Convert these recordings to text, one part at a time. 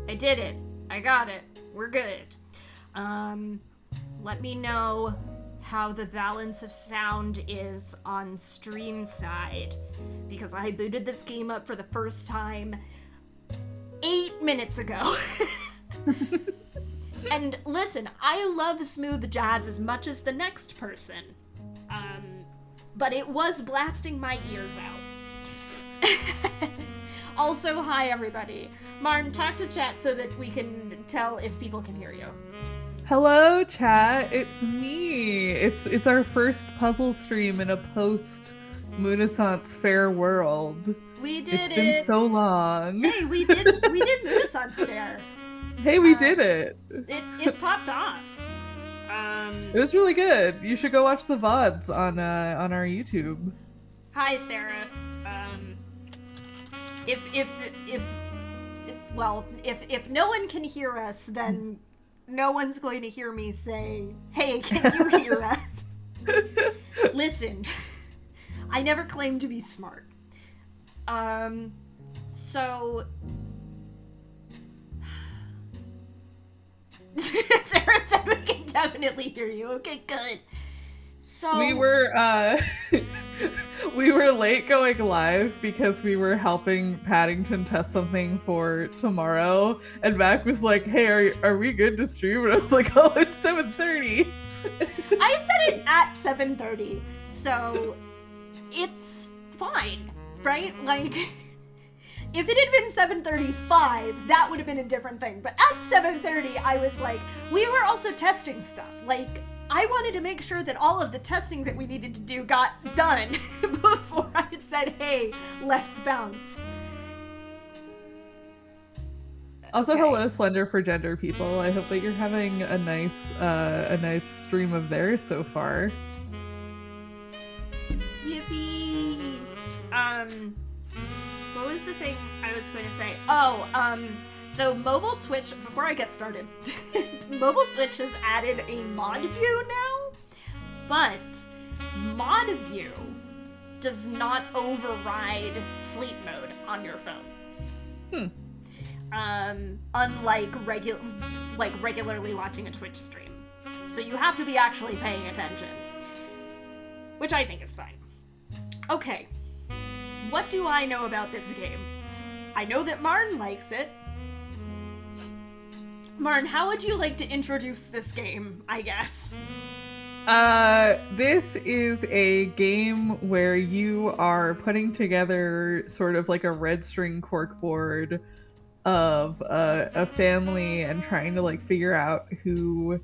I did it. I got it. We're good. Let me know how the balance of sound is on stream side, because I booted this game up for the first time 8 minutes ago. And listen, I love smooth jazz as much as the next person. But it was blasting my ears out. Also, hi everybody. Marn, talk to chat so that we can tell if people can hear you. Hello, chat. It's me. It's our first puzzle stream in a post Moonshot's Fair world. We did It's been so long. Hey, we did Moonshot's Fair. Hey, we did it. It popped off. It was really good. You should go watch the VODs on our YouTube. Hi, Seraph. If no one can hear us, then no one's going to hear me say, "Hey, can you hear us?" Listen, I never claimed to be smart. So Sarah said we can definitely hear you. Okay, good. So we were late going live because we were helping Paddington test something for tomorrow, and Mac was like, "Hey, are we good to stream?" And I was like, "Oh, it's 7:30." I said it at 7:30, so it's fine, right? Like, if it had been 7:35, that would have been a different thing. But at 7:30, I was like, we were also testing stuff. Like, I wanted to make sure that all of the testing that we needed to do got done before I said, hey, let's bounce. Also, Okay. hello, Slender for Gender people. I hope that you're having a nice stream of theirs so far. Yippee! What was the thing I was going to say? So mobile Twitch, before I get started, mobile Twitch has added a mod view now, but mod view does not override sleep mode on your phone. Unlike regularly watching a Twitch stream. So you have to be actually paying attention, which I think is fine. Okay, what do I know about this game? I know that Marn likes it. Marn, how would you like to introduce this game, I guess? This is a game where you are putting together sort of like a red string corkboard of a family and trying to like figure out who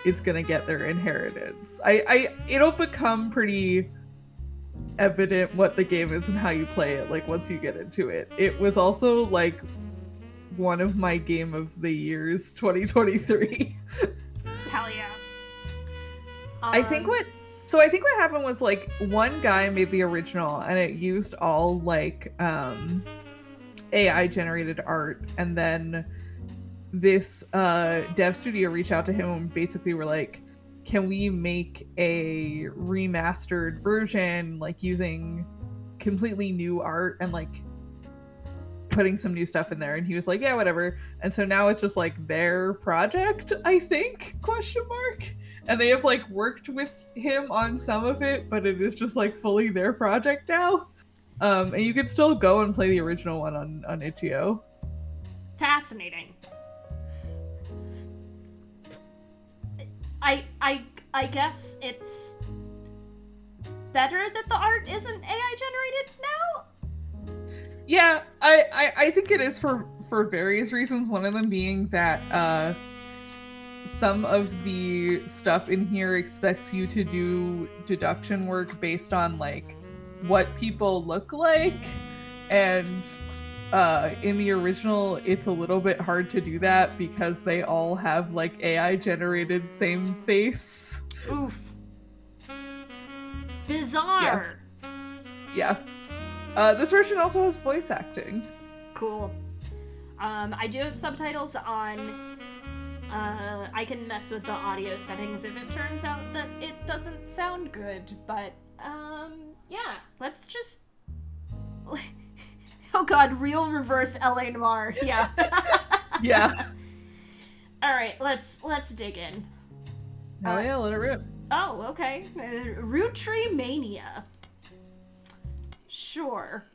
is gonna get their inheritance. It'll become pretty evident what the game is and how you play it, like once you get into it. It was also like one of my game of the years 2023. Hell yeah. I think what happened was like one guy made the original and it used all like AI generated art, and then this dev studio reached out to him and basically were like, can we make a remastered version like using completely new art and like putting some new stuff in there? And he was like, yeah, whatever. And so now it's just like their project, I think, ? And they have like worked with him on some of it, but it is just like fully their project now. And you can still go and play the original one on itch.io. Fascinating. I guess it's better that the art isn't AI generated now? Yeah, I think it is for various reasons. One of them being that some of the stuff in here expects you to do deduction work based on like what people look like, and in the original it's a little bit hard to do that because they all have like AI generated same face. Oof. Bizarre. Yeah. This version also has voice acting. Cool. I do have subtitles on. I can mess with the audio settings if it turns out that it doesn't sound good, but yeah, let's just Oh god, real reverse LA Noir. Yeah. Yeah. Alright, let's dig in. Hell yeah, let it rip. Oh, okay. Rootree Mania. Sure.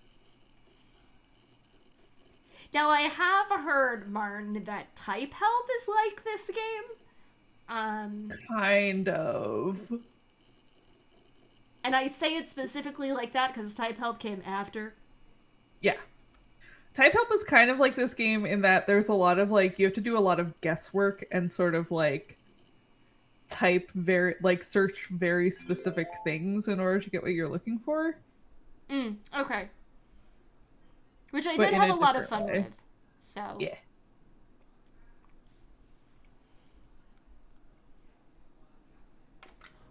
Now, I have heard, Marn, that Type Help is like this game. Kind of. And I say it specifically like that because Type Help came after. Yeah. Type Help is kind of like this game in that there's a lot of, like, you have to do a lot of guesswork and sort of, like, search very specific things in order to get what you're looking for. Okay. Which I But did in have a a lot of different fun way. with. So. Yeah.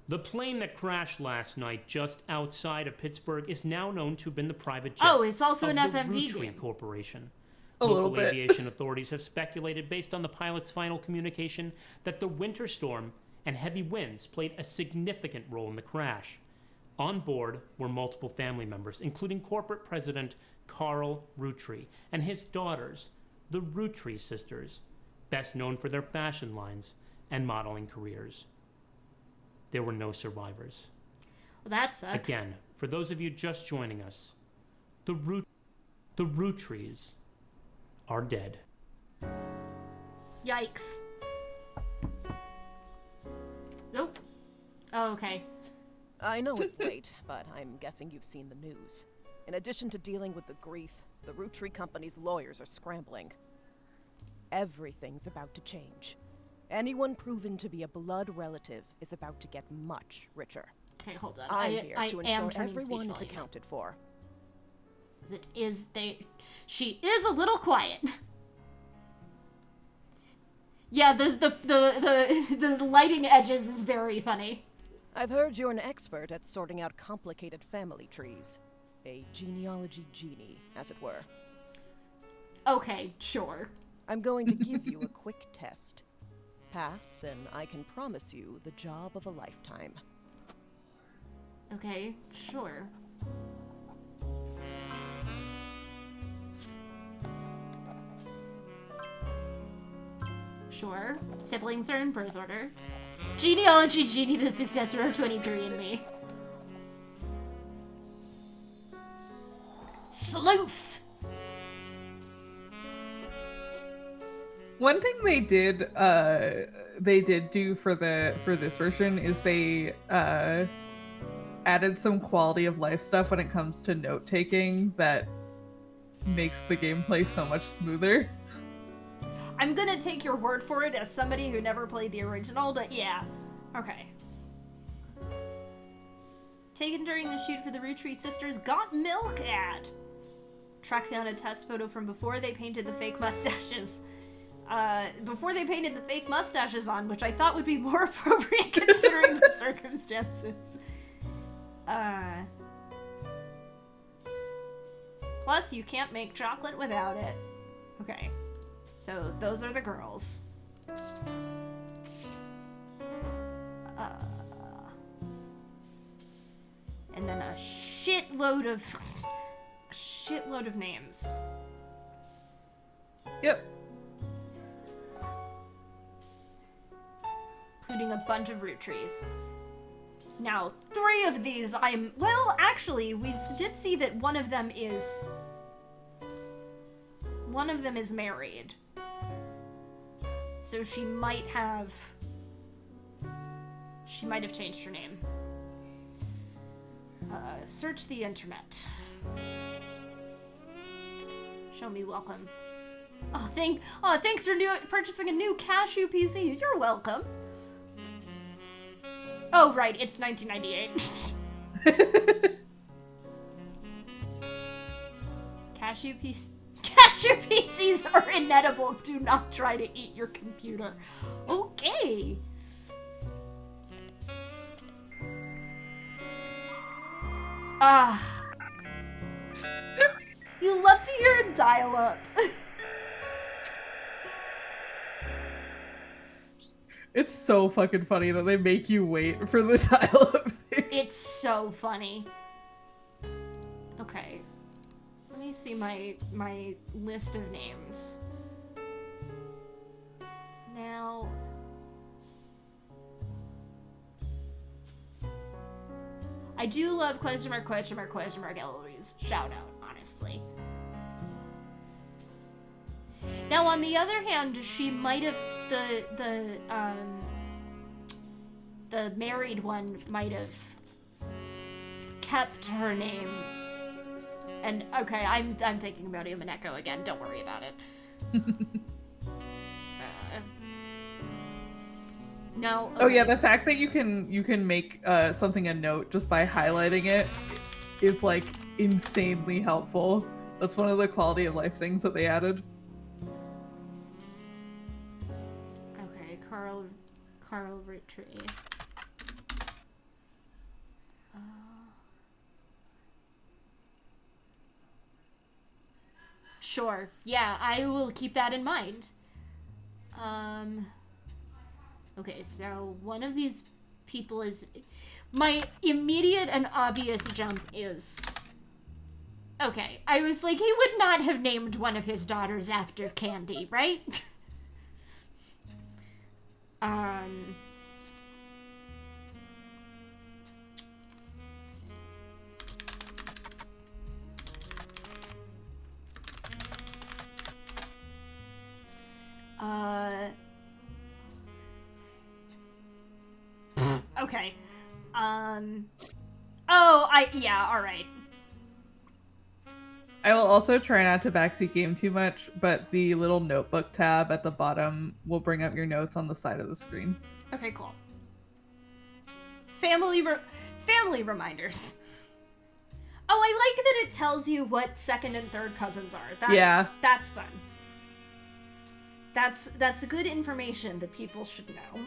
The plane that crashed last night just outside of Pittsburgh is now known to have been the private jet Oh, it's also of an the FMV Roottrees game. Corporation. A little Local bit. aviation authorities have speculated, based on the pilot's final communication, that the winter storm and heavy winds played a significant role in the crash. On board were multiple family members, including corporate president Carl Roottries and his daughters, the Roottrees sisters, best known for their fashion lines and modeling careers. There were no survivors. Well, that sucks. Again, for those of you just joining us, the Roottrees are dead. Yikes. Nope. Oh, okay. I know it's late, but I'm guessing you've seen the news. In addition to dealing with the grief, the Roottrees company's lawyers are scrambling. Everything's about to change. Anyone proven to be a blood relative is about to get much richer. Okay, hold on. I'm here to am ensure turning everyone speech is volume. accounted for. She is a little quiet. Yeah, the lighting edges is very funny. I've heard you're an expert at sorting out complicated family trees. A genealogy genie, as it were. Okay, sure. I'm going to give you a quick test. Pass, and I can promise you the job of a lifetime. Okay, sure. Sure. Siblings are in birth order. Genealogy genie, the successor of 23andMe. Sleuth! One thing they did do for this version is they added some quality of life stuff when it comes to note taking that makes the gameplay so much smoother. I'm gonna take your word for it as somebody who never played the original, but yeah. Okay. Taken during the shoot for the Roottrees Sisters Got Milk ad. Tracked down a test photo from before they painted the fake mustaches. Before they painted the fake mustaches on, which I thought would be more appropriate considering the circumstances. Plus, you can't make chocolate without it. Okay. So, those are the girls. And then a shitload of names. Yep. Including a bunch of Roottrees. Now, 3 of these well, actually, we did see that one of them is married. So she might have changed her name. Search the internet. Show me welcome. Thanks for purchasing a new Cashew PC. You're welcome. Oh, right, it's 1998. Cashew PCs are inedible. Do not try to eat your computer. Okay. You love to hear dial-up. It's so fucking funny that they make you wait for the dial-up thing. It's so funny. Okay. Let me see my list of names. Now, I do love !! Eloise. Shout out, honestly. Now, on the other hand, she might have the married one might have kept her name. And okay, I'm thinking about Umineko again. Don't worry about it. No. Okay. Oh yeah, the fact that you can make something a note just by highlighting it is like insanely helpful. That's one of the quality of life things that they added. Okay, Carl Roottrees. Sure. Yeah, I will keep that in mind. Okay, so one of these people is... My immediate and obvious jump is... Okay, I was like, he would not have named one of his daughters after Candy, right? Okay. Yeah, alright. I will also try not to backseat game too much, but the little notebook tab at the bottom will bring up your notes on the side of the screen. Okay, cool. Family reminders. Oh, I like that it tells you what second and third cousins are. That's fun. That's good information that people should know.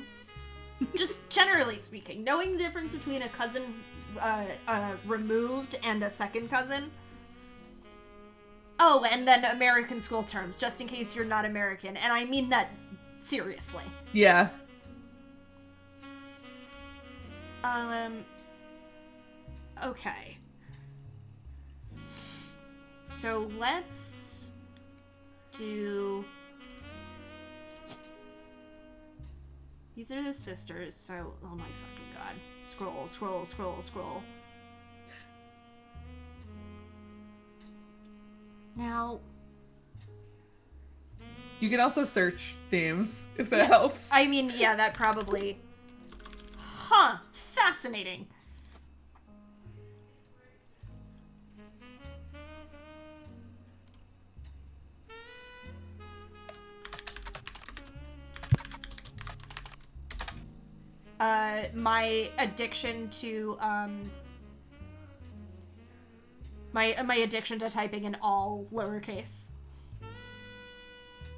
Just generally speaking, knowing the difference between a cousin removed and a second cousin. Oh, and then American school terms, just in case you're not American, and I mean that seriously. Yeah. Okay. So let's do... These are the sisters, so... Oh my fucking god. Scroll. Now... You can also search names, if that helps. I mean, yeah, that probably... Huh. Fascinating. My addiction to, my addiction to typing in all lowercase.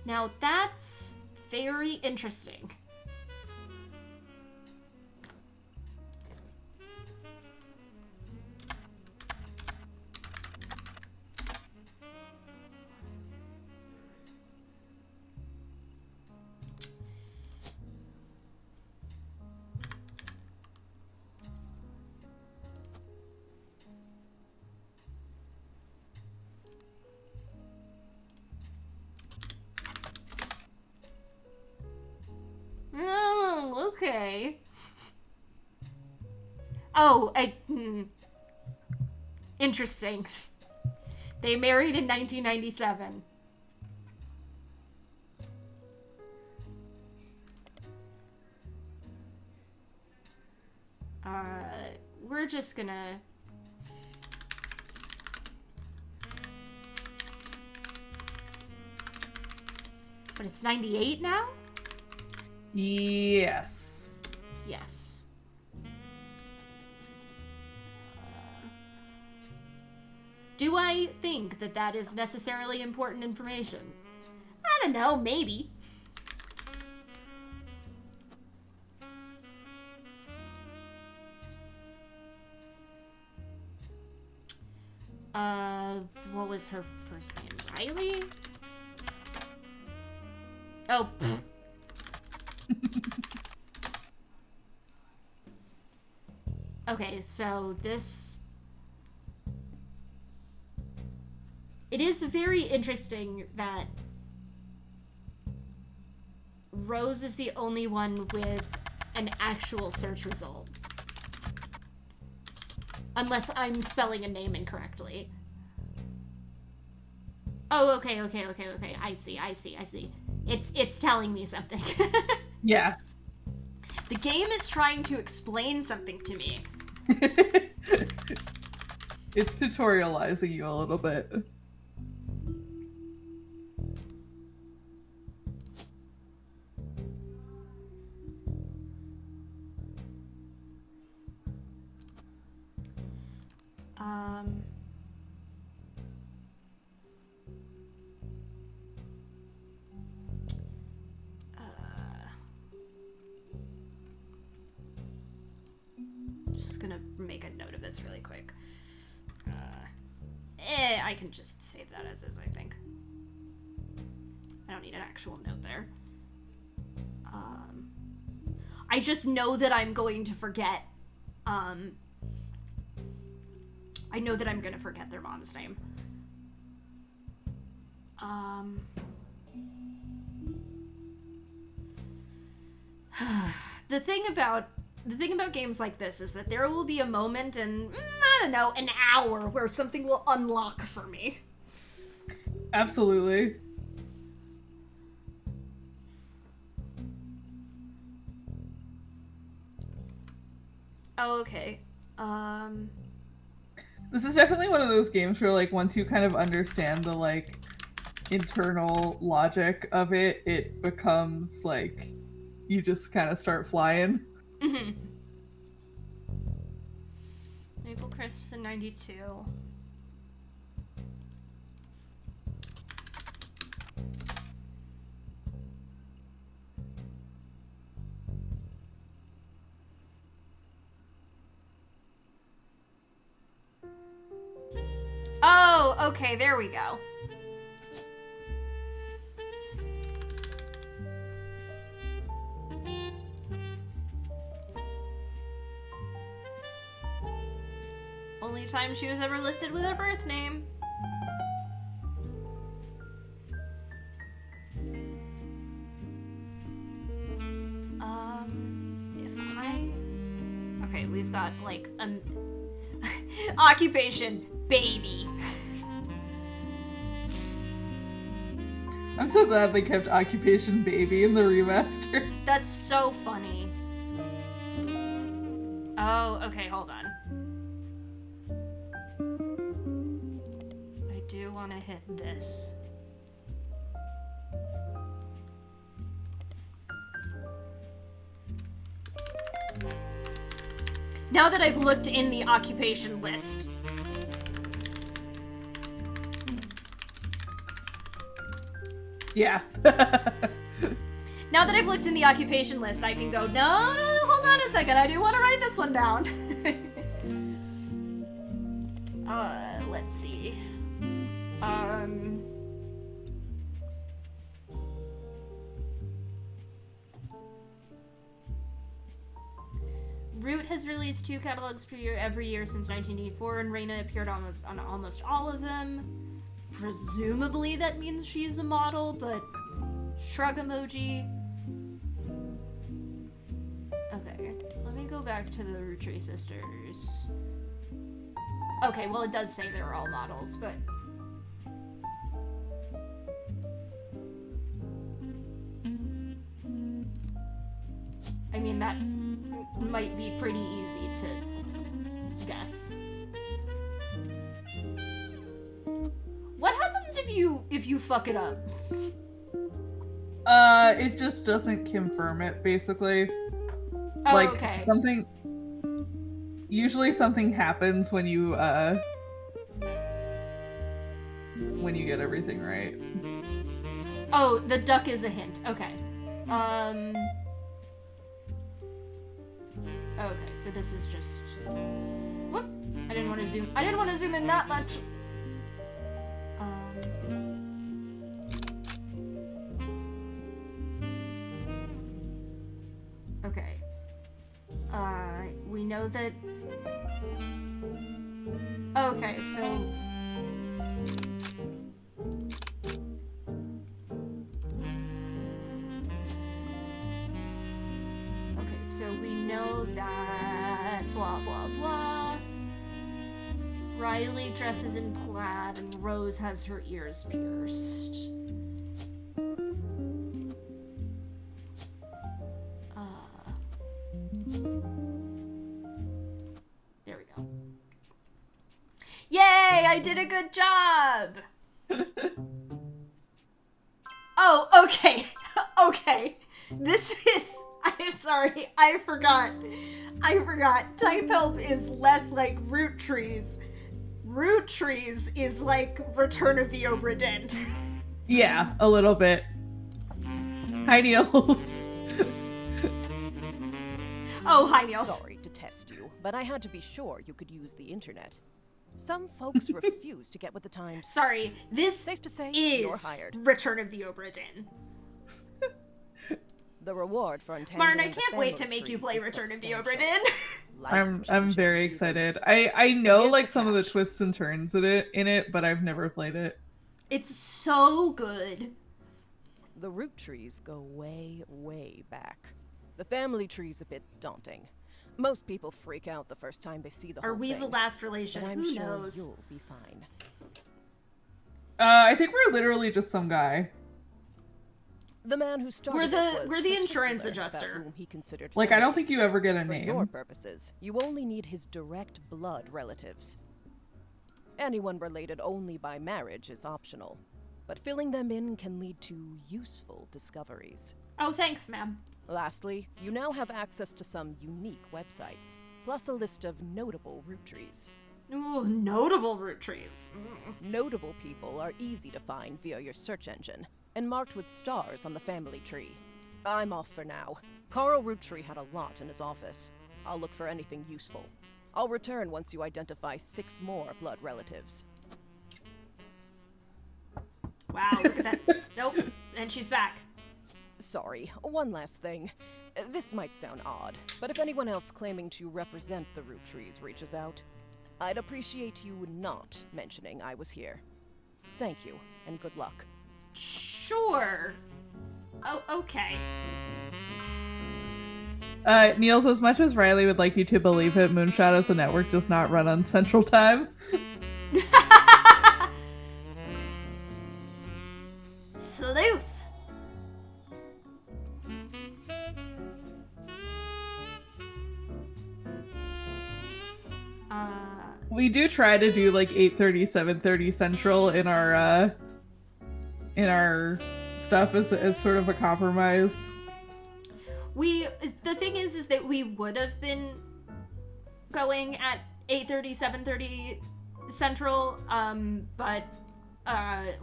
Now that's very interesting. Oh, okay. Oh, interesting. They married in 1997. We're just gonna... But it's 98 now? Yes. Yes. Do I think that that is necessarily important information? I don't know, maybe. What was her first name? Riley? Oh, Okay, so this It is very interesting that Rose is the only one with an actual search result. Unless I'm spelling a name incorrectly. Oh, okay. I see. It's telling me something. Yeah. The game is trying to explain something to me. It's tutorializing you a little bit. Just gonna make a note of this really quick. I can just save that as is, I think. I don't need an actual note there. I just know that I'm going to forget. I know that I'm gonna forget their mom's name. The thing about games like this is that there will be a moment in, I don't know, an hour where something will unlock for me. Absolutely. Oh, okay. This is definitely one of those games where, like, once you kind of understand the, like, internal logic of it, it becomes, like, you just kind of start flying. Mm-hmm. Maple Crisps in 92. Oh, okay, there we go. Only time she was ever listed with her birth name. If I... Okay, we've got, like, occupation, baby. I'm so glad they kept Occupation Baby in the remaster. That's so funny. Oh, okay, hold on. I do want to hit this. Now that I've looked in the occupation list. Yeah. Now that I've looked in the occupation list, I can go, no, hold on a second, I do want to write this one down. Let's see. Root has released 2 catalogs per year every year since 1984, and Reina appeared on almost all of them. Presumably that means she's a model, but shrug emoji. Okay, let me go back to the Roottrees sisters. Okay, well it does say they're all models, but... I mean, that might be pretty easy to guess. What happens if you fuck it up? It just doesn't confirm it, basically. Oh, like, okay. Usually something happens when you get everything right. Oh, the duck is a hint. Okay. Okay, so this is just... Whoop! I didn't want to zoom in that much. Okay. We know that... Okay, so... so we know that blah blah blah. Riley dresses in plaid and Rose has her ears pierced. There we go. Yay! I did a good job! Oh, okay. Okay. This is... I'm sorry. I forgot. Type help is less like Roottrees. Roottrees is like Return of the Obra Dinn. Yeah, a little bit. Hi, Niels. Oh, hi, Niels. Sorry to test you, but I had to be sure you could use the internet. Some folks refuse to get with the times. Sorry, this Safe to say, is you're hired. Return of the Obra Dinn. The reward for untangling Marn, I the can't wait to family make you tree play is Return of the Obra substantial. Dinn. I'm very excited. I know Here's like the some of the catch. twists and turns in it, but I've never played it. It's so good. The Roottrees go way, way back. The family tree's a bit daunting. Most people freak out the first time they see the Are whole we thing. the last relation? But I'm Who sure knows? you'll be fine. I think we're literally just some guy. The man who started We're the- it was we're the insurance particular about adjuster. whom he considered Like, I don't family. think you ever get a For name. your purposes, you only need his direct blood relatives. Anyone related only by marriage is optional, but filling them in can lead to useful discoveries. Oh, thanks, ma'am. Lastly, you now have access to some unique websites, plus a list of notable Roottrees. Ooh, notable Roottrees. Notable people are easy to find via your search engine, and marked with stars on the family tree. I'm off for now. Carl Roottree had a lot in his office. I'll look for anything useful. I'll return once you identify 6 more blood relatives. Wow, look at that. Nope, and she's back. Sorry, one last thing. This might sound odd, but if anyone else claiming to represent the Roottrees reaches out, I'd appreciate you not mentioning I was here. Thank you, and good luck. Sure. Oh, okay. Niels, as much as Riley would like you to believe it, Moonshot as a network does not run on Central Time. Sleuth. We do try to do like 8:30, 7:30 Central in our stuff as sort of a compromise. The thing is that we would have been going at 8:30, 7:30 Central, but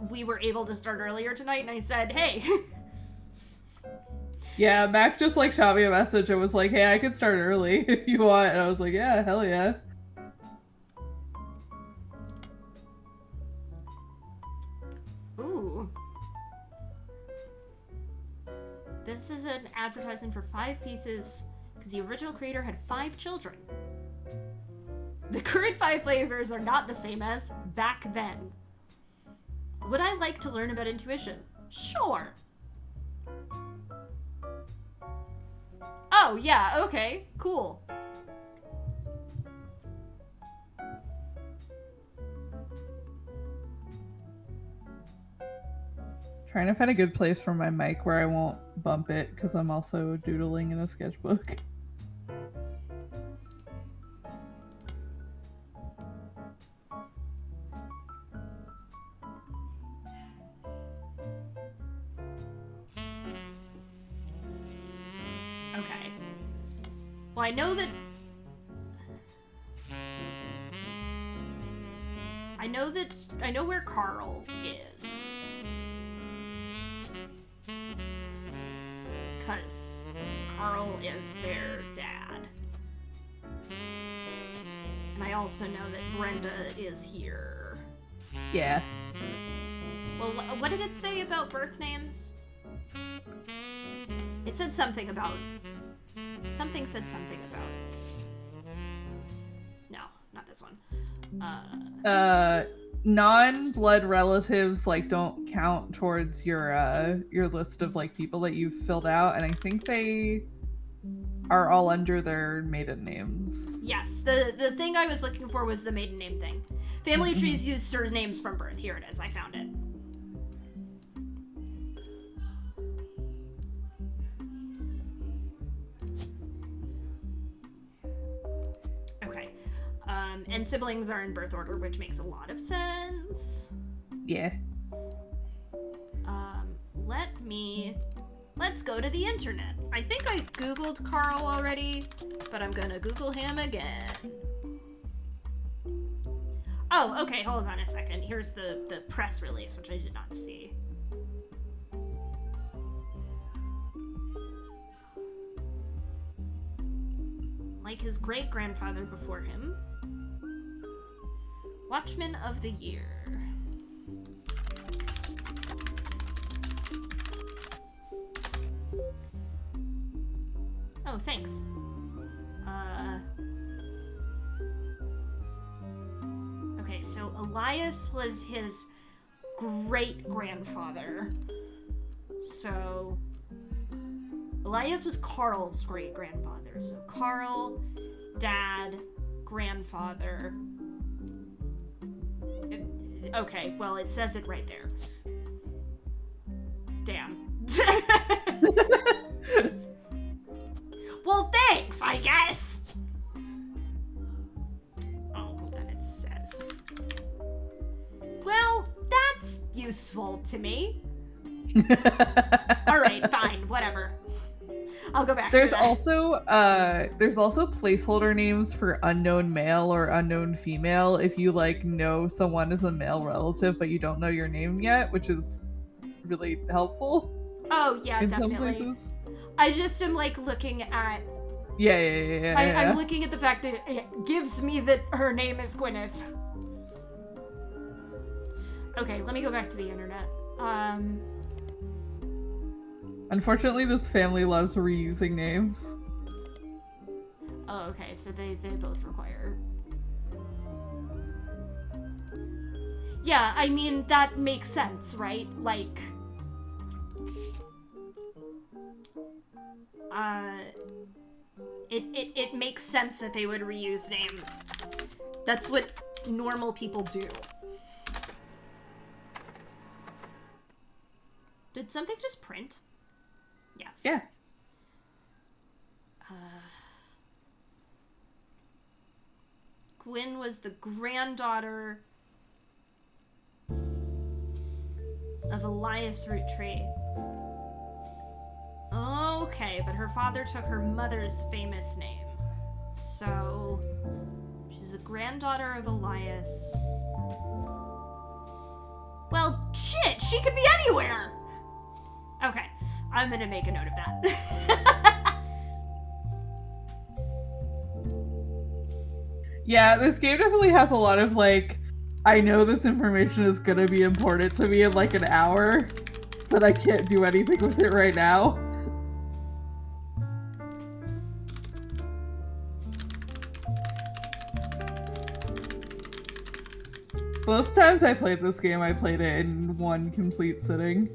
we were able to start earlier tonight, and I said, hey. Yeah, Mac just like shot me a message and was like, hey, I could start early if you want. And I was like, yeah, hell yeah. Ooh. This is an advertisement for 5 pieces because the original creator had 5 children. The current 5 flavors are not the same as back then. Would I like to learn about intuition? Sure. Oh, yeah, okay, cool. Trying to find a good place for my mic where I won't bump it because I'm also doodling in a sketchbook. Okay. Well, I know that... I know where Carl is. Because Carl is their dad. And I also know that Brenda is here. Yeah. Well, what did it say about birth names? It said something about... Something said something about... No, not this one. Non-blood relatives like don't count towards your list of like people that you've filled out, and I think they are all under their maiden names. Yes, the thing I was looking for was the maiden name thing. Family trees use surnames from birth. Here it is. I found it. Okay. And siblings are in birth order, which makes a lot of sense. Yeah. Let's go to the internet. I think I Googled Carl already, but I'm gonna Google him again. Oh, okay, hold on a second. Here's the press release, which I did not see. Like his great-grandfather before him. Watchman of the Year. Oh, thanks. Okay, so Elias was his great-grandfather. So Elias was Carl's great-grandfather. So Carl, dad, grandfather. Okay, well, it says it right there. Damn. Well, thanks, I guess. Oh, then it says. Well, that's useful to me. All right, fine, whatever. I'll go back. There's also placeholder names for unknown male or unknown female if you like know someone is a male relative but you don't know your name yet, which is really helpful. Oh yeah, in definitely. some places. I just am like looking at. Yeah. I'm looking at the fact that it gives me that her name is Gwyneth. Okay, let me go back to the internet. Unfortunately, this family loves reusing names. Oh, okay, so they both require. Yeah, I mean, that makes sense, right? Like, it makes sense that they would reuse names. That's what normal people do. Did something just print? Yes. Yeah. Gwyn was the granddaughter of Elias Roottrees. Okay, but her father took her mother's famous name. So, she's a granddaughter of Elias. Well, shit, she could be anywhere! Okay, I'm gonna make a note of that. Yeah, this game definitely has a lot of like, I know this information is gonna be important to me in like an hour, but I can't do anything with it right now. Both times I played this game, I played it in one complete sitting.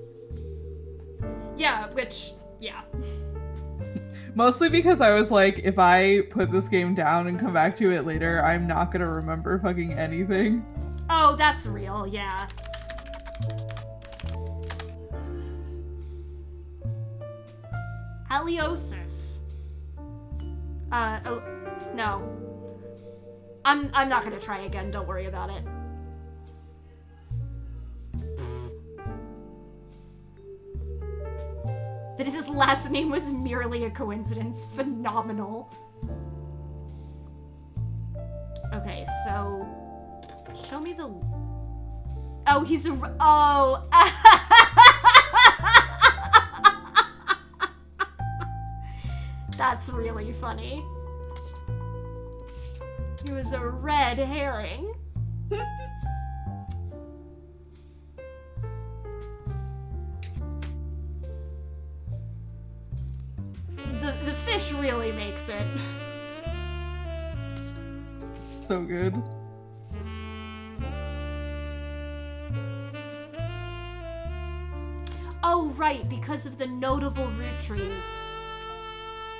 Yeah, which, yeah. Mostly because I was like, if I put this game down and come back to it later, I'm not gonna remember fucking anything. Oh, that's real, yeah. Aliosis. Oh, no. I'm not gonna try again, don't worry about it. That his last name was merely a coincidence. Phenomenal. Okay, so show me the. Oh, he's a. Oh. That's really funny. He was a red herring. The fish really makes it. So good. Oh, right, because of the notable Roottrees.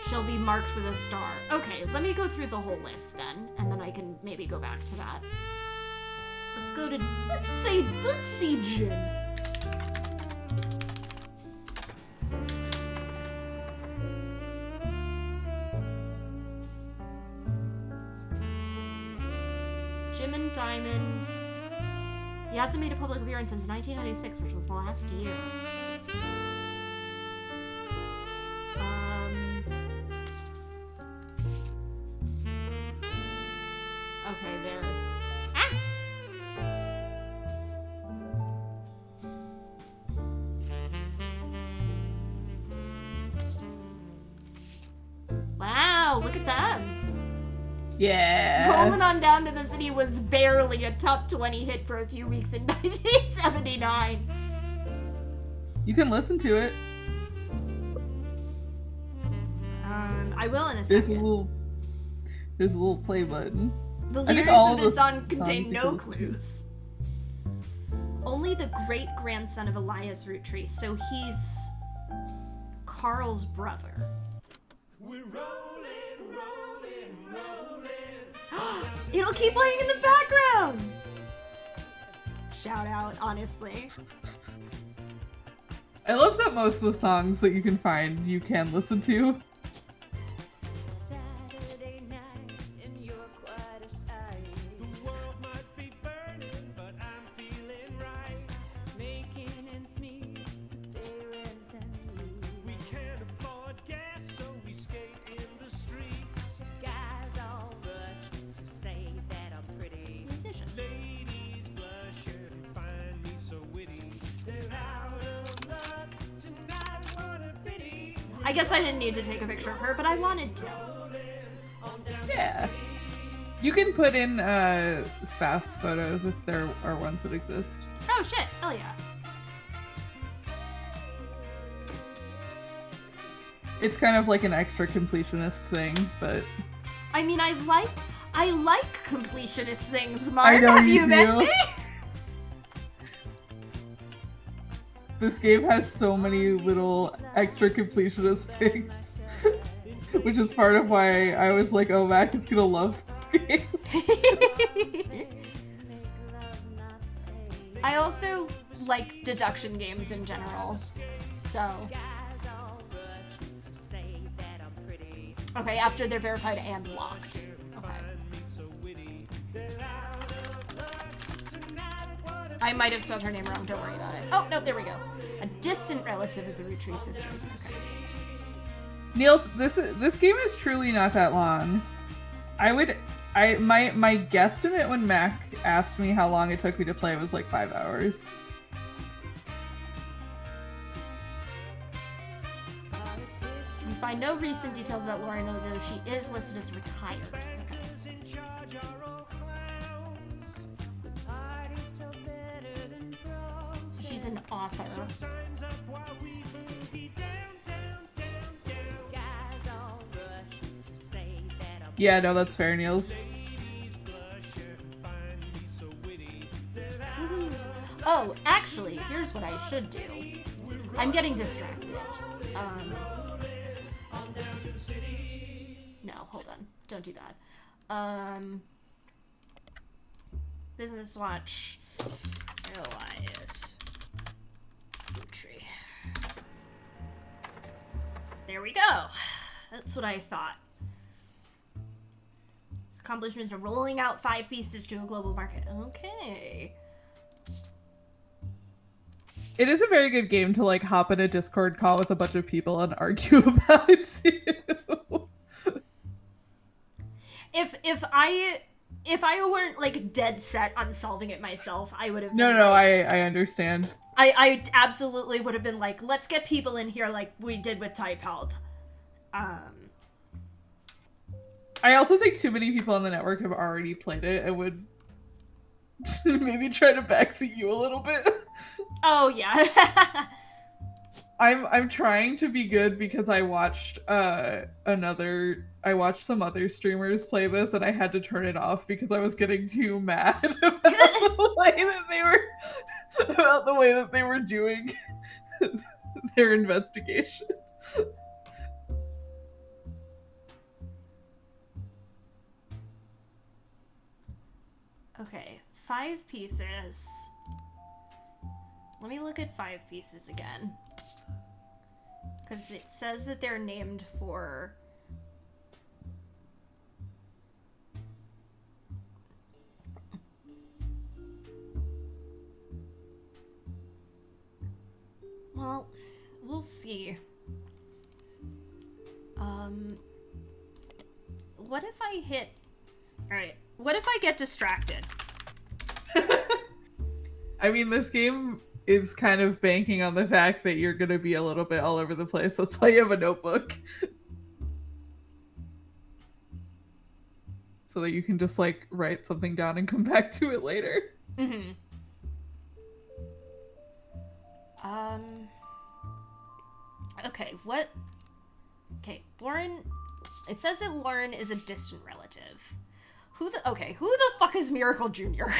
shall be marked with a star. Okay, let me go through the whole list then, and then I can maybe go back to that. Let's go to, let's see Jin. Jim and Diamond. He hasn't made a public appearance since 1996, which was last year. Okay, there. Ah! Wow, look at them. Yeah. Rolling on Down to the City was barely a top 20 hit for a few weeks in 1979. You can listen to it. I will in a There's second. a little play button. The I think lyrics all of of this the song contain songs no you can listen to. clues. Only the great-grandson of Elias Roottrees, so he's Carl's brother. We're rolling, rolling. It'll keep playing in the background! Shout out, honestly. I love that most of the songs that you can find you can listen to. Saturday night and you're quite a sight. The world might be burning, but I'm feeling right. Making ends meet, so they rent and me. We can't afford gas, so we skate in the streets. Guys all rush to say that I'm pretty. Musician. Ladies blush and find me so witty. They're out of luck tonight, what a pity. I guess I didn't need to take a picture of her, but I wanted to. Yeah. You can put in fast photos if there are ones that exist. Oh shit, hell yeah. It's kind of like an extra completionist thing, but I mean, I like completionist things, Marn. know Have you you met do. me? this game has so many little extra completionist things. Which is part of why I was like, oh, Mac is gonna love this game. I also like deduction games in general, so. Okay, after they're verified and locked. Okay. I might have spelled her name wrong, don't worry about it. Oh, no, there we go. A distant relative of the Roottrees sisters. Okay. Niels, this game is truly not that long. My guesstimate when Mac asked me how long it took me to play was like 5 hours. You find no recent details about Lauren, although she is listed as retired. Okay. So she's an author. Yeah, no, that's fair, Niels. Woohoo. Oh, actually, here's what I should do. I'm getting distracted. No, hold on. Don't do that. Business watch. Elias. Roottrees. There we go. That's what I thought. Accomplishments of rolling out 5 pieces to a global market. Okay. It is a very good game to like hop in a Discord call with a bunch of people and argue about it too. If I weren't like dead set on solving it myself, I would have been No, like, I understand. I absolutely would have been like, let's get people in here like we did with Type Help. I also think too many people on the network have already played it and would maybe try to backseat you a little bit. Oh yeah. I'm trying to be good because I watched some other streamers play this and I had to turn it off because I was getting too mad about the way that they were doing their investigation. Okay, 5 pieces. Let me look at 5 pieces again. Because it says that they're named for... Well, we'll see. What if I hit... Alright, what if I get distracted? I mean, this game is kind of banking on the fact that you're going to be a little bit all over the place. That's why you have a notebook. So that you can just, like, write something down and come back to it later. Mm-hmm. Okay, what... Okay, Lauren... It says that Lauren is a distant relative. Who the fuck is Miracle Jr.?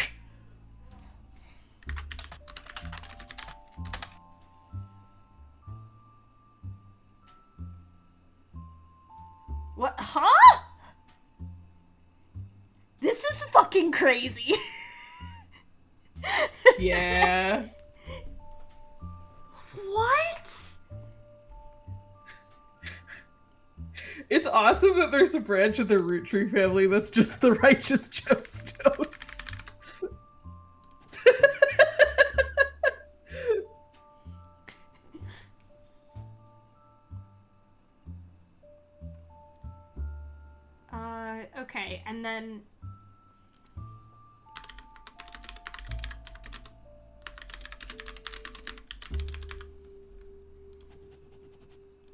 What? Huh? This is fucking crazy. Yeah. What? It's awesome that there's a branch of the Roottrees family that's just the righteous gemstones. Okay, and then...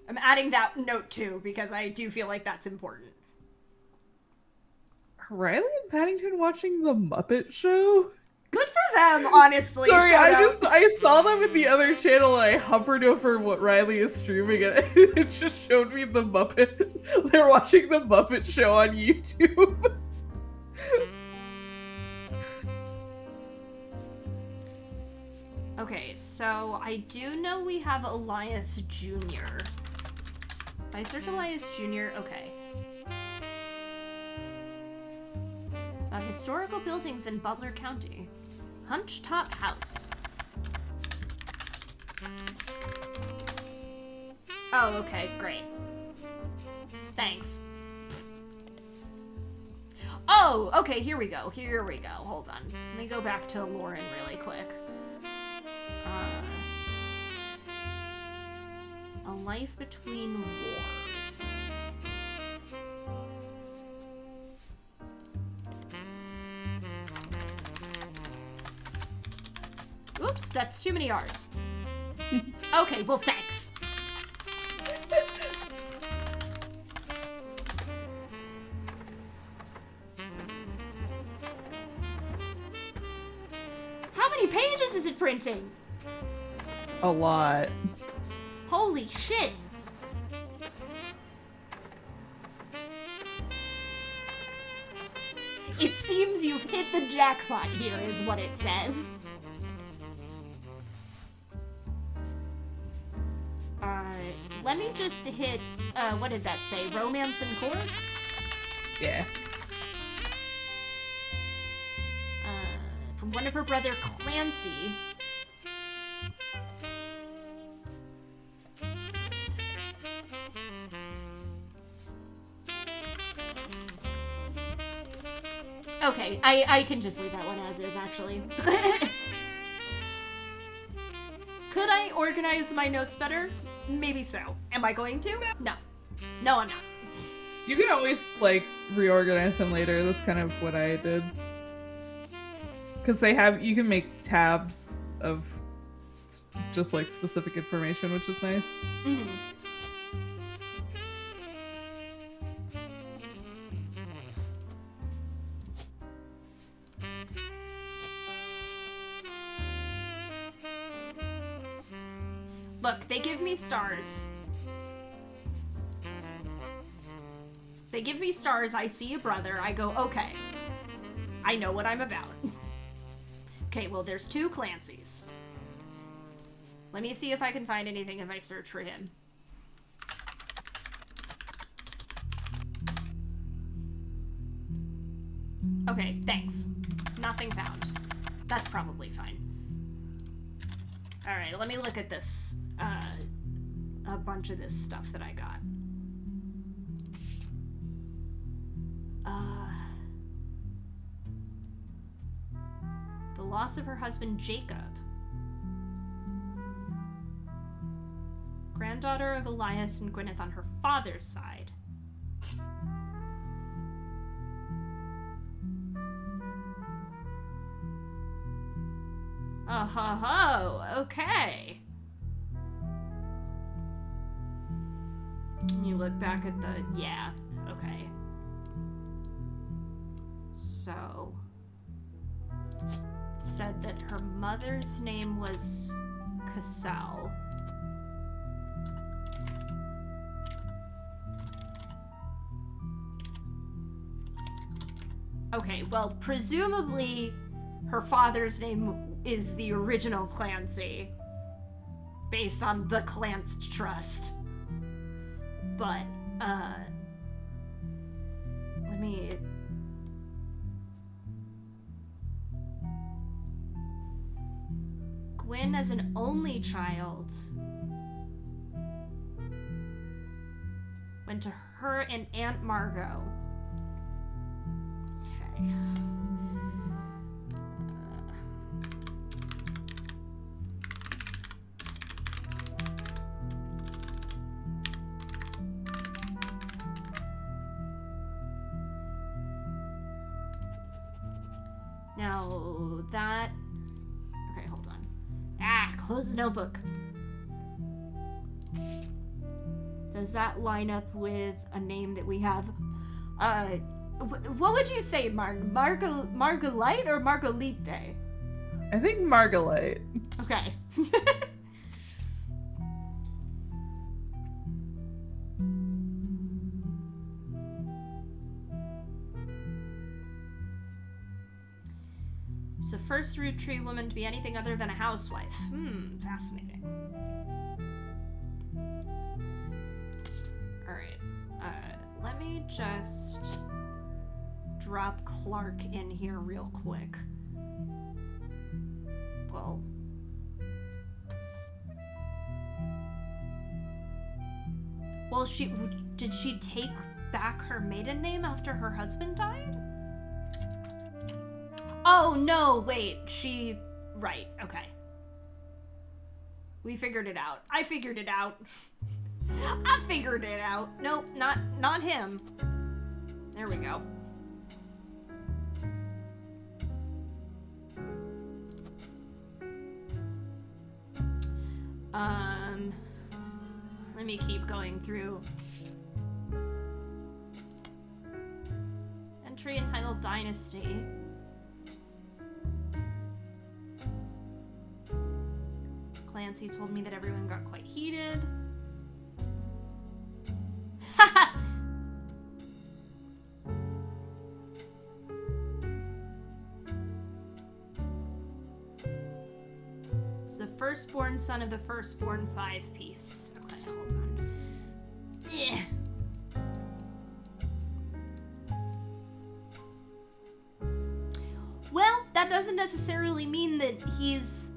I'm adding that note too, because I do feel like that's important. Are Riley and Paddington watching The Muppet Show? Good for them, honestly. Sorry, Shout out. I saw them in the other channel and I hovered over what Riley is streaming and it just showed me the Muppet. They're watching The Muppet Show on YouTube. Okay, so I do know we have Elias Jr. If I search Elias Jr., okay. Historical buildings in Butler County. Hunchtop House. Oh, okay, great. Thanks. Oh, okay, here we go. Here we go. Hold on. Let me go back to Lauren really quick. A life between wars. Oops, that's too many R's. Okay, well, thanks. How many pages is it printing? A lot. Holy shit. It seems you've hit the jackpot here, is what it says. Let me just hit, what did that say? Romance and Court? Yeah. From one of her brother, Clancy. Okay, I can just leave that one as is, actually. Could I organize my notes better? Maybe so. Am I going to? No. No, I'm not. You can always, like, reorganize them later. That's kind of what I did. Because you can make tabs of just, like, specific information, which is nice. Mm-hmm. Look, they give me stars. They give me stars, I see a brother, I go, okay. I know what I'm about. Okay, well, there's 2 Clancys. Let me see if I can find anything if I search for him. Okay, thanks. Nothing found. That's probably fine. Alright, let me look at this, a bunch of this stuff that I got. The loss of her husband, Jacob. Granddaughter of Elias and Gwyneth on her father's side. Okay. You look back at the... Yeah, okay. So... It said that her mother's name was Cassell. Okay, well, presumably her father's name is the original Clancy, based on the Clance Trust. But, let me... Gwyn as an only child went to her and Aunt Margot. Okay. Now that... Okay, hold on. Close the notebook. Does that line up with a name that we have? What would you say, Marn? Margolite or Margolite? I think Margolite. Okay. It's the first Rootree woman to be anything other than a housewife. Fascinating. Alright. Let me just drop Clark in here real quick. Well... Well, did she take back her maiden name after her husband died? Oh, no, wait, right, okay. We figured it out. I figured it out. I figured it out. Nope, not him. There we go. Let me keep going through. Entry entitled Dynasty. Clancy told me that everyone got quite heated. It's the firstborn son of the firstborn 5-piece. Okay, hold on. Yeah. Well, that doesn't necessarily mean that he's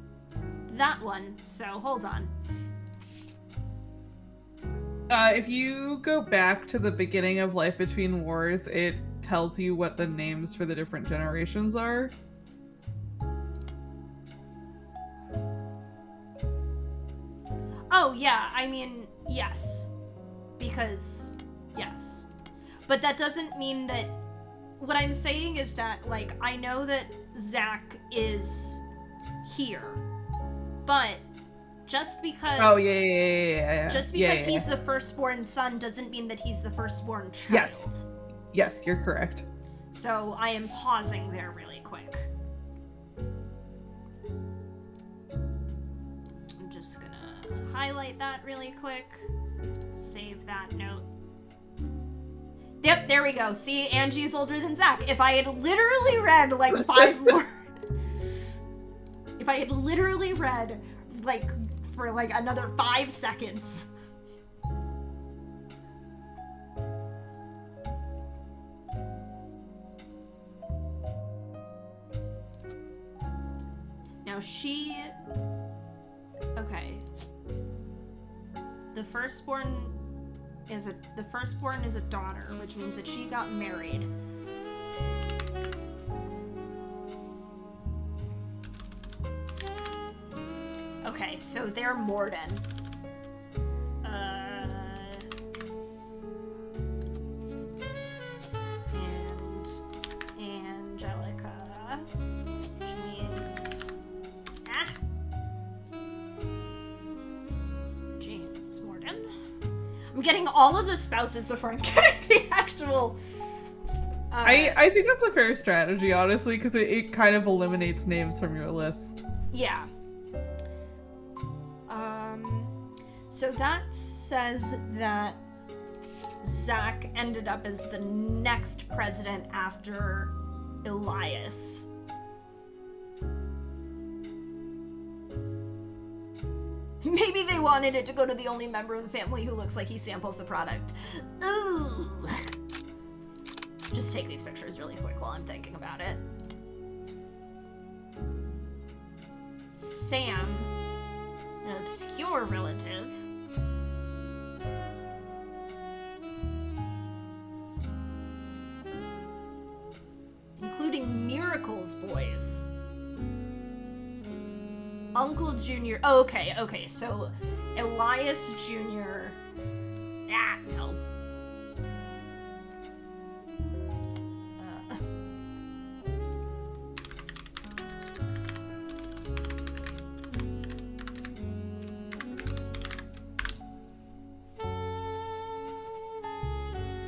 that one, so hold on. If you go back to the beginning of Life Between Wars, it tells you what the names for the different generations are. Oh, yeah, I mean, yes. Because, yes. But that doesn't mean that... What I'm saying is that, like, I know that Zach is here. But just because... Oh, yeah. Just because he's the firstborn son doesn't mean that he's the firstborn child. Yes, you're correct. So I am pausing there really quick. I'm just gonna highlight that really quick. Save that note. Yep, there we go. See, Angie's older than Zach. If I had literally read, like, 5 more... If I had literally read, like, for, like, another 5 seconds... Now she... Okay. The firstborn is a daughter, which means that she got married. Okay, so they're Morden. And Angelica, which means James Morden. I'm getting all of the spouses before I'm getting the actual. I think that's a fair strategy, honestly, because it kind of eliminates names from your list. Yeah. So that says that Zach ended up as the next president after Elias. Maybe they wanted it to go to the only member of the family who looks like he samples the product. Ooh. Just take these pictures really quick while I'm thinking about it. Sam, an obscure relative. Including Miracle's boys. Uncle Jr. Oh, okay, so Elias Jr. No.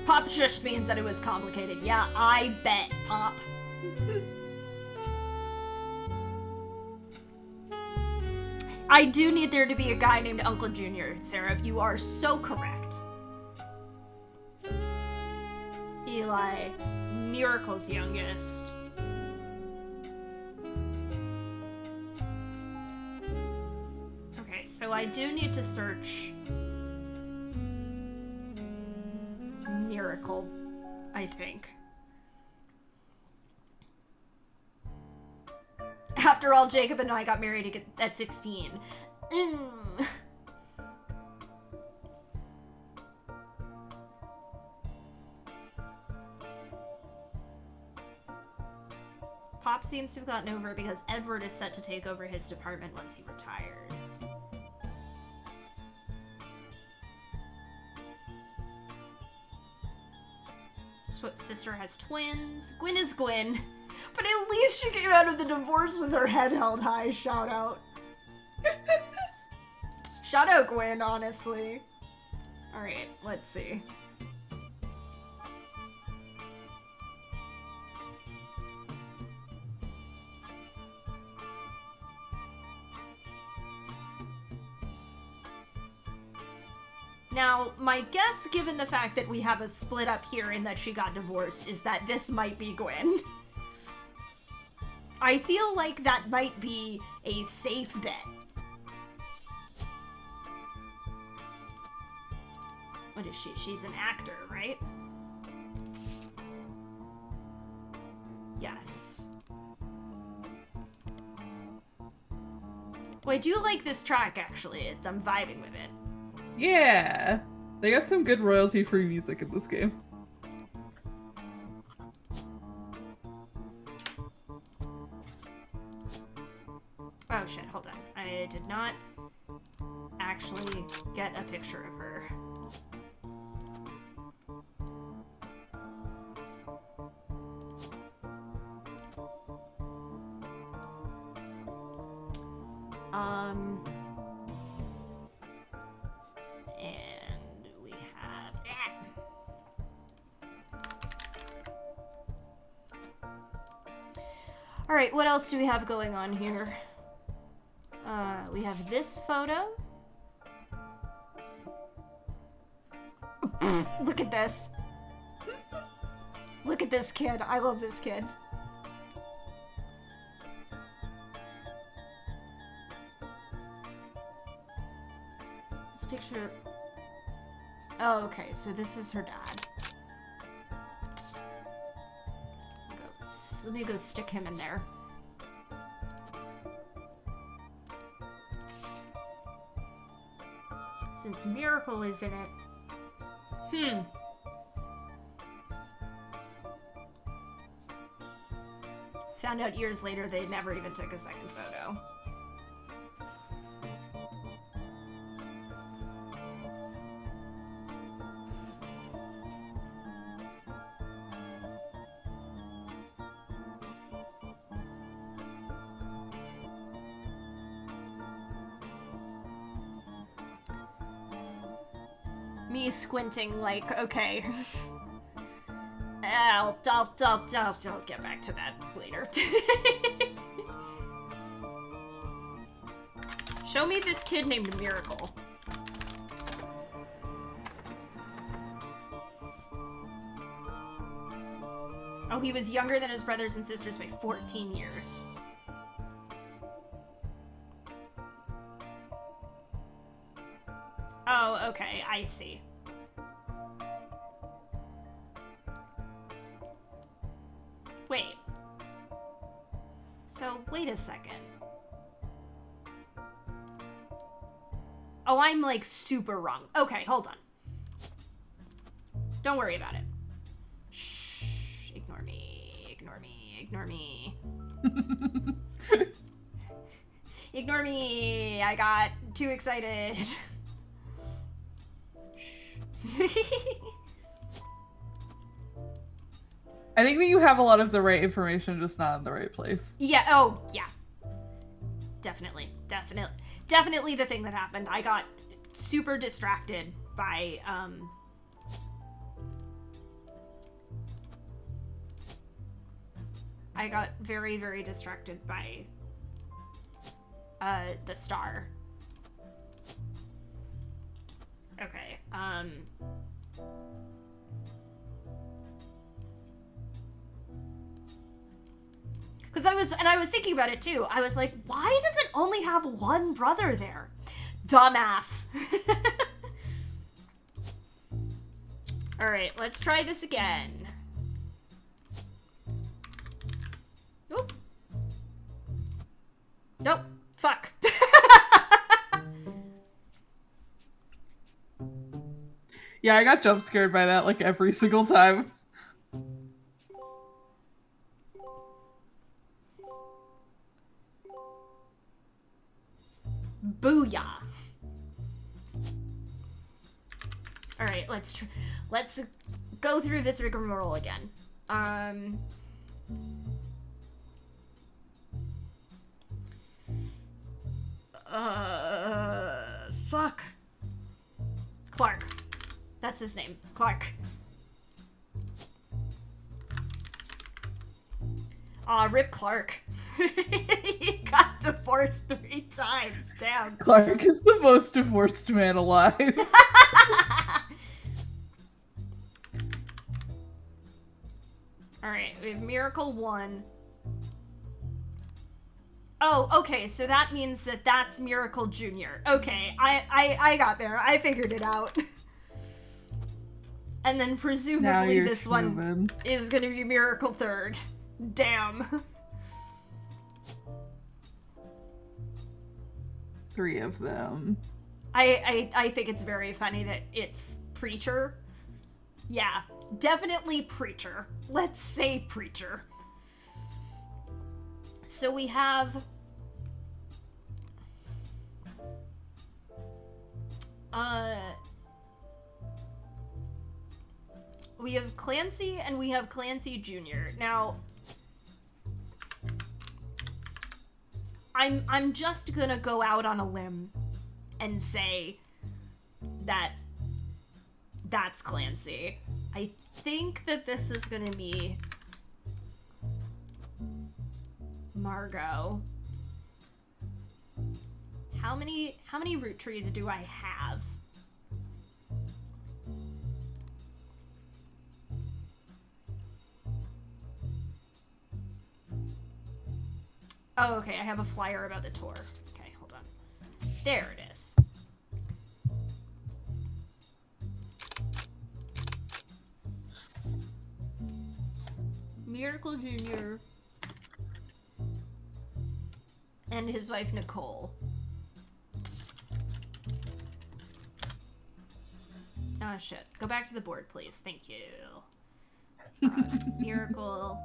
Pop just means that it was complicated. Yeah, I bet, Pop. I do need there to be a guy named Uncle Jr., Sarah. You are so correct. Eli, Miracle's youngest. Okay, so I do need to search Miracle, I think. After all, Jacob and I got married at 16. Pop seems to have gotten over it because Edward is set to take over his department once he retires. Sister has twins. Gwyn is Gwyn. But at least she came out of the divorce with her head held high. Shout out. Shout out Gwyn, honestly. Alright, let's see. Now, my guess, given the fact that we have a split up here and that she got divorced, is that this might be Gwyn. I feel like that might be a safe bet. What is she? She's an actor, right? Yes. Well, I do like this track, actually. I'm vibing with it. Yeah, they got some good royalty-free music in this game. Oh shit, hold on. I did not actually get a picture of her. And we have that. All right, what else do we have going on here? We have this photo. Look at this. Look at this kid. I love this kid. This picture. Oh, okay. So this is her dad. Let me go stick him in there. since Miracle is in it. Found out years later they never even took a second photo. Me squinting like, okay. I'll get back to that later. Show me this kid named Miracle. Oh, he was younger than his brothers and sisters by 14 years. Oh, okay, I see. Wait. So, wait a second. Oh, I'm like super wrong. Okay, hold on. Don't worry about it. Shh, ignore me, ignore me, ignore me. Ignore me, I got too excited. I think that you have a lot of the right information, just not in the right place. Yeah, oh, yeah. Definitely the thing that happened. I got super distracted by, I got very, very distracted by, the star. Okay, because I was thinking about it too. I was like, why does it only have one brother there? Dumbass. All right, let's try this again. Nope. Nope. Fuck. Yeah, I got jump scared by that like every single time. Booyah. All right, let's go through this rigmarole again. Fuck. Clark. That's his name. Clark. Aw, rip Clark. He got divorced 3 times. Damn. Clark is the most divorced man alive. Alright, we have Miracle 1. Oh, okay, so that means that that's Miracle Jr. Okay, I got there. I figured it out. And then presumably this one is gonna be Miracle 3rd. Damn. 3 of them. I think it's very funny that it's Preacher. Yeah, definitely Preacher. Let's say Preacher. So we have... we have Clancy and we have Clancy Jr. Now... I'm just gonna go out on a limb and say that that's Clancy. I think that this is gonna be Margot. How many Roottrees do I have? Oh, okay, I have a flyer about the tour. Okay, hold on. There it is. Miracle Jr. and his wife Nicole. Oh, shit. Go back to the board, please. Thank you. Miracle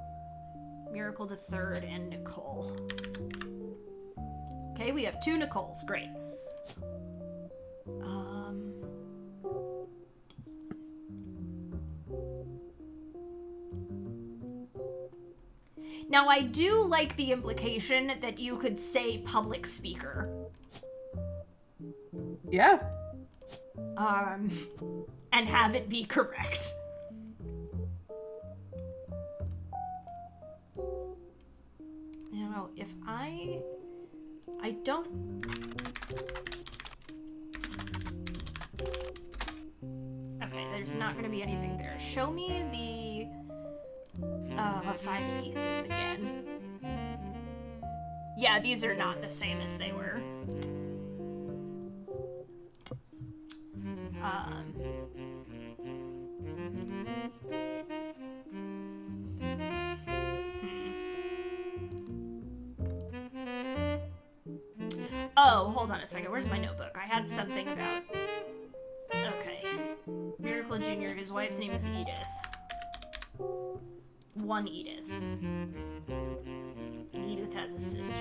the Third, and Nicole. Okay, we have 2 Nicoles. Great. Now, I do like the implication that you could say public speaker. Yeah. And have it be correct. Now, if I don't... Okay, there's not gonna be anything there. Show me the 5 pieces again. Yeah, these are not the same as they were. Oh, hold on a second. Where's my notebook? I had something about... Okay. Miracle Jr., his wife's name is Edith. One Edith. And Edith has a sister.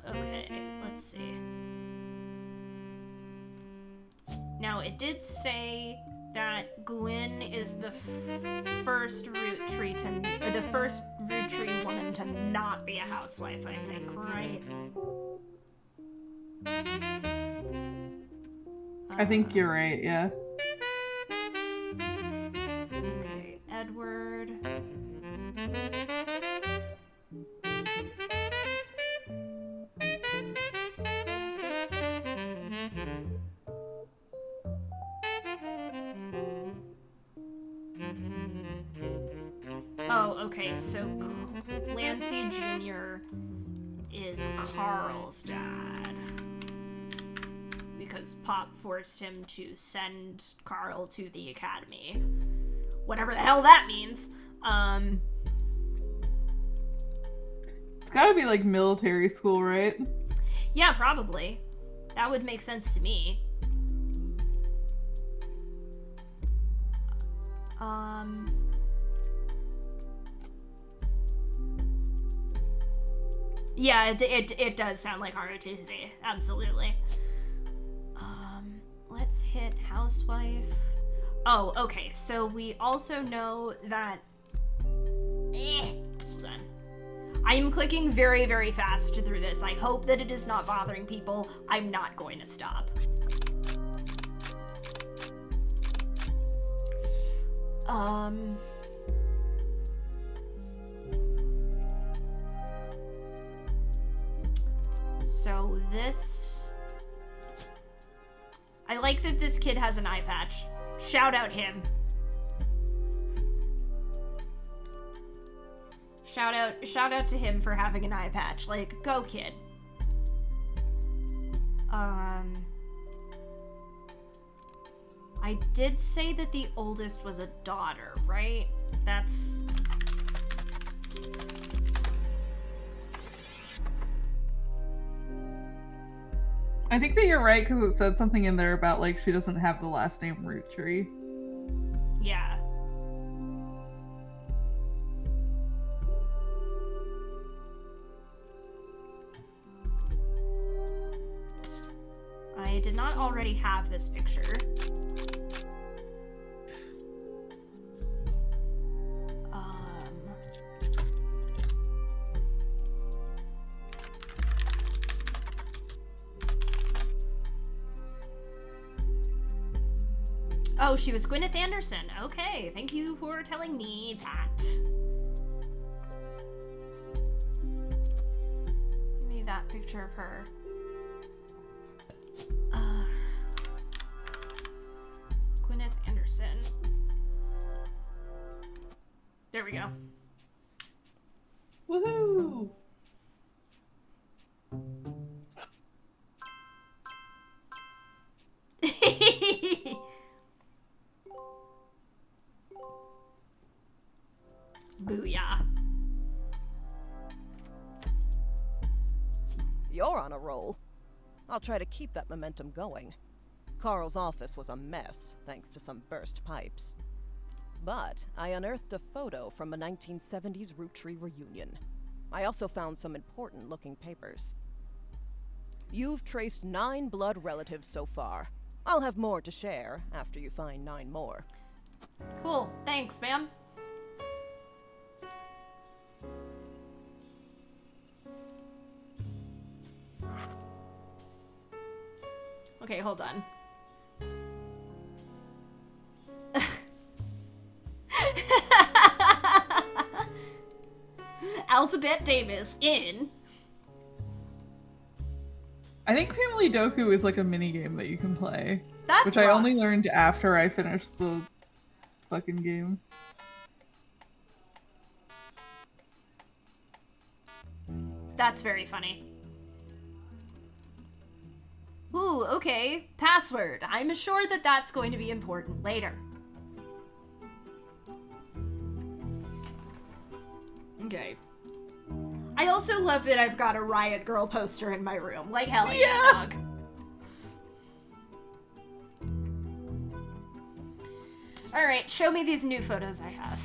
Okay. Let's see. Now, it did say that Gwyn is the first Roottrees woman to not be a housewife, I think, right? I think you're right, yeah. Okay, Edward. Oh, okay, so Clancy Jr. is Carl's dad. Because Pop forced him to send Carl to the academy. Whatever the hell that means. It's gotta be like military school, right? Yeah, probably. That would make sense to me. Yeah, it does sound like ROTC. Absolutely. Let's hit housewife. Oh, okay. So we also know that... Hold on. I am clicking very, very fast through this. I hope that it is not bothering people. I'm not going to stop. So this... I like that this kid has an eye patch. Shout out him. Shout out to him for having an eye patch. Like, go kid. I did say that the oldest was a daughter, right? That's... I think that you're right because it said something in there about like she doesn't have the last name Roottrees. Yeah. I did not already have this picture. Oh, she was Gwyneth Anderson. Okay, thank you for telling me that. Give me that picture of her. Gwyneth Anderson. There we go. Woohoo! Booyah. You're on a roll. I'll try to keep that momentum going. Carl's office was a mess, thanks to some burst pipes. But I unearthed a photo from a 1970s Roottrees reunion. I also found some important-looking papers. You've traced 9 blood relatives so far. I'll have more to share after you find 9 more. Cool. Thanks, ma'am. Okay, hold on. Alphabet Davis in. I think Family Doku is like a mini game that you can play, That which I only rocks. learned after I finished the fucking game. That's very funny. Ooh, okay. Password. I'm sure that that's going to be important later. Okay. I also love that I've got a Riot Girl poster in my room. Like, hell yeah, dog. Alright, show me these new photos I have.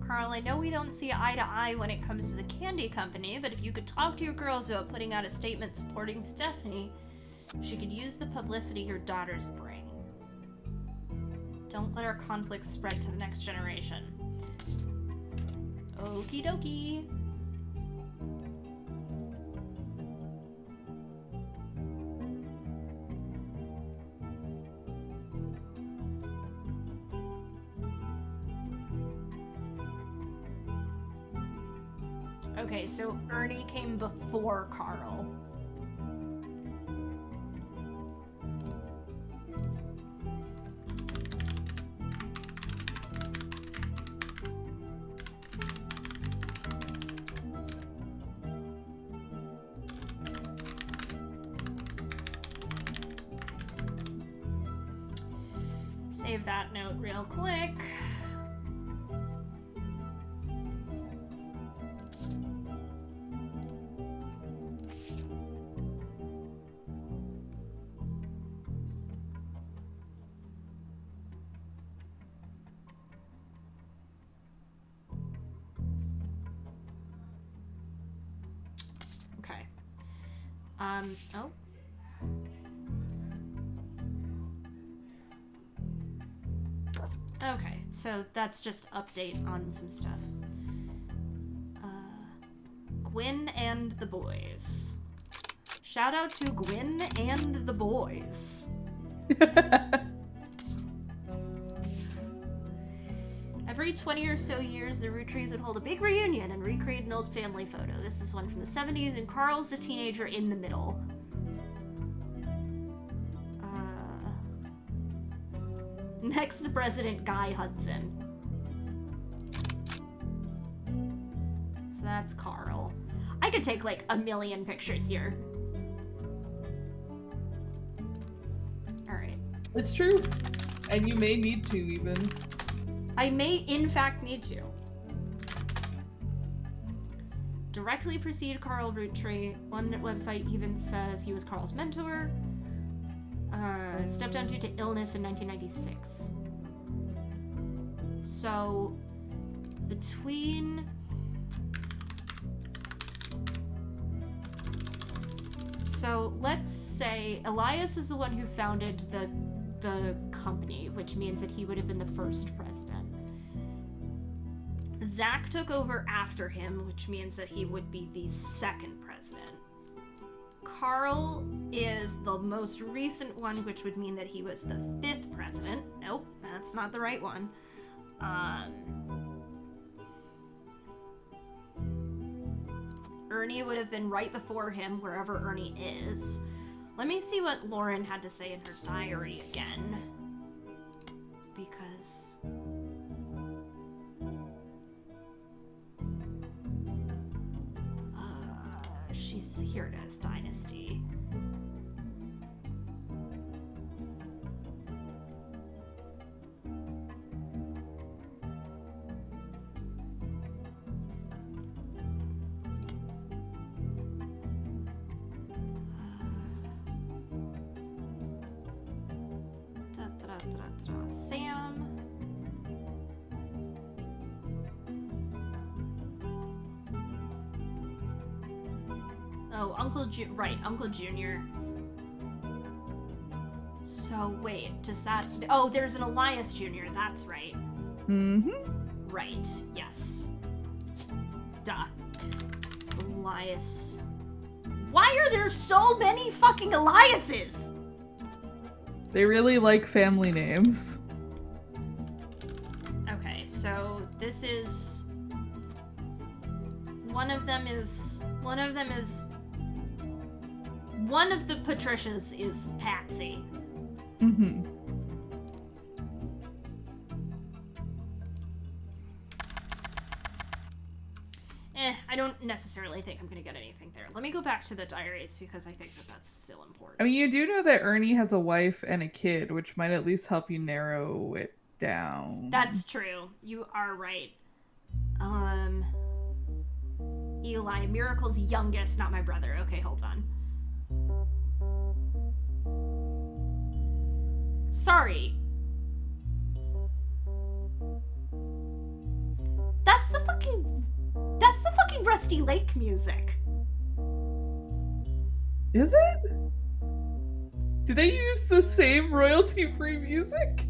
Carl, I know we don't see eye to eye when it comes to the candy company, but if you could talk to your girls about putting out a statement supporting Stephanie, she could use the publicity your daughters bring. Don't let our conflicts spread to the next generation. Okie dokie. Okay, so Ernie came before Carl. Save that note real quick. Okay. Oh. Okay, so that's just update on some stuff. Gwyn and the boys. Shout out to Gwyn and the boys. Every 20 or so years, the Roottrees would hold a big reunion and recreate an old family photo. This is one from the 70s, and Carl's the teenager in the middle. Next to President Guy Hudson. So that's Carl. I could take like a million pictures here. Alright. It's true. And you may need to, even. I may, in fact, need to. Directly precede Carl Roottree. One website even says he was Carl's mentor. Stepped down due to illness in 1996. So, between... So, let's say Elias is the one who founded the company, which means that he would have been the first president. Zach took over after him, which means that he would be the second president. Carl is the most recent one, which would mean that he was the 5th president. Nope, that's not the right one. Ernie would have been right before him, wherever Ernie is. Let me see what Lauren had to say in her diary again. Because... she's here it is, Dynasty. Sam. Oh, Uncle Junior. So wait, does that? Oh, there's an Elias Jr. That's right. Mm-hmm. Right. Yes. Duh. Elias. Why are there so many fucking Eliases? They really like family names. Okay, so this is. One of the Patricias is Patsy. Mm-hmm. I don't necessarily think I'm gonna get anything there. Let me go back to the diaries because I think that that's still important. I mean, you do know that Ernie has a wife and a kid, which might at least help you narrow it down. That's true. You are right. Eli, Miracle's youngest, not my brother. Okay, hold on. Sorry. That's the fucking Rusty Lake music. Is it? Do they use the same royalty-free music?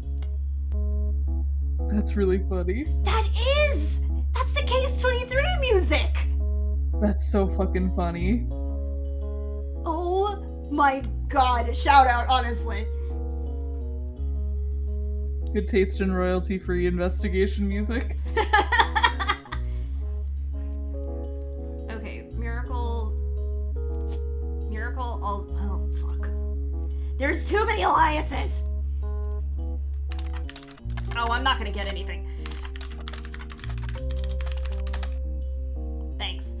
That's really funny. That's the Case 23 music. That's so fucking funny. Oh my god, shout out, honestly. Good taste in royalty-free investigation music. Okay, Miracle also. Oh, fuck. There's too many Eliases! Oh, I'm not gonna get anything. Thanks.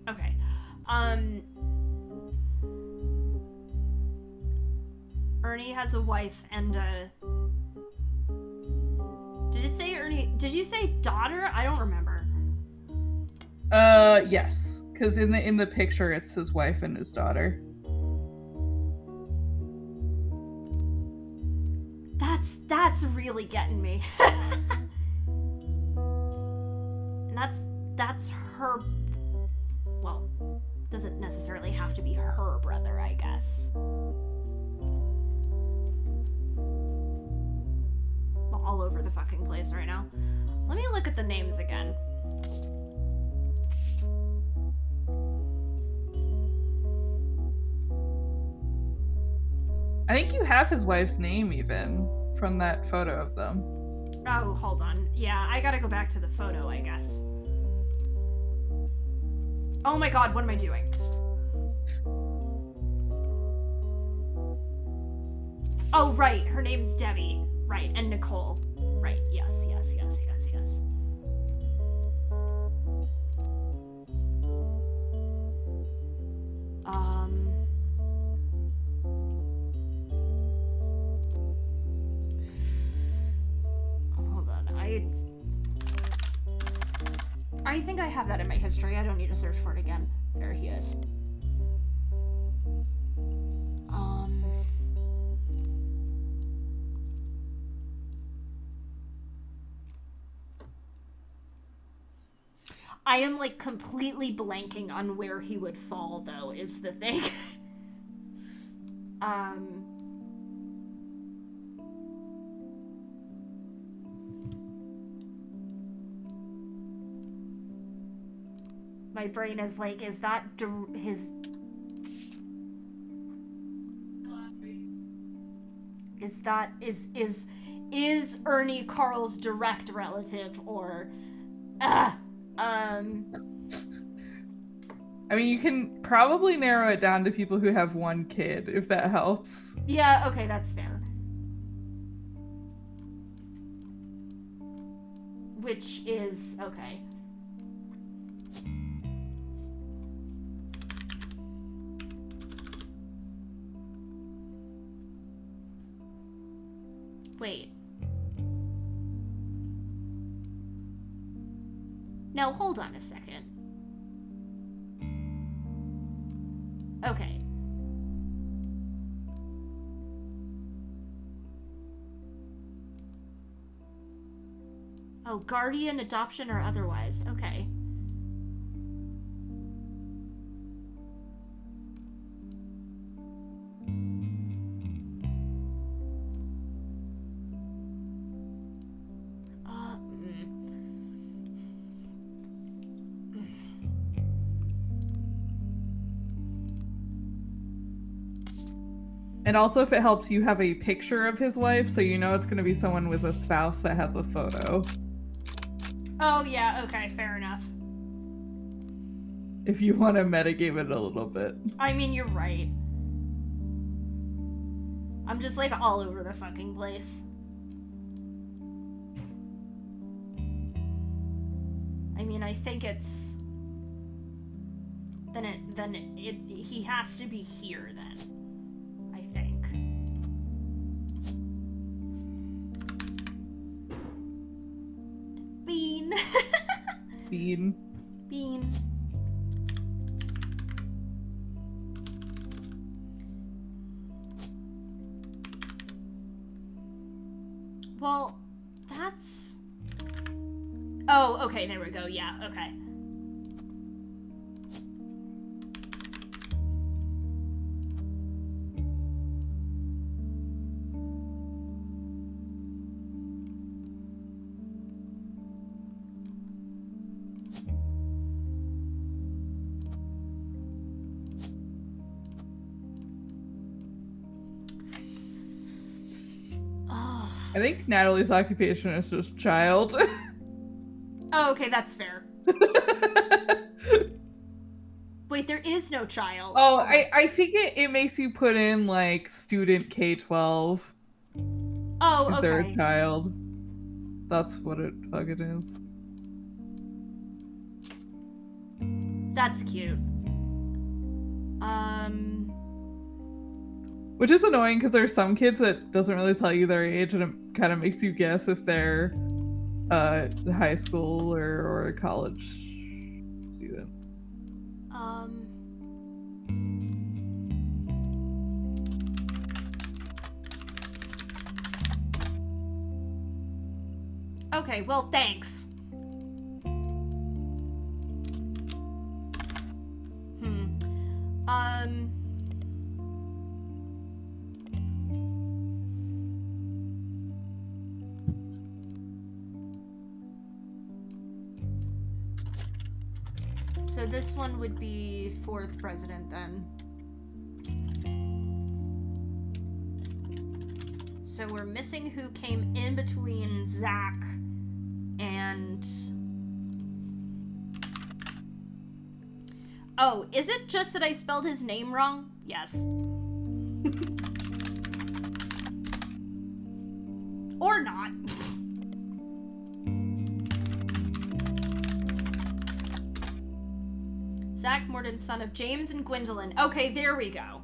Okay. Ernie has a wife and a... Did it say Ernie? Did you say daughter? I don't remember. Yes. Because in the picture it's his wife and his daughter. That's really getting me. And that's her... Well, doesn't necessarily have to be her brother, I guess. I'm all over the fucking place right now. Let me look at the names again. I think you have his wife's name even from that photo of them. Oh, hold on. Yeah, I gotta go back to the photo, I guess. Oh my god, what am I doing? Oh, right, her name's Debbie. Right, and Nicole. Right, yes. Hold on, I think I have that in my history. I don't need to search for it again. There he is. I am like completely blanking on where he would fall though, is the thing. My brain is like, is that his... Is Ernie Carl's direct relative or... I mean, you can probably narrow it down to people who have one kid, if that helps. Yeah, okay, that's fair. Which is... okay. Wait. Now, hold on a second. Okay. Oh, guardian, adoption, or otherwise. Okay. And also, if it helps, you have a picture of his wife, so you know it's going to be someone with a spouse that has a photo. Oh, yeah, okay, fair enough. If you want to metagame it a little bit. I mean, you're right. I'm just, like, all over the fucking place. I mean, I think it's... Then he has to be here, then. I think. Bean. Bean. Bean. Well, that's... Oh, okay, there we go. Yeah, okay. I think Natalie's occupation is just child. Oh, okay, that's fair. Wait, there is no child. Oh, I think it makes you put in, like, student K-12. Oh, If they're a okay. child. That's what it fucking is. That's cute. Which is annoying because there's some kids that doesn't really tell you their age, and it kind of makes you guess if they're high school or a college student. Okay, well, thanks. So this one would be 4th president then. So we're missing who came in between Zach and... Oh, is it just that I spelled his name wrong? Yes. Or not. Zach Morton, son of James and Gwendolyn. Okay, there we go.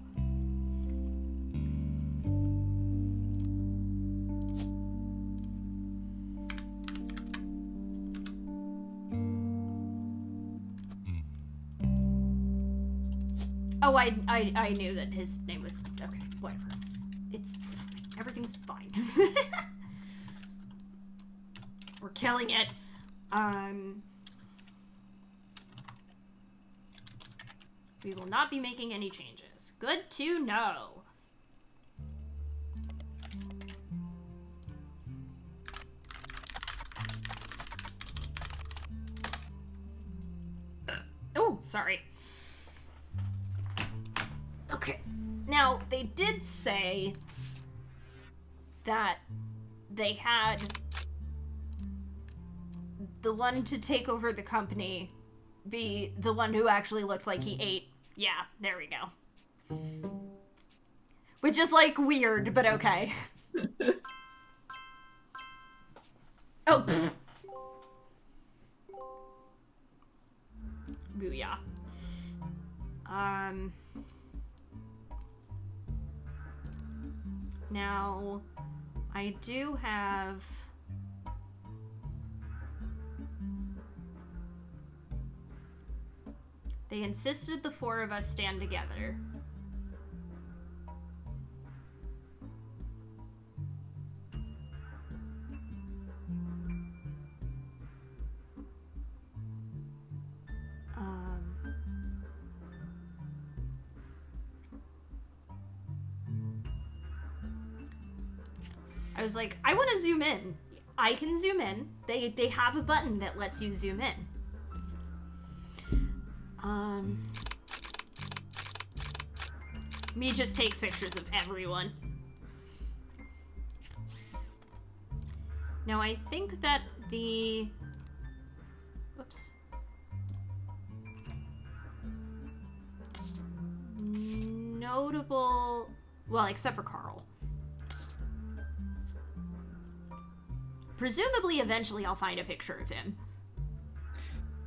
Oh, I knew that his name was... Okay, whatever. It's... Everything's fine. We're killing it. We will not be making any changes. Good to know. Oh, sorry. Okay. Now, they did say that they had the one to take over the company be the one who actually looked like he ate. Yeah, there we go. Which is, like, weird, but okay. Oh, pfft. Booyah. Now, I do have... They insisted the four of us stand together. I was like, I want to zoom in. I can zoom in. They have a button that lets you zoom in. Me just takes pictures of everyone. Now I think that the... Whoops. Notable... Well, except for Carl. Presumably, eventually I'll find a picture of him.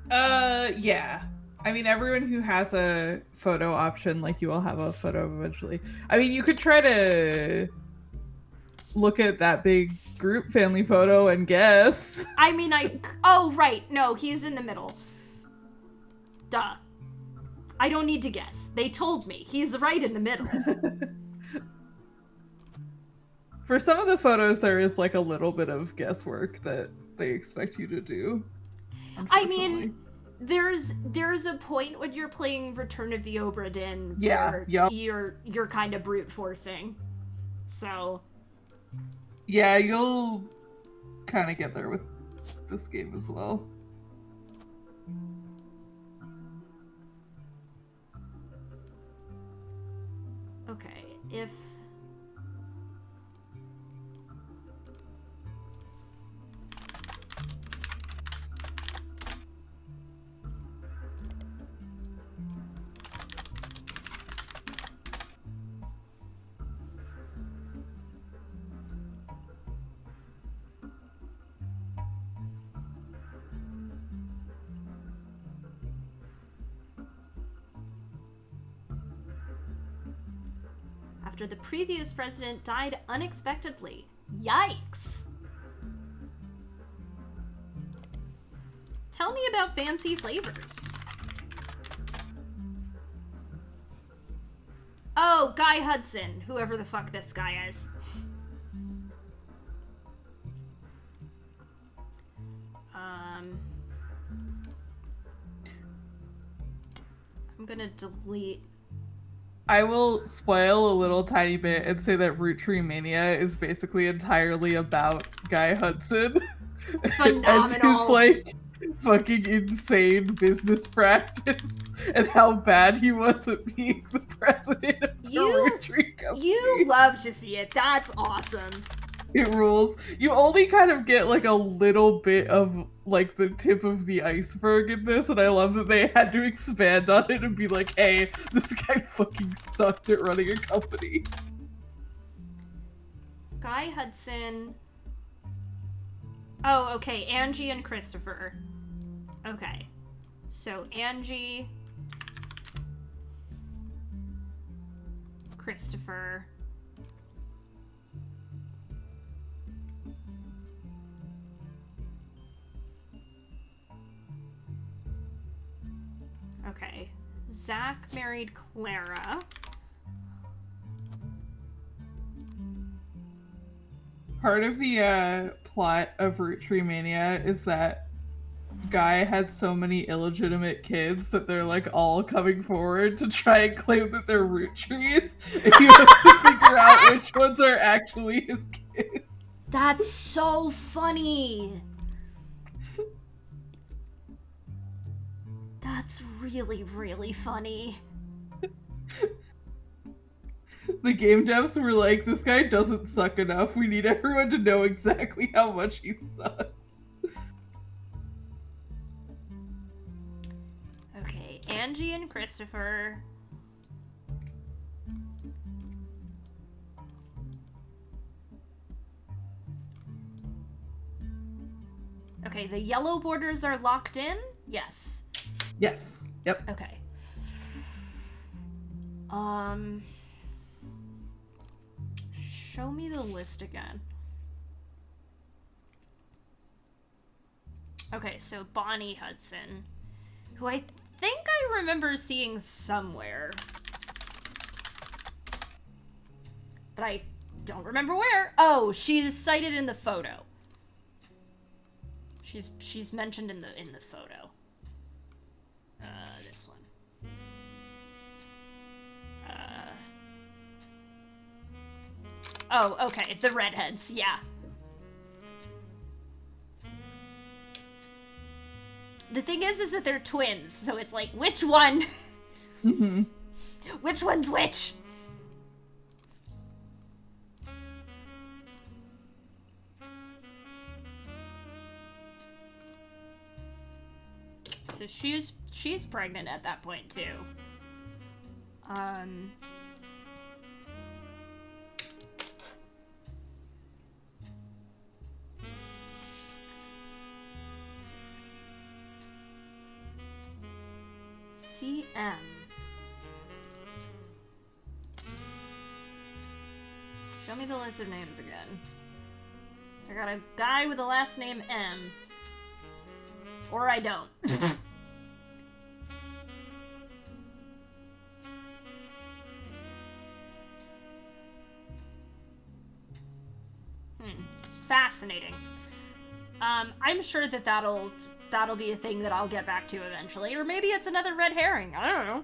Yeah. I mean, everyone who has a photo option, like, you will have a photo eventually. I mean, you could try to look at that big group family photo and guess. I mean, oh, right. No, he's in the middle. Duh. I don't need to guess. They told me. He's right in the middle. For some of the photos, there is, like, a little bit of guesswork that they expect you to do. I mean, there's a point when you're playing Return of the Obra Dinn where you're kind of brute forcing. So yeah, you'll kind of get there with this game as well. Okay, if after the previous president died unexpectedly. Yikes! Tell me about fancy flavors. Oh, Guy Hudson, whoever the fuck this guy is. I'm gonna delete. I will spoil a little tiny bit and say that Roottrees Mania is basically entirely about Guy Hudson. Phenomenal. And his, like, fucking insane business practice and how bad he was at being the president of the Roottrees company. You love to see it. That's awesome. It rules. You only kind of get, like, a little bit of, like, the tip of the iceberg in this, and I love that they had to expand on it and be like, hey, this guy fucking sucked at running a company. Guy Hudson. Oh, okay. Angie and Christopher. Okay. So, Angie. Christopher. Okay. Zach married Clara. Part of the plot of Roottrees Mania is that Guy had so many illegitimate kids that they're, like, all coming forward to try and claim that they're Roottrees, and you have to figure out which ones are actually his kids. That's so funny. That's really, really funny. The game devs were like, this guy doesn't suck enough. We need everyone to know exactly how much he sucks. Okay, Angie and Christopher. Okay, the yellow borders are locked in? Yes. Yes. Yep. Okay. Show me the list again. Okay, so Bonnie Hudson, who I think I remember seeing somewhere, but I don't remember where. Oh, she's cited in the photo. She's mentioned in the photo. This one. Oh, okay, the redheads, yeah. The thing is that they're twins, so it's like, which one? Mm-hmm. Which one's which? So she's pregnant at that point too. CM. Show me the list of names again. I got a guy with the last name M. Or I don't. Fascinating. I'm sure that that'll be a thing that I'll get back to eventually. Or maybe it's another red herring. I don't know.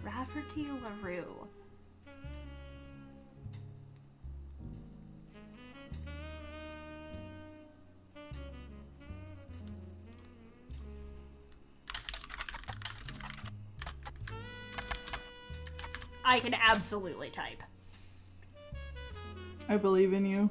Rafferty LaRue. I can absolutely type. I believe in you.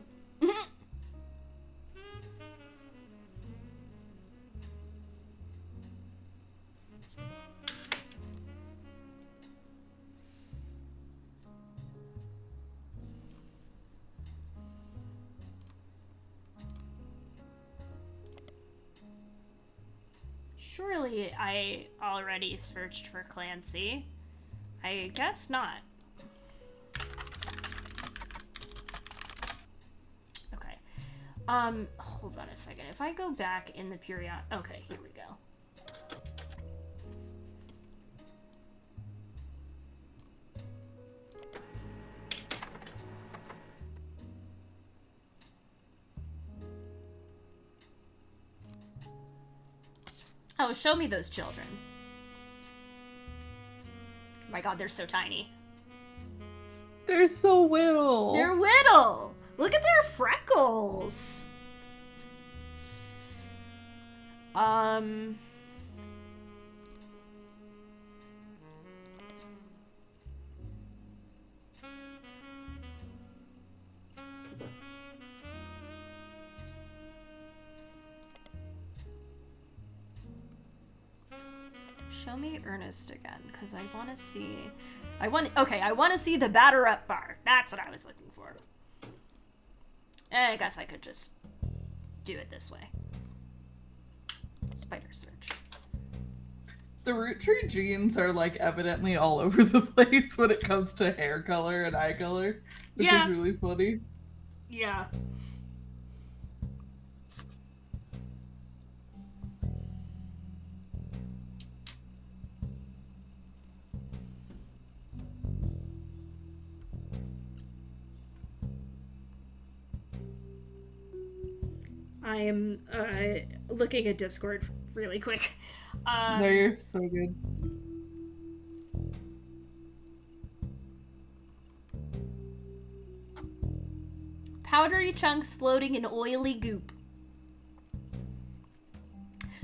Surely I already searched for Clancy. I guess not. Okay. Hold on a second. If I go back in the period... Okay, here we go. Oh, show me those children. Oh my god, they're so tiny. They're so little. They're little! Look at their freckles! Show me Ernest again, because I want to see... I want to see the batter up bar. That's what I was looking for. I guess I could just do it this way. Spider search. The Roottrees genes are like evidently all over the place when it comes to hair color and eye color, which Yeah. is really funny. Yeah. I am looking at Discord really quick. They're so good. Powdery chunks floating in oily goop.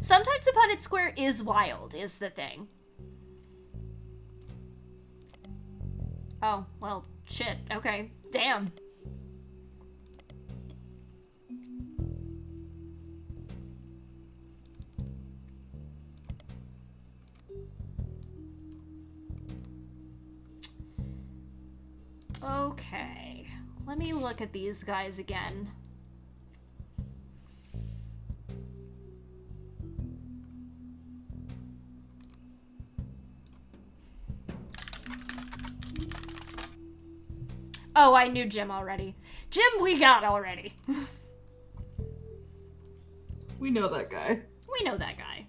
Sometimes the Punnett Square is wild, is the thing. Oh, well, shit. Okay. Damn. Let me look at these guys again. Oh, I knew Jim already. Jim, we got already. We know that guy. We know that guy.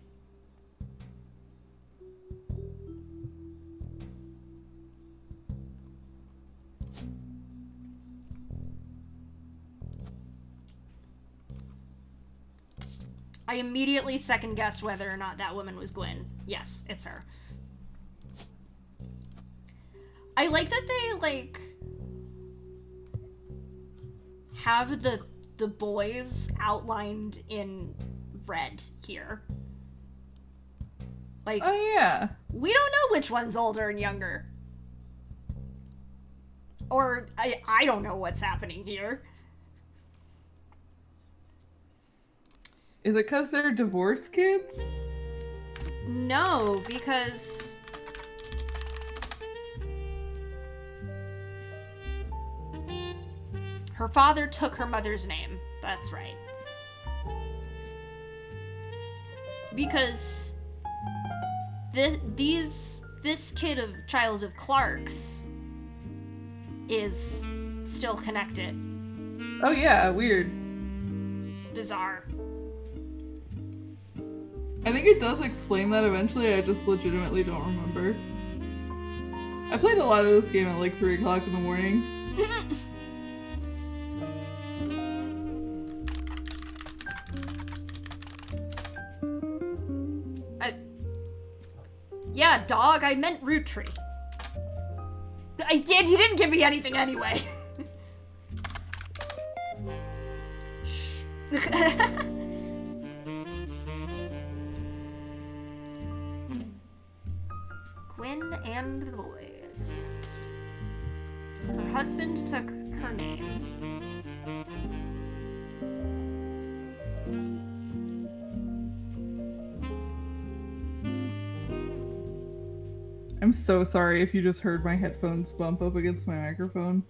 I immediately second-guessed whether or not that woman was Gwen. Yes, it's her. I like that they, like, have the boys outlined in red here. Like, Oh yeah. we don't know which one's older and younger. Or, I don't know what's happening here. Is it because they're divorced kids? No, because... her father took her mother's name. That's right. Because this child of Clark's is still connected. Oh yeah, weird. Bizarre. I think it does explain that eventually, I just legitimately don't remember. I played a lot of this game at like 3 o'clock in the morning. Yeah, dog, I meant Roottrees. You didn't give me anything anyway. Shh. Gwen and the boys. Her husband took her name. I'm so sorry if you just heard my headphones bump up against my microphone.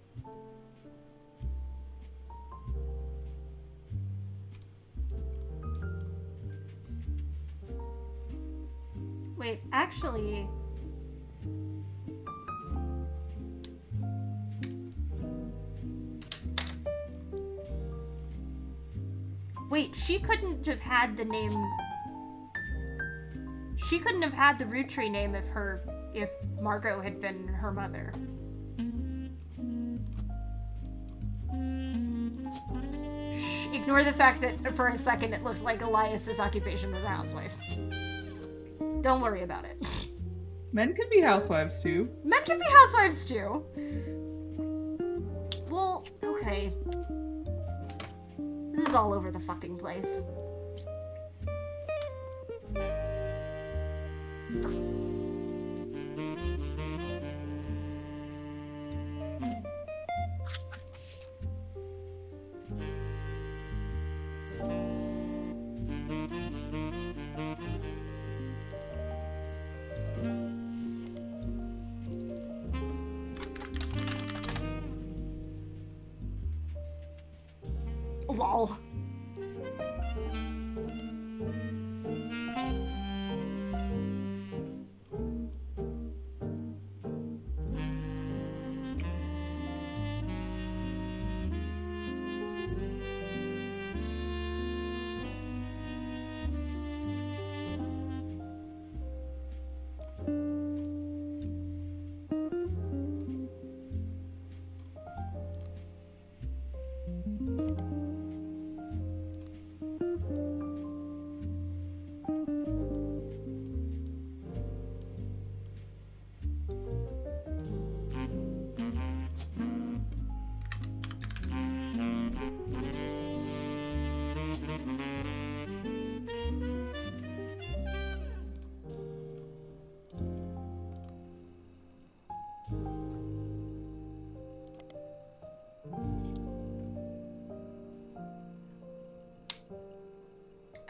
Wait, actually... Wait, she couldn't have had the name... She couldn't have had the Roottrees name if Margot had been her mother. Shh, ignore the fact that for a second it looked like Elias's occupation was a housewife. Don't worry about it. Men can be housewives too. Men can be housewives too. Well, okay. This is all over the fucking place. Lol.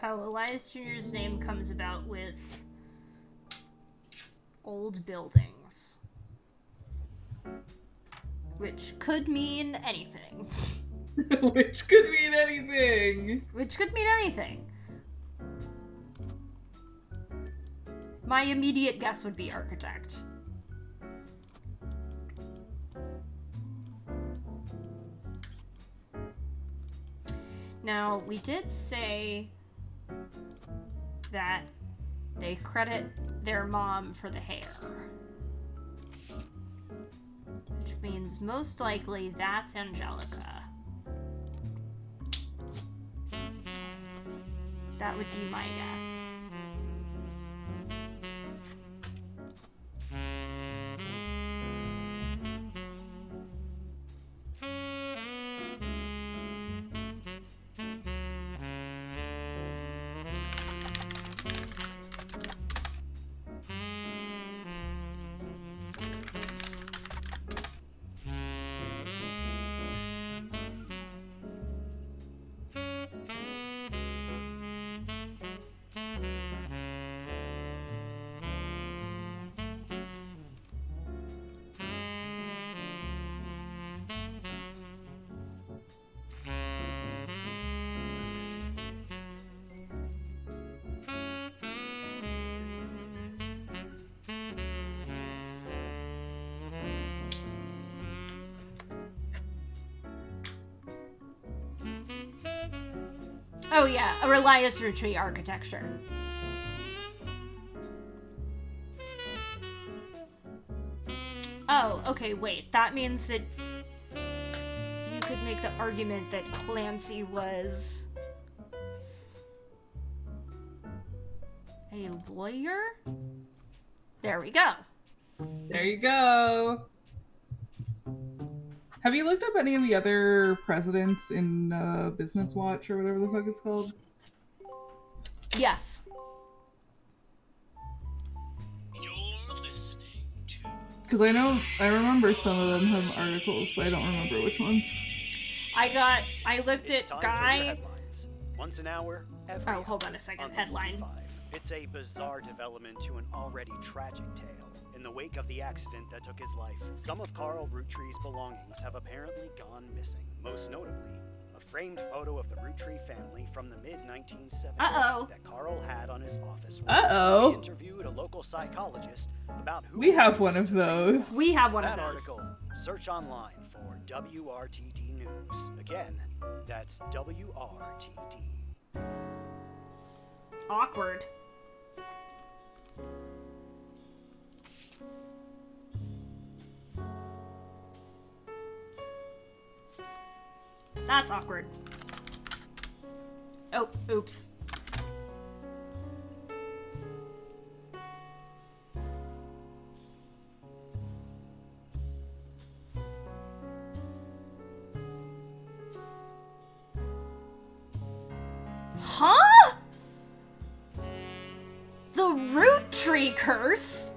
Oh, Elias Jr.'s name comes about with old buildings. Which could mean anything. Which could mean anything. Which could mean anything. My immediate guess would be architect. Now, we did say that they credit their mom for the hair. Which means most likely that's Angelica. That would be my guess. Oh yeah, a Relias Roottrees architecture. Oh, okay, wait. That means that you could make the argument that Clancy was a lawyer? There we go. There you go. Have you looked up any of the other presidents in Business Watch or whatever the fuck it's called? Yes. You're listening to Because I remember some of them have articles, but I don't remember which ones. I looked It's at time for your Guy. headlines. Once an hour, every Oh, hold on a hour second. on the Headline. B5. It's a bizarre development to an already tragic tale. In the wake of the accident that took his life, some of Carl Rootrees' belongings have apparently gone missing. Most notably, a framed photo of the Rootree family from the mid-1970s Uh-oh. that Carl had on his office wall. Uh-oh. He interviewed a local psychologist about who We have Rootrees one of those. We have one that of those. article, search online for WRTD News. Again, that's WRTD. Awkward. That's awkward. Oh, oops. Huh? The Roottrees curse?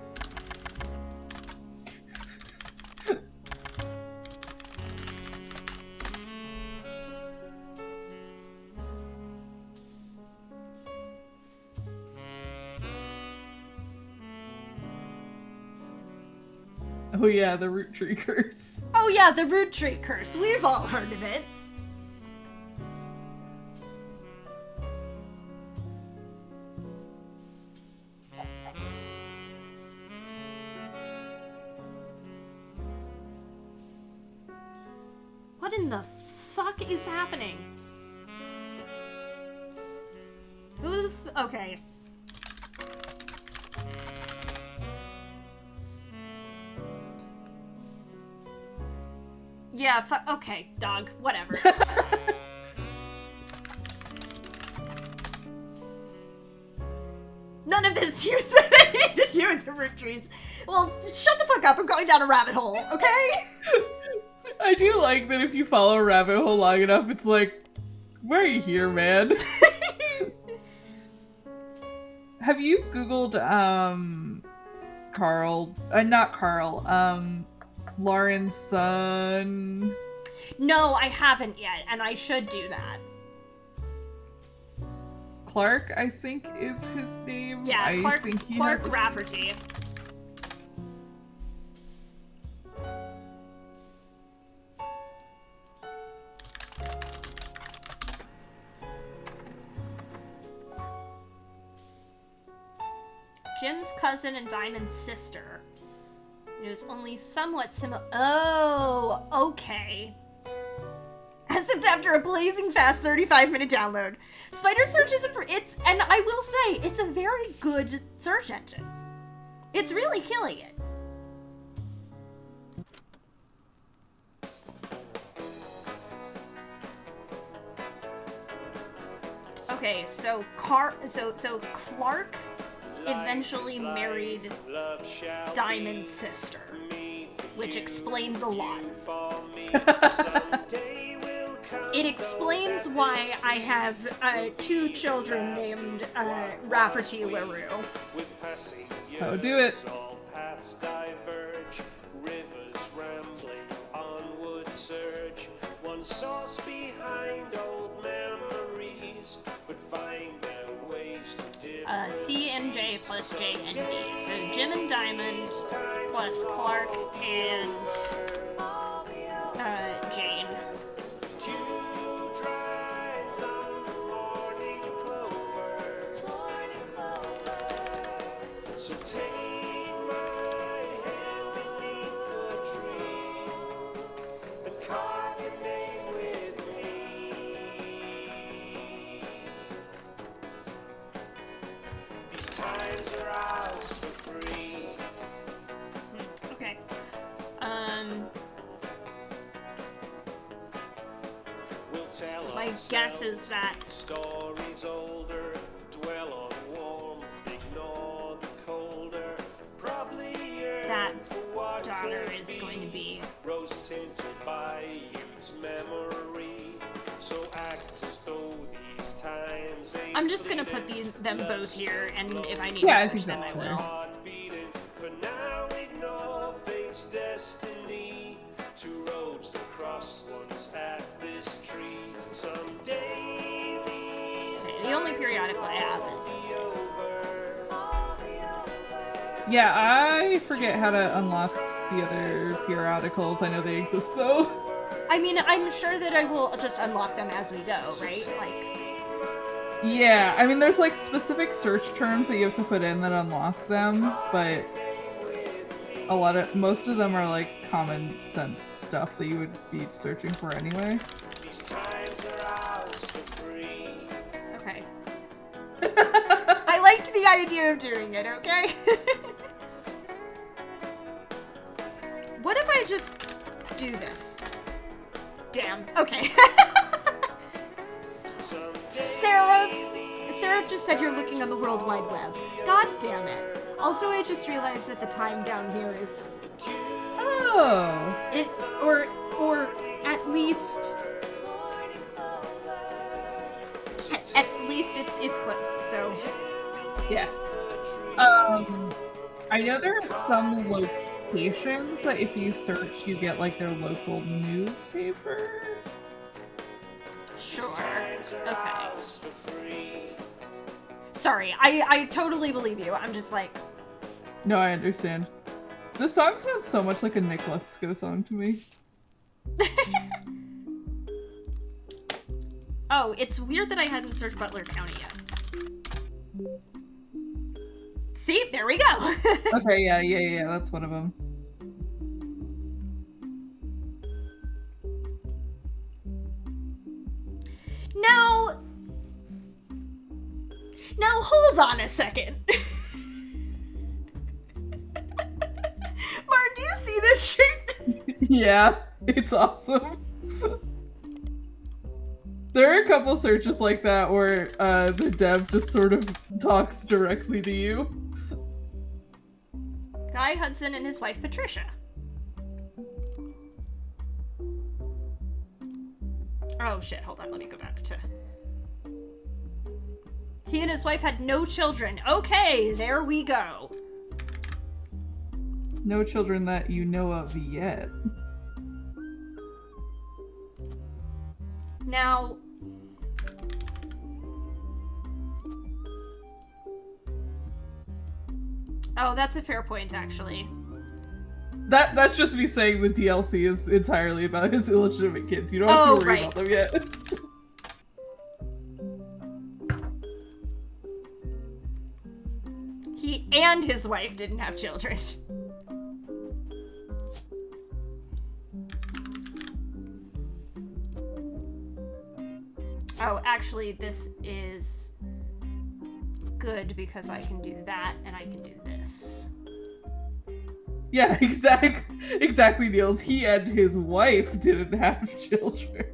Oh yeah, the Roottrees curse. Oh yeah, the Roottrees curse. We've all heard of it. What in the fuck is happening? Who the okay. Yeah, okay, dog, whatever. None of this has anything to do with the Roottrees. Well, shut the fuck up, I'm going down a rabbit hole, okay? I do like that if you follow a rabbit hole long enough, it's like, why are you here, man? Have you Googled, Lauren's son? No, I haven't yet, and I should do that. Clark, I think, is his name. Yeah, I Clark think he Clark has a- Rafferty. Jim's cousin and Diamond's sister. It was only somewhat similar. Oh, okay. As if after a blazing fast 35-minute download. Spider Search is and I will say, it's a very good search engine. It's really killing it. Okay, so Clark eventually married Diamond's sister, which explains a lot. It explains why I have 2 children named Rafferty LaRue. Oh, do it. Source behind old memories, but find their ways to C and J plus J and D. So Jim and Diamond plus Clark and Jane. So take my hand beneath the tree and carve your name with me. These times are ours for free. Okay. We'll tell My guess is that stories older, dwell on warmth, ignore the colder. Probably that daughter is going to be. rose tinted by youth's memory. So act as though these times ain't I'm just gonna put them both here, and if I need Yeah, I to think search them, I that's will. fair. heart beating. For now, ignore fate's destiny. 2 roads that cross once at this tree. Someday these The only periodical I have is Yeah, I forget how to unlock the other periodicals. I know they exist though. I mean, I'm sure that I will just unlock them as we go, right? Like, Yeah, I mean there's like specific search terms that you have to put in that unlock them, but most of them are like common sense stuff that you would be searching for anyway. These times are ours for free. okay. I liked the idea of doing it, okay? What if I just do this? Damn. Okay. Seraph just said you're looking on the World Wide Web. God damn it. Also, I just realized that the time down here is Oh. or at least at least it's close. So Yeah. I know there are some locations that if you search, you get like their local newspaper. sure. Okay. Sorry, I totally believe you. I'm just like, No, I understand. The song sounds so much like a Nick Lesko song to me. oh, it's weird that I hadn't searched Butler County yet. See, there we go. Okay, yeah, that's one of them. Now hold on a second. Marn, do you see this shit? Yeah, it's awesome. There are a couple searches like that where the dev just sort of talks directly to you. Guy Hudson and his wife Patricia. Oh shit, hold on, let me go back to... He and his wife had no children. Okay, there we go. No children that you know of yet. Now... Oh, that's a fair point, actually. That's just me saying the DLC is entirely about his illegitimate kids. You don't have to worry about them yet. He and his wife didn't have children. Oh, actually, this is good because I can do that and I can do this. Yeah, exactly, Niels. He and his wife didn't have children.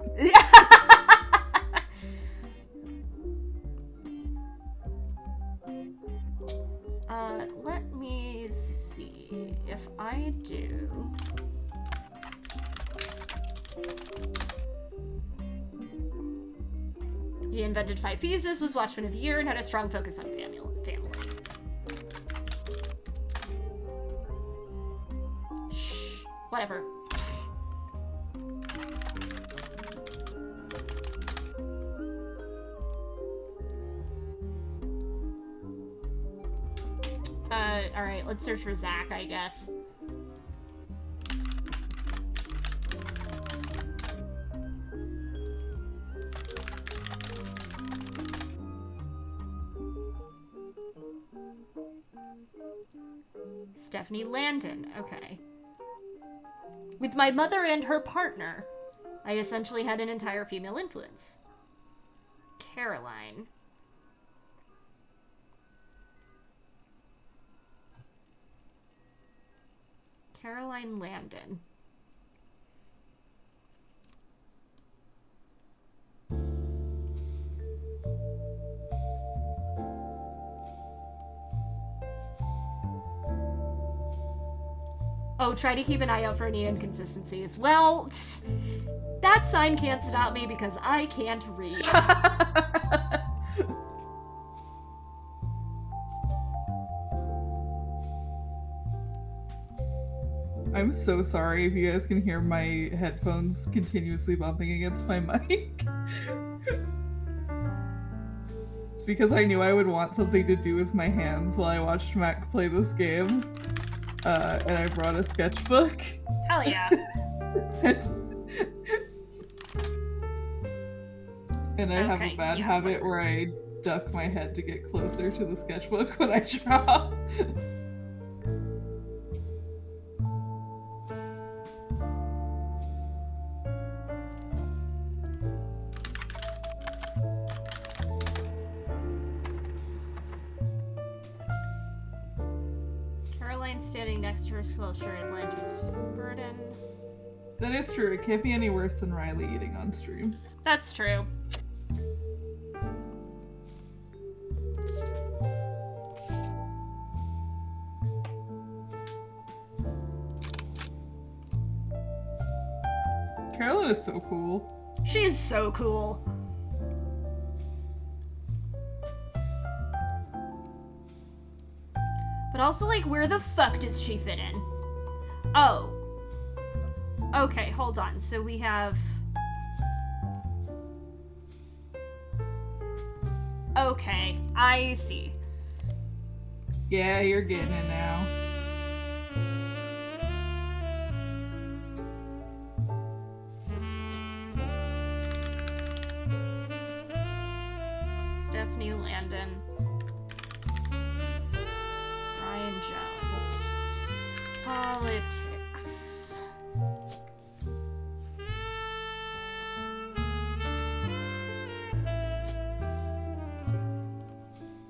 Let me see if I do. He invented 5 pieces, was Watchman of the Year, and had a strong focus on family. Shh, whatever. Alright, let's search for Zach, I guess. Stephanie Landon, okay. With my mother and her partner, I essentially had an entire female influence. Caroline. Caroline Landon. Oh, try to keep an eye out for any inconsistencies. Well, that sign can't stop me because I can't read. I'm so sorry if you guys can hear my headphones continuously bumping against my mic. It's because I knew I would want something to do with my hands while I watched Mac play this game. And I brought a sketchbook. Hell yeah. And I have a bad habit where I duck my head to get closer to the sketchbook when I draw. Standing next to her sculpture, Atlantis Burden. That is true. It can't be any worse than Riley eating on stream. That's true. Carolyn is so cool. She's so cool. But also, like, where the fuck does she fit in? Oh. Okay, hold on. So we have... Okay, I see. Yeah, you're getting it now. Stephanie Landon. Brian Jones. Politics.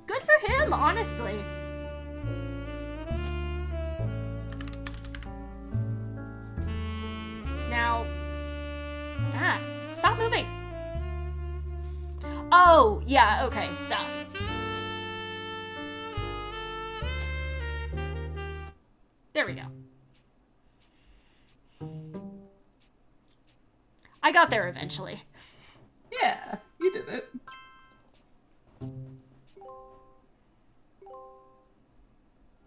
Good for him, honestly. Now, stop moving. Oh, yeah, okay, done. There we go. I got there eventually. Yeah, you did it.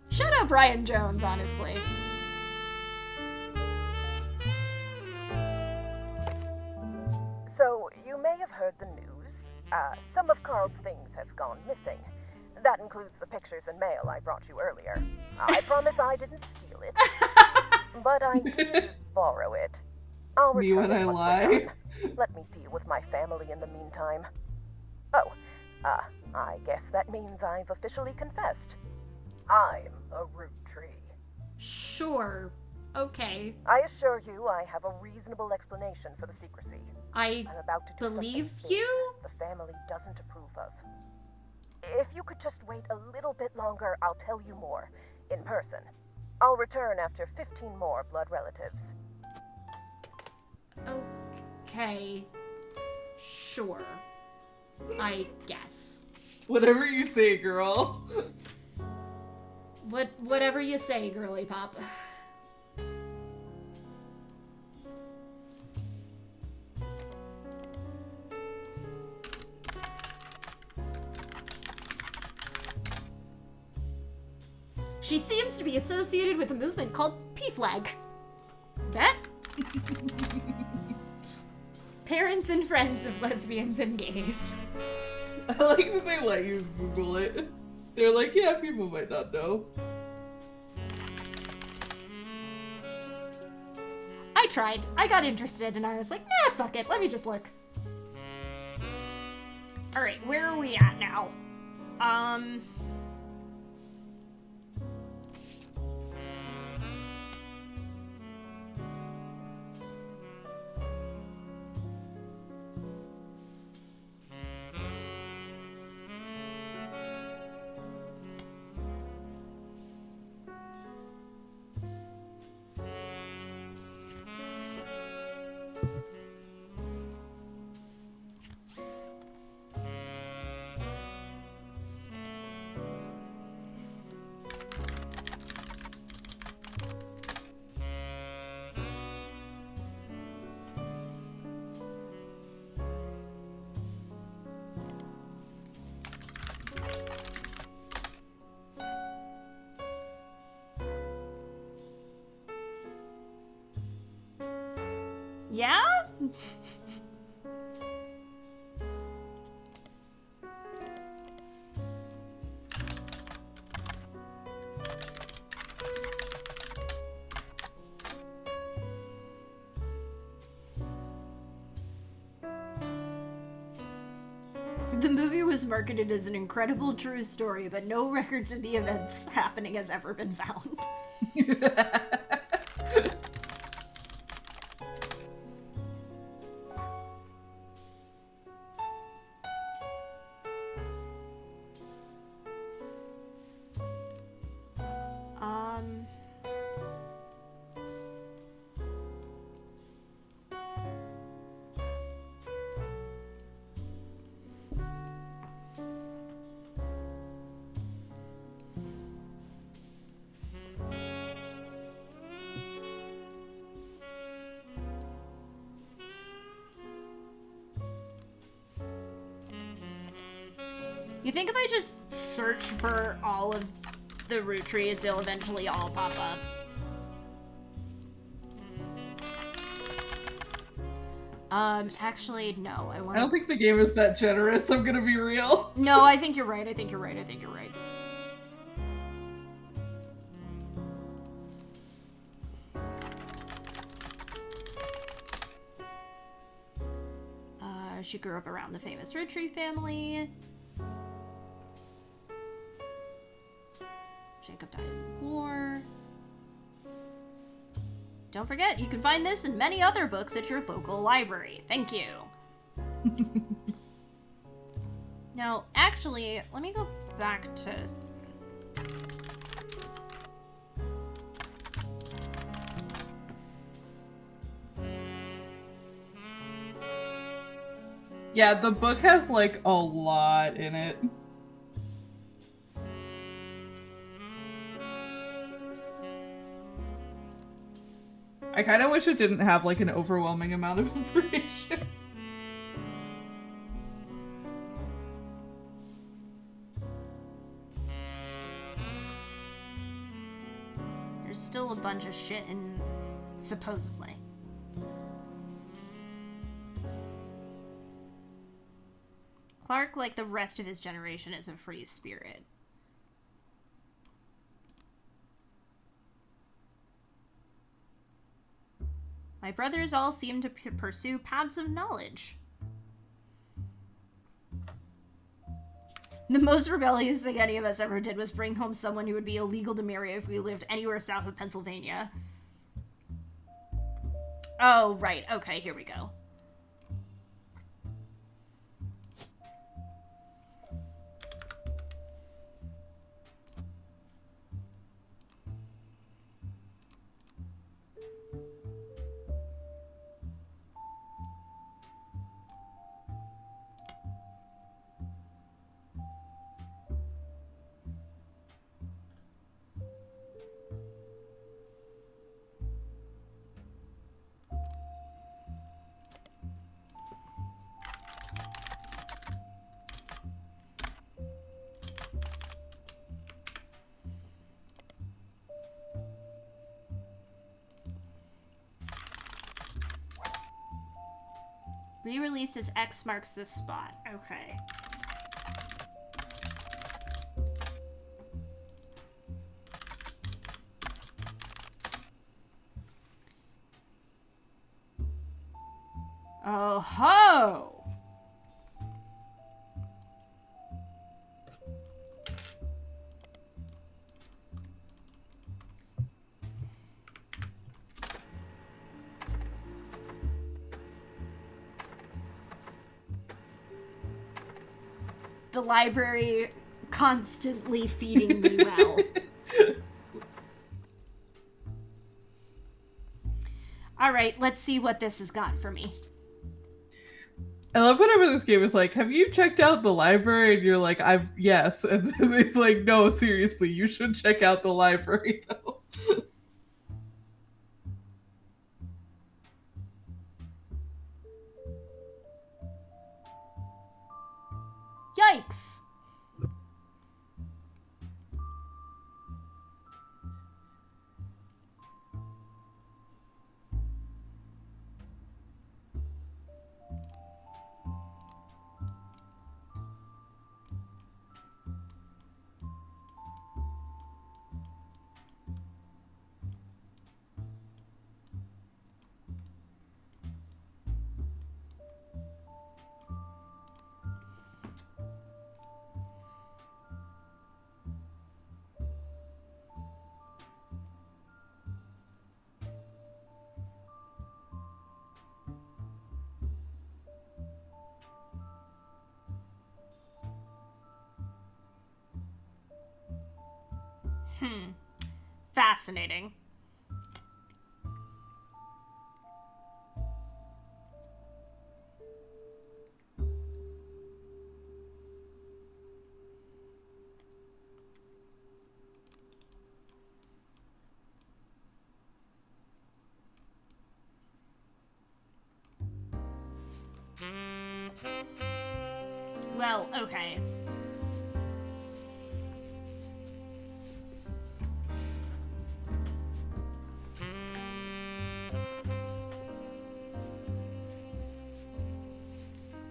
Shout out Brian Jones, honestly. So, you may have heard the news. Some of Carl's things have gone missing. That includes the pictures and mail I brought you earlier. I promise I didn't steal it. But I did borrow it. I'll Me return when it I once we're lie. done. Let me deal with my family in the meantime. Oh, I guess that means I've officially confessed. I'm a Roottrees. Sure. Okay. I assure you I have a reasonable explanation for the secrecy. I I'm about to do believe something big you? the family doesn't approve of. If you could just wait a little bit longer, I'll tell you more. In person. I'll return after 15 more blood relatives. Okay. Sure. I guess. Whatever you say, girl. Whatever you say, girly pop. She seems to be associated with a movement called P-Flag. Bet? Parents and friends of lesbians and gays. I like that they let you Google it. They're like, yeah, people might not know. I tried. I got interested and I was like, nah, fuck it. Let me just look. Alright, where are we at now? Yeah? The movie was marketed as an incredible true story, but no records of the events happening has ever been found. You think if I just search for all of the Roottrees, they'll eventually all pop up? Actually, no. I don't think the game is that generous, I'm gonna be real. No, I think you're right. I think you're right. She grew up around the famous Roottrees family. Jacob died in war. Don't forget, you can find this and many other books at your local library. Thank you. Now, actually, let me go back to... Yeah, the book has, like, a lot in it. I kind of wish it didn't have, like, an overwhelming amount of information. There's still a bunch of shit in... supposedly. Clark, like the rest of his generation, is a free spirit. My brothers all seem to pursue paths of knowledge. The most rebellious thing any of us ever did was bring home someone who would be illegal to marry if we lived anywhere south of Pennsylvania. Oh, right. Okay, here we go. Re-release as X marks the spot. Okay. Oh ho! The library constantly feeding me well. All right, let's see what this has got for me. I love whenever this game is like, have you checked out the library? And you're like, yes. And then it's like, no, seriously, you should check out the library though. Yikes! Fascinating. Well, okay.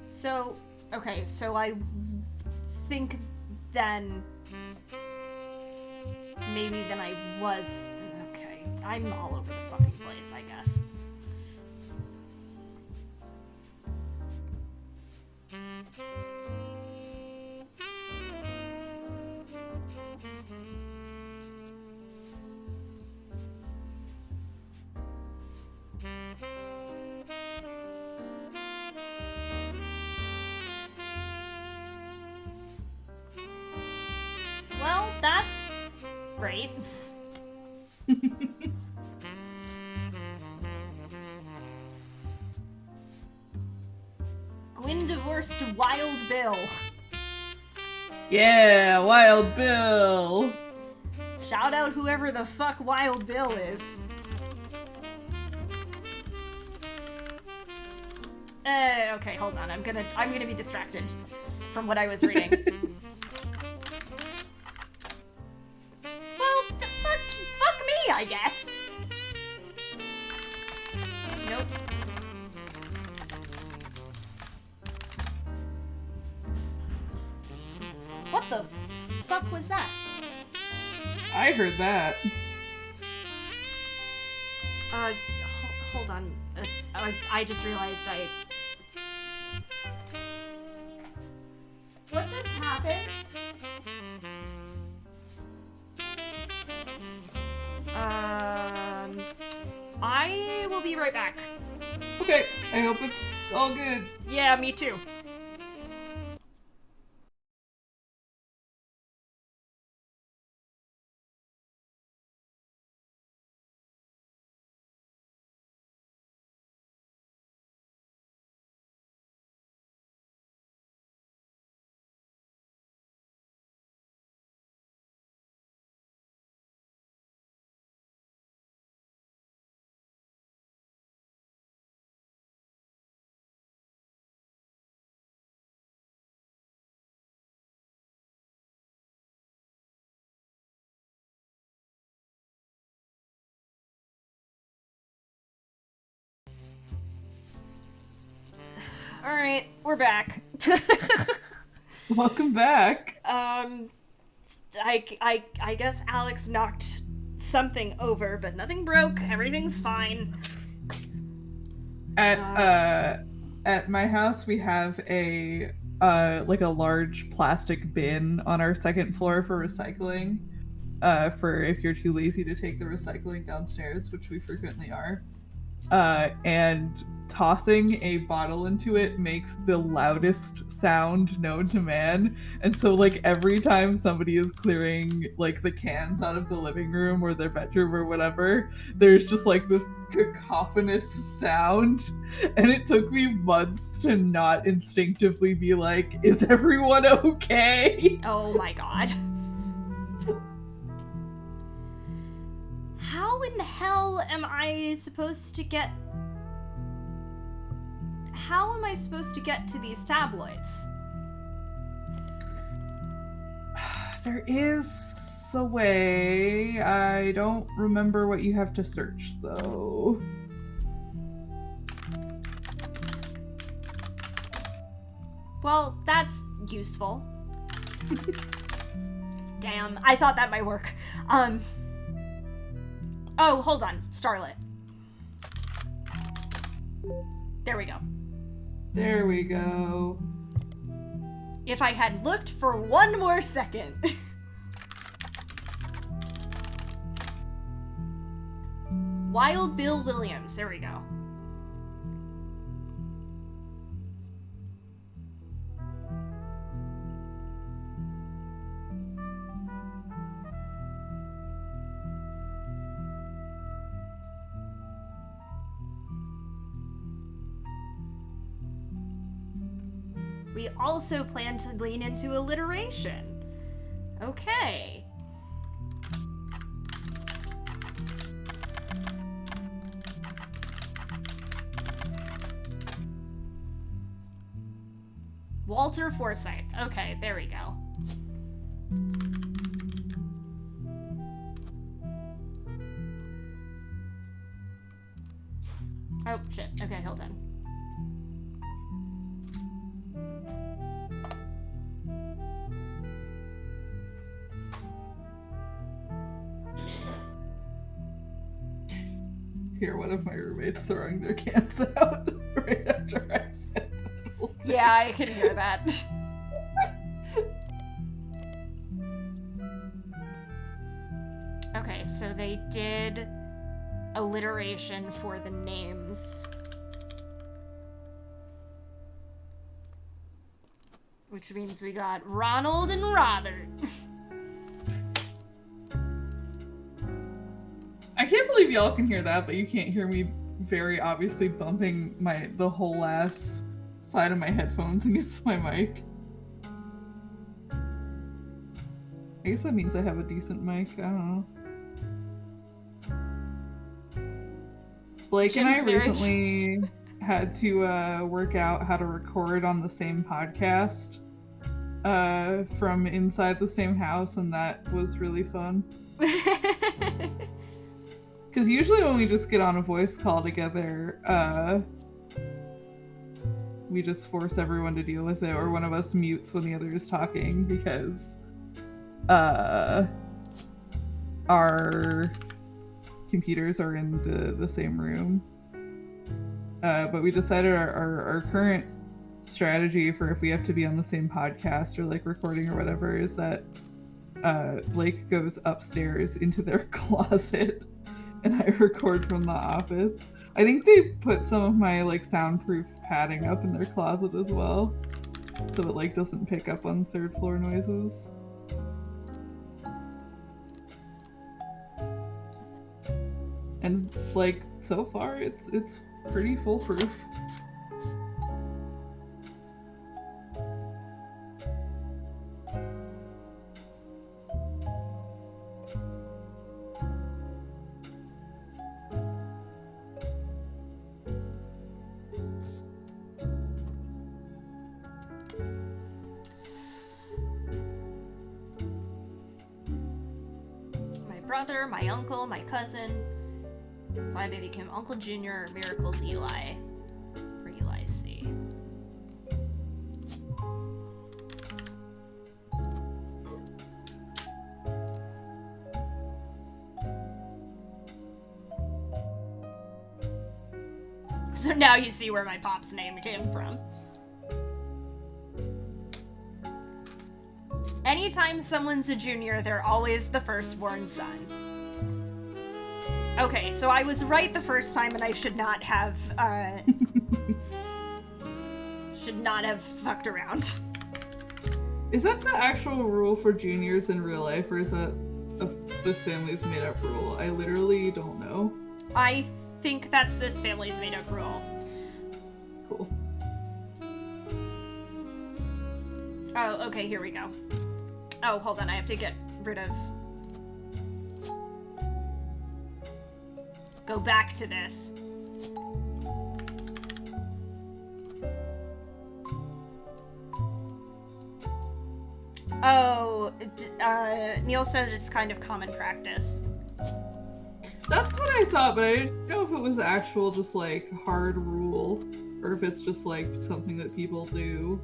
So, okay, so I think then maybe then I was, okay, I'm all over the fucking place, I guess. Well, that's great. Gwyn divorced Wild Bill. Yeah, Wild Bill. Shout out whoever the fuck Wild Bill is. Okay, hold on. I'm gonna be distracted from what I was reading. Well, fuck me, I guess. Nope. What the fuck was that? I heard that. Hold on. I just realized What just happened? be right back. Okay, I hope it's all good. Yeah, me too. All right, we're back. Welcome back. I guess Alex knocked something over, but nothing broke. Everything's fine. At my house, we have a like a large plastic bin on our second floor for recycling. For if you're too lazy to take the recycling downstairs, which we frequently are. And tossing a bottle into it makes the loudest sound known to man. And so, like, every time somebody is clearing, like, the cans out of the living room or their bedroom or whatever, there's just, like, this cacophonous sound. And it took me months to not instinctively be like, is everyone okay? Oh my god. How in the hell am I supposed to get... How am I supposed to get to these tabloids? There is a way. I don't remember what you have to search, though. Well, that's useful. Damn, I thought that might work. Oh, hold on. Starlit. There we go. There we go. If I had looked for one more second. Wild Bill Williams. There we go. We also plan to lean into alliteration. Okay. Walter Forsythe. Okay, there we go. Oh, shit. Okay, hold on. Hear one of my roommates throwing their cans out right after I said that. Yeah, I can hear that. Okay, so they did alliteration for the names. Which means we got Ronald and Robert. I can't believe y'all can hear that, but you can't hear me very obviously bumping the whole ass side of my headphones against my mic. I guess that means I have a decent mic. I don't know. Blake and I recently had to work out how to record on the same podcast from inside the same house, and that was really fun. Because usually when we just get on a voice call together, we just force everyone to deal with it, or one of us mutes when the other is talking, because our computers are in the same room. But we decided our current strategy for if we have to be on the same podcast or like recording or whatever is that Blake goes upstairs into their closet and I record from the office. I think they put some of my like soundproof padding up in their closet as well, so it like doesn't pick up on third floor noises. And like so far, it's pretty foolproof. My brother, my uncle, my cousin. So I became Uncle Junior, Miracles Eli, for Eli C. So now you see where my pop's name came from. Anytime someone's a junior, they're always the firstborn son. Okay, so I was right the first time, and I should not have, fucked around. Is that the actual rule for juniors in real life, or is that this family's made-up rule? I literally don't know. I think that's this family's made-up rule. Cool. Oh, okay, here we go. Oh, hold on, I have to get rid of... Go back to this. Oh, Neil says it's kind of common practice. That's what I thought, but I didn't know if it was actual just like hard rule, or if it's just like something that people do.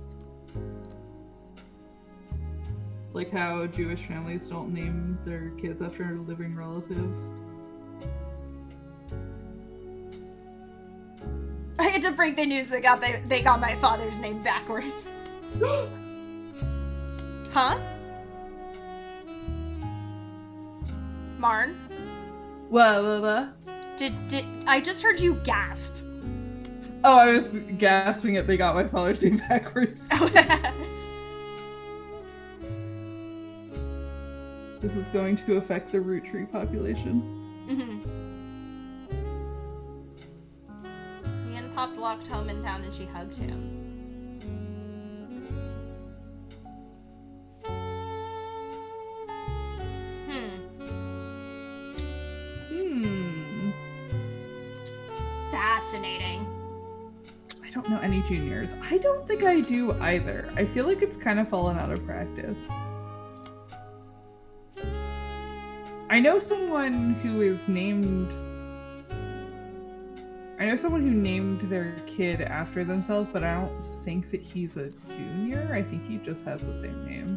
Like how Jewish families don't name their kids after living relatives. I had to break the news they got my father's name backwards. Huh? Marn? What? Did I just heard you gasp? Oh, I was gasping at they got my father's name backwards. This is going to affect the Roottrees population. He and Pop walked home in town and she hugged him. Fascinating. I don't know any juniors. I don't think I do either. I feel like it's kind of fallen out of practice. I know someone who named their kid after themselves, but I don't think that he's a junior. I think he just has the same name.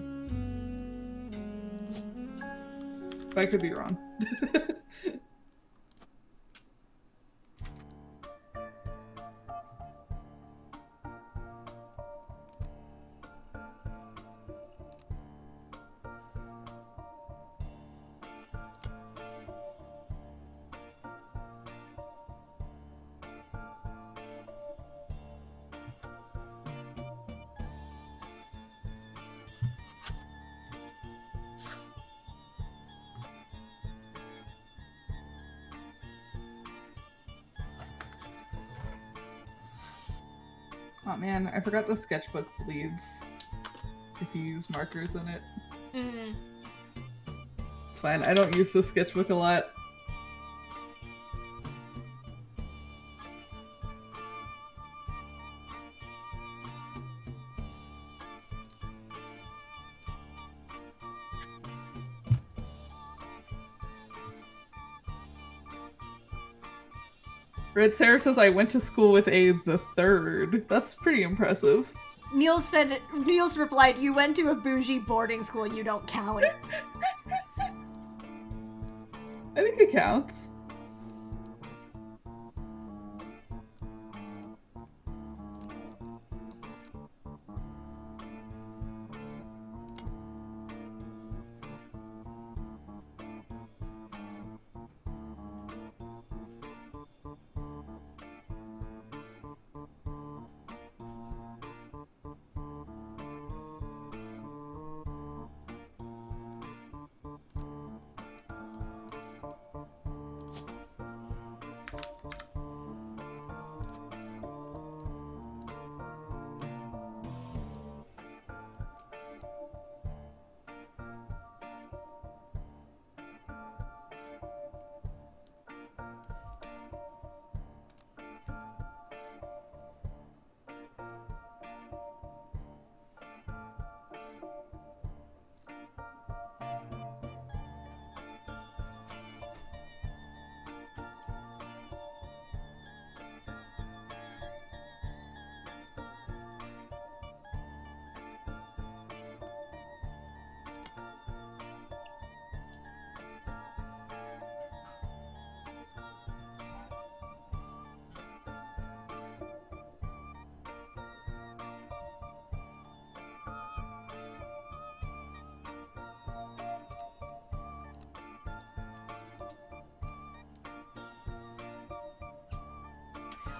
But I could be wrong. Oh man, I forgot the sketchbook bleeds if you use markers in it. It's fine, I don't use the sketchbook a lot. Red Sarah says I went to school with Abe the Third. That's pretty impressive. Niels replied, "You went to a bougie boarding school, you don't count." I think it counts.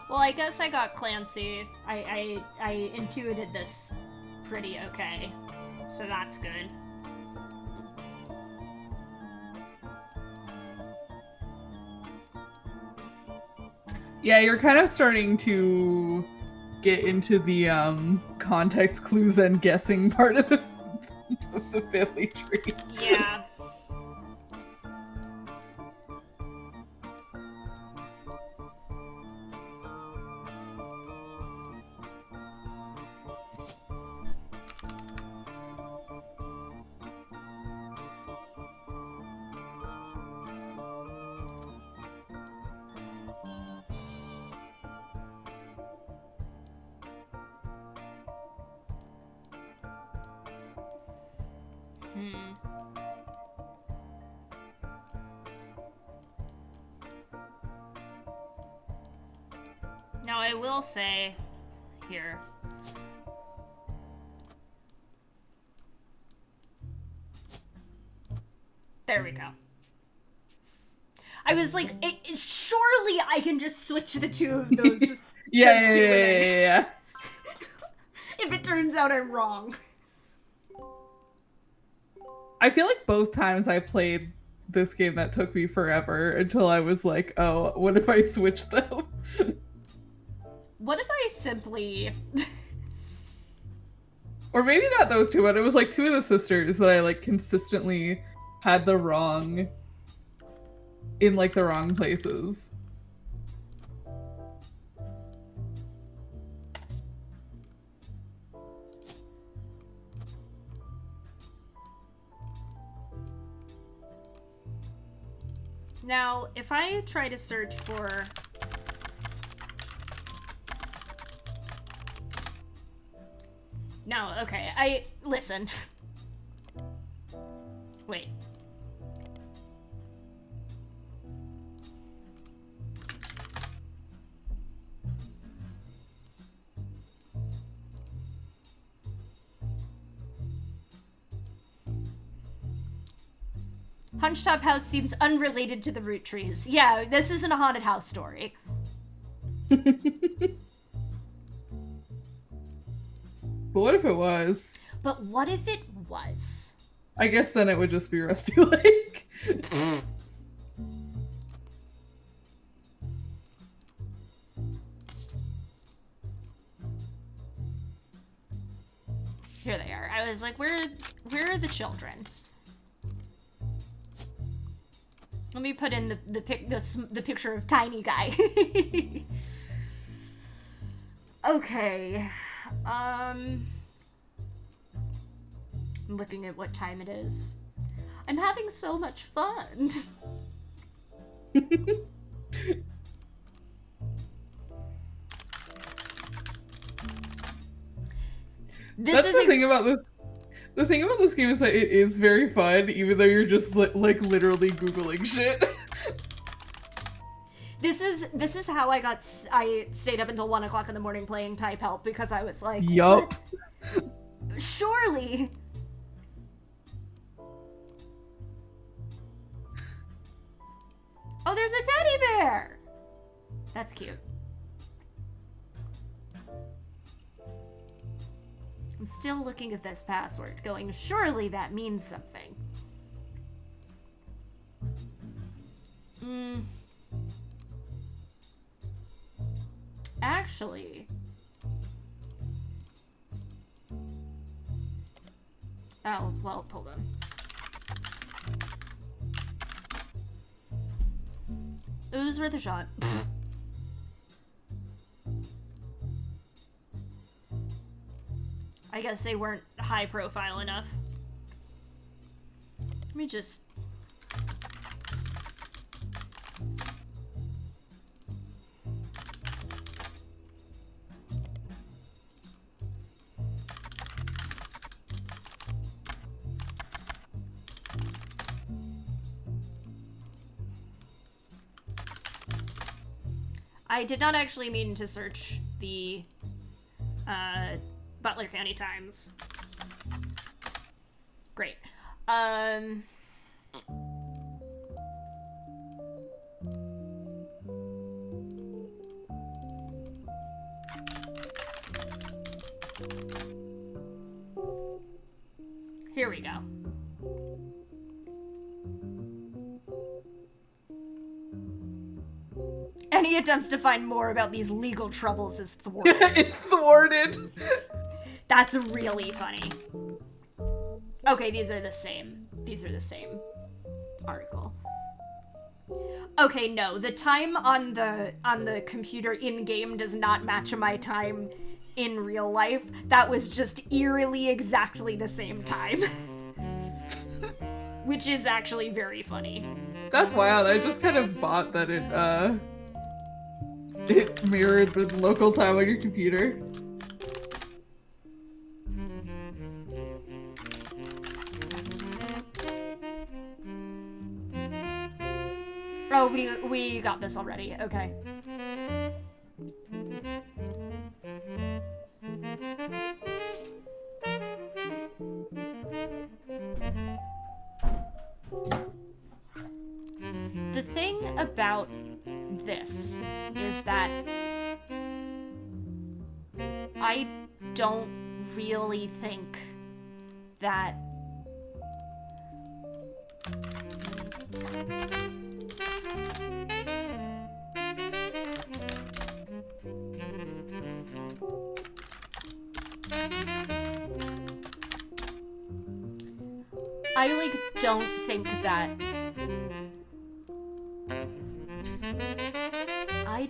Well, I guess I got Clancy. I intuited this pretty okay, so that's good. Yeah, you're kind of starting to get into the context clues and guessing part of the family tree. Yeah. Now I will say here. There we go. I was like, surely I can just switch the two of those. Yeah. If it turns out I'm wrong. I feel like both times I played this game that took me forever until I was like, oh, what if I switch them? What if I simply... Or maybe not those two, but it was like two of the sisters that I like consistently had the wrong... in like the wrong places. Now, if I try to search for... No, okay, listen. Wait. Hunched-Top House seems unrelated to the Roottrees. Yeah, this isn't a haunted house story. But what if it was? But what if it was? I guess then it would just be Rusty Lake. Here they are. I was like, where are the children? Let me put in the picture of tiny guy. Okay. I'm looking at what time it is. I'm having so much fun. That's the thing about this. The thing about this game is that it is very fun, even though you're just like literally Googling shit. This is how I stayed up until 1 o'clock in the morning playing Type Help, because I was like, yup. Surely. Oh, there's a teddy bear. That's cute. I'm still looking at this password, going, surely that means something. Actually... Oh, well, hold on. It was worth a shot. I guess they weren't high profile enough. Let me just... I did not actually mean to search the Butler County Times. Great. Here we go. Any attempts to find more about these legal troubles is thwarted. It's thwarted. That's really funny. Okay, these are the same. These are the same article. Okay, no, the time on the computer in-game does not match my time in real life. That was just eerily exactly the same time. Which is actually very funny. That's wild. I just kind of bought that it mirrored the local time on your computer. Oh, we got this already. Okay. The thing about this is that I don't really think that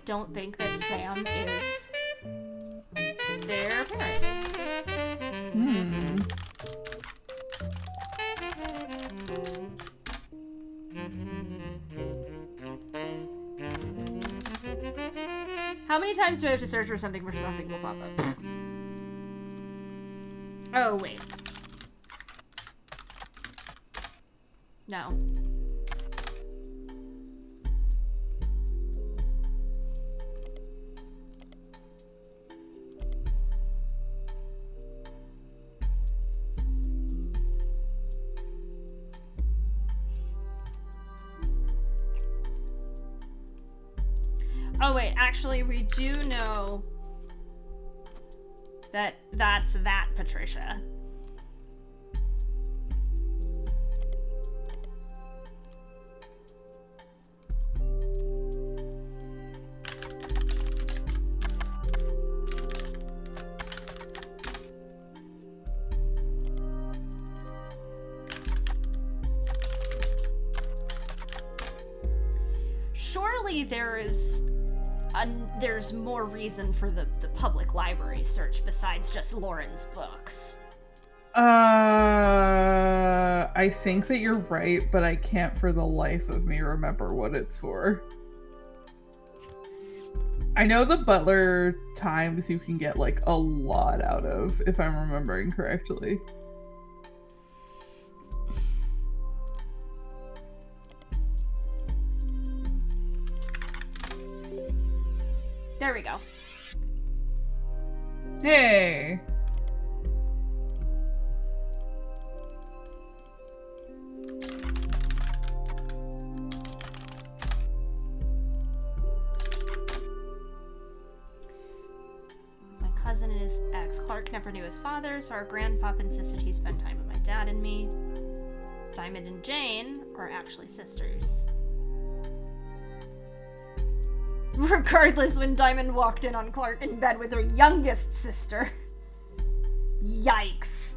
don't think that Sam is their parent. How many times do I have to search for something before something will pop up? Oh, wait. No. Oh wait, actually we do know that that's that Patricia. Surely there's more reason for the public library search besides just Lauren's books. I think that you're right, but I can't for the life of me remember what it's for. I know the Butler Times you can get like a lot out of, if I'm remembering correctly. There we go. Hey! My cousin and his ex, Clark, never knew his father, so our grandpop insisted he spend time with my dad and me. Diamond and Jane are actually sisters. Regardless, when Diamond walked in on Clark in bed with her youngest sister. Yikes.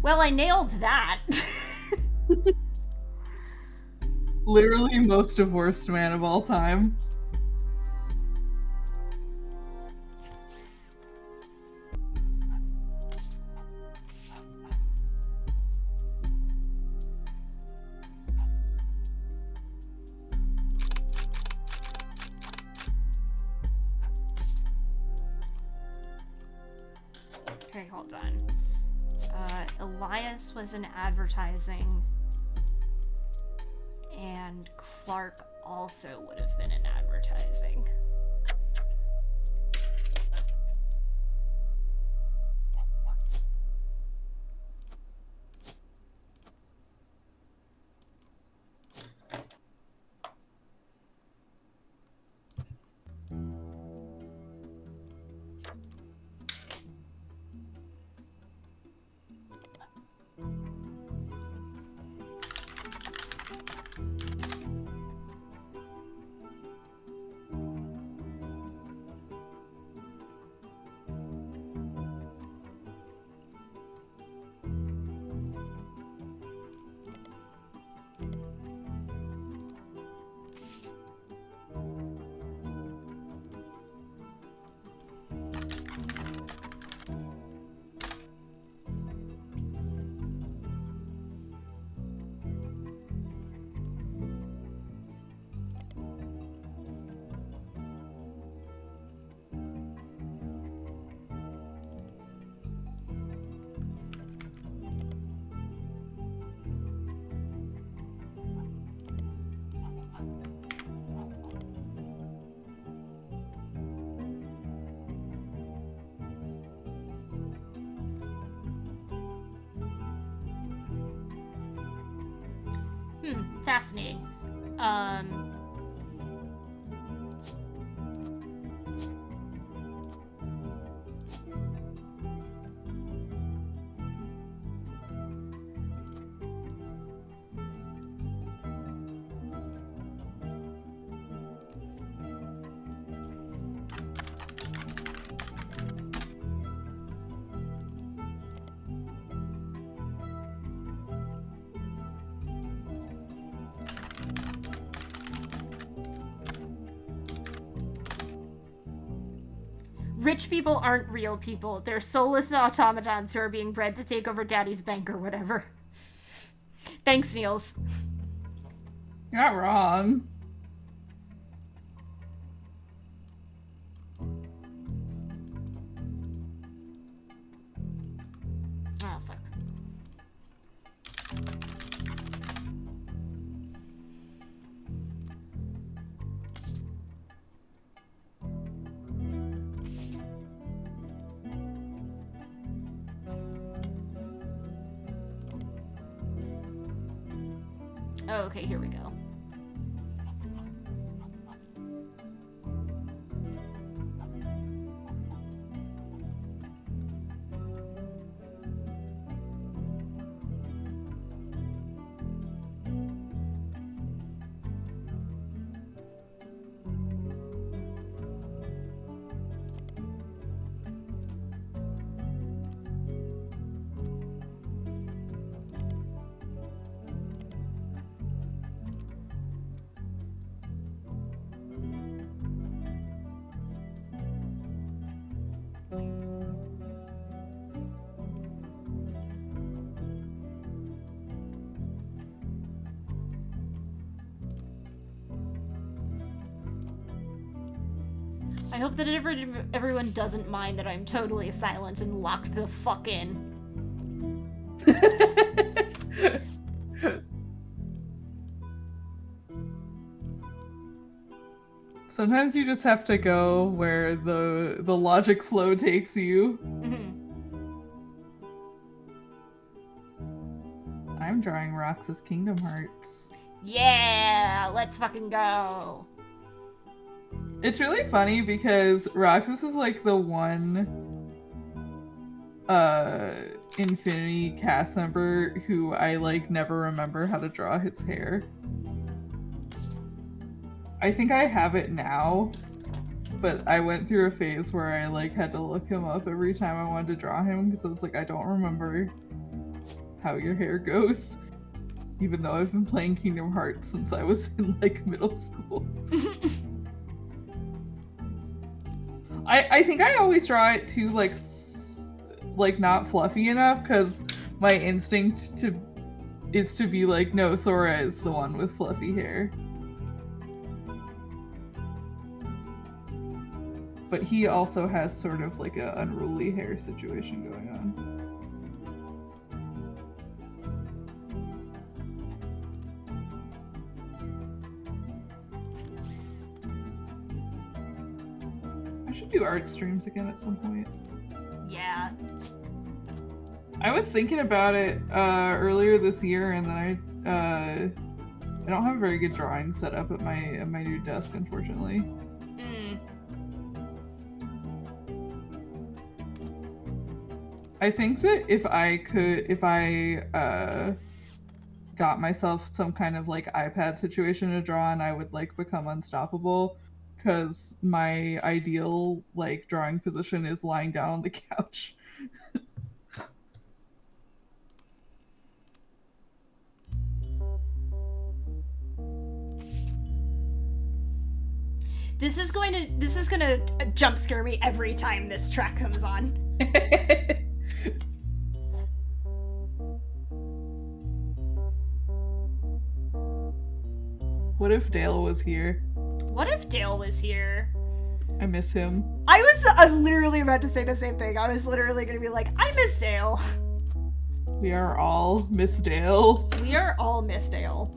Well, I nailed that. Literally most divorced man of all time. Okay, hold on. Elias was in advertising, and And Clark also would have been in advertising. Fascinating. Rich people aren't real people. They're soulless automatons who are being bred to take over daddy's bank or whatever. Thanks, Niels. You're not wrong. Oh, fuck. Oh, okay, here we go. I hope that everyone doesn't mind that I'm totally silent and locked the fuck in. Sometimes you just have to go where the logic flow takes you. I'm drawing Roxas Kingdom Hearts. Yeah, let's fucking go. It's really funny because Roxas is like the one Infinity cast member who I like never remember how to draw his hair. I think I have it now, but I went through a phase where I like had to look him up every time I wanted to draw him because I was like, I don't remember how your hair goes, even though I've been playing Kingdom Hearts since I was in like middle school. I think I always draw it too like not fluffy enough because my instinct is to be like, no, Sora is the one with fluffy hair. But he also has sort of like an unruly hair situation going on. should do art streams again at some point. Yeah. I was thinking about it earlier this year, and then I don't have a very good drawing set up at my new desk, unfortunately. I think that if I got myself some kind of like iPad situation to draw on, I would like become unstoppable, because my ideal like drawing position is lying down on the couch. This is gonna jump scare me every time this track comes on. What if Dale was here? What if Dale was here? I miss him. I was literally about to say the same thing. I was literally gonna be like, I miss Dale. We are all Miss Dale. We are all Miss Dale.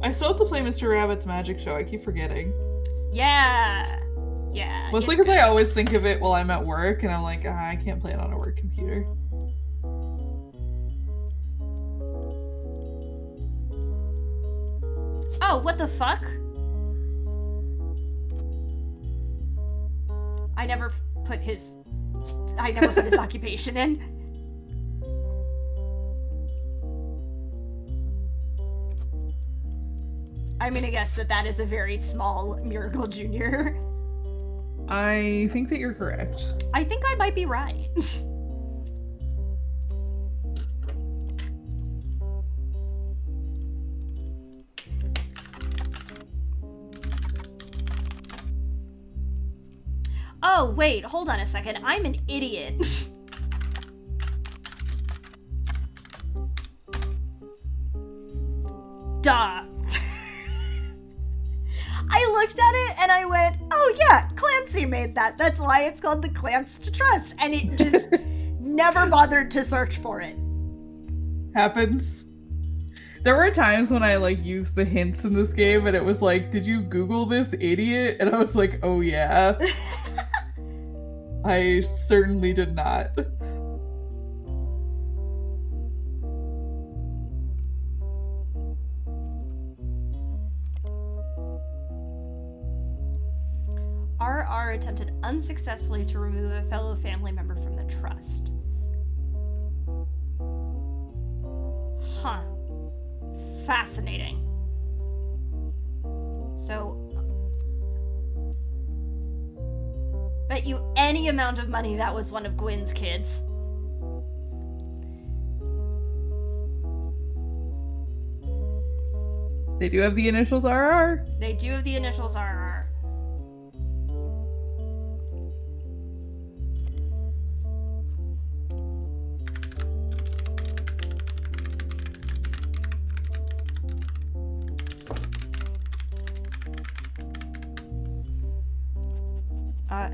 I still have to play Mr. Rabbit's Magic Show. I keep forgetting. Yeah. Yeah. Mostly because I always think of it while I'm at work, and I'm like, I can't play it on a work computer. Oh, what the fuck? I never put his occupation in. I'm gonna guess that is a very small Miracle Jr. I think that you're correct. I think I might be right. Oh, wait, hold on a second. I'm an idiot. Duh. I looked at it and I went, oh yeah, Clancy made that. That's why it's called the Clans to Trust. And it just never bothered to search for it. Happens. There were times when I like used the hints in this game and it was like, did you Google this, idiot? And I was like, oh yeah. I certainly did not. RR attempted unsuccessfully to remove a fellow family member from the trust. Huh. Fascinating. So, bet you any amount of money that was one of Gwyn's kids. They do have the initials RR. They do have the initials RR.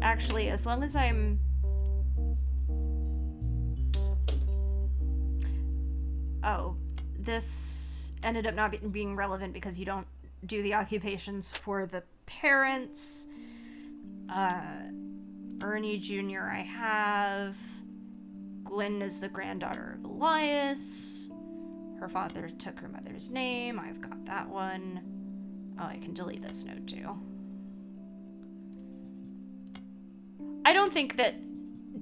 Actually, as long as I'm... Oh, this ended up not being relevant because you don't do the occupations for the parents. Ernie Jr. I have. Gwyn is the granddaughter of Elias. Her father took her mother's name. I've got that one. Oh, I can delete this note too. I don't think that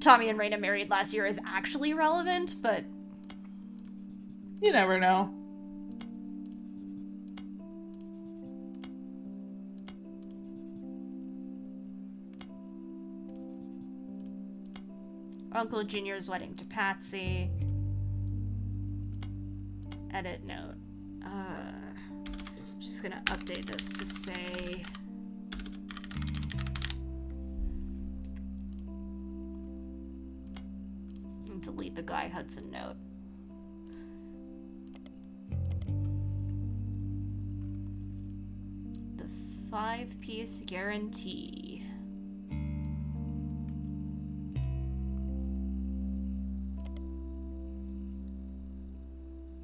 Tommy and Raina married last year is actually relevant, but... You never know. Uncle Junior's wedding to Patsy. Edit note. Just gonna update this to say... Delete the Guy Hudson note. The 5-piece guarantee.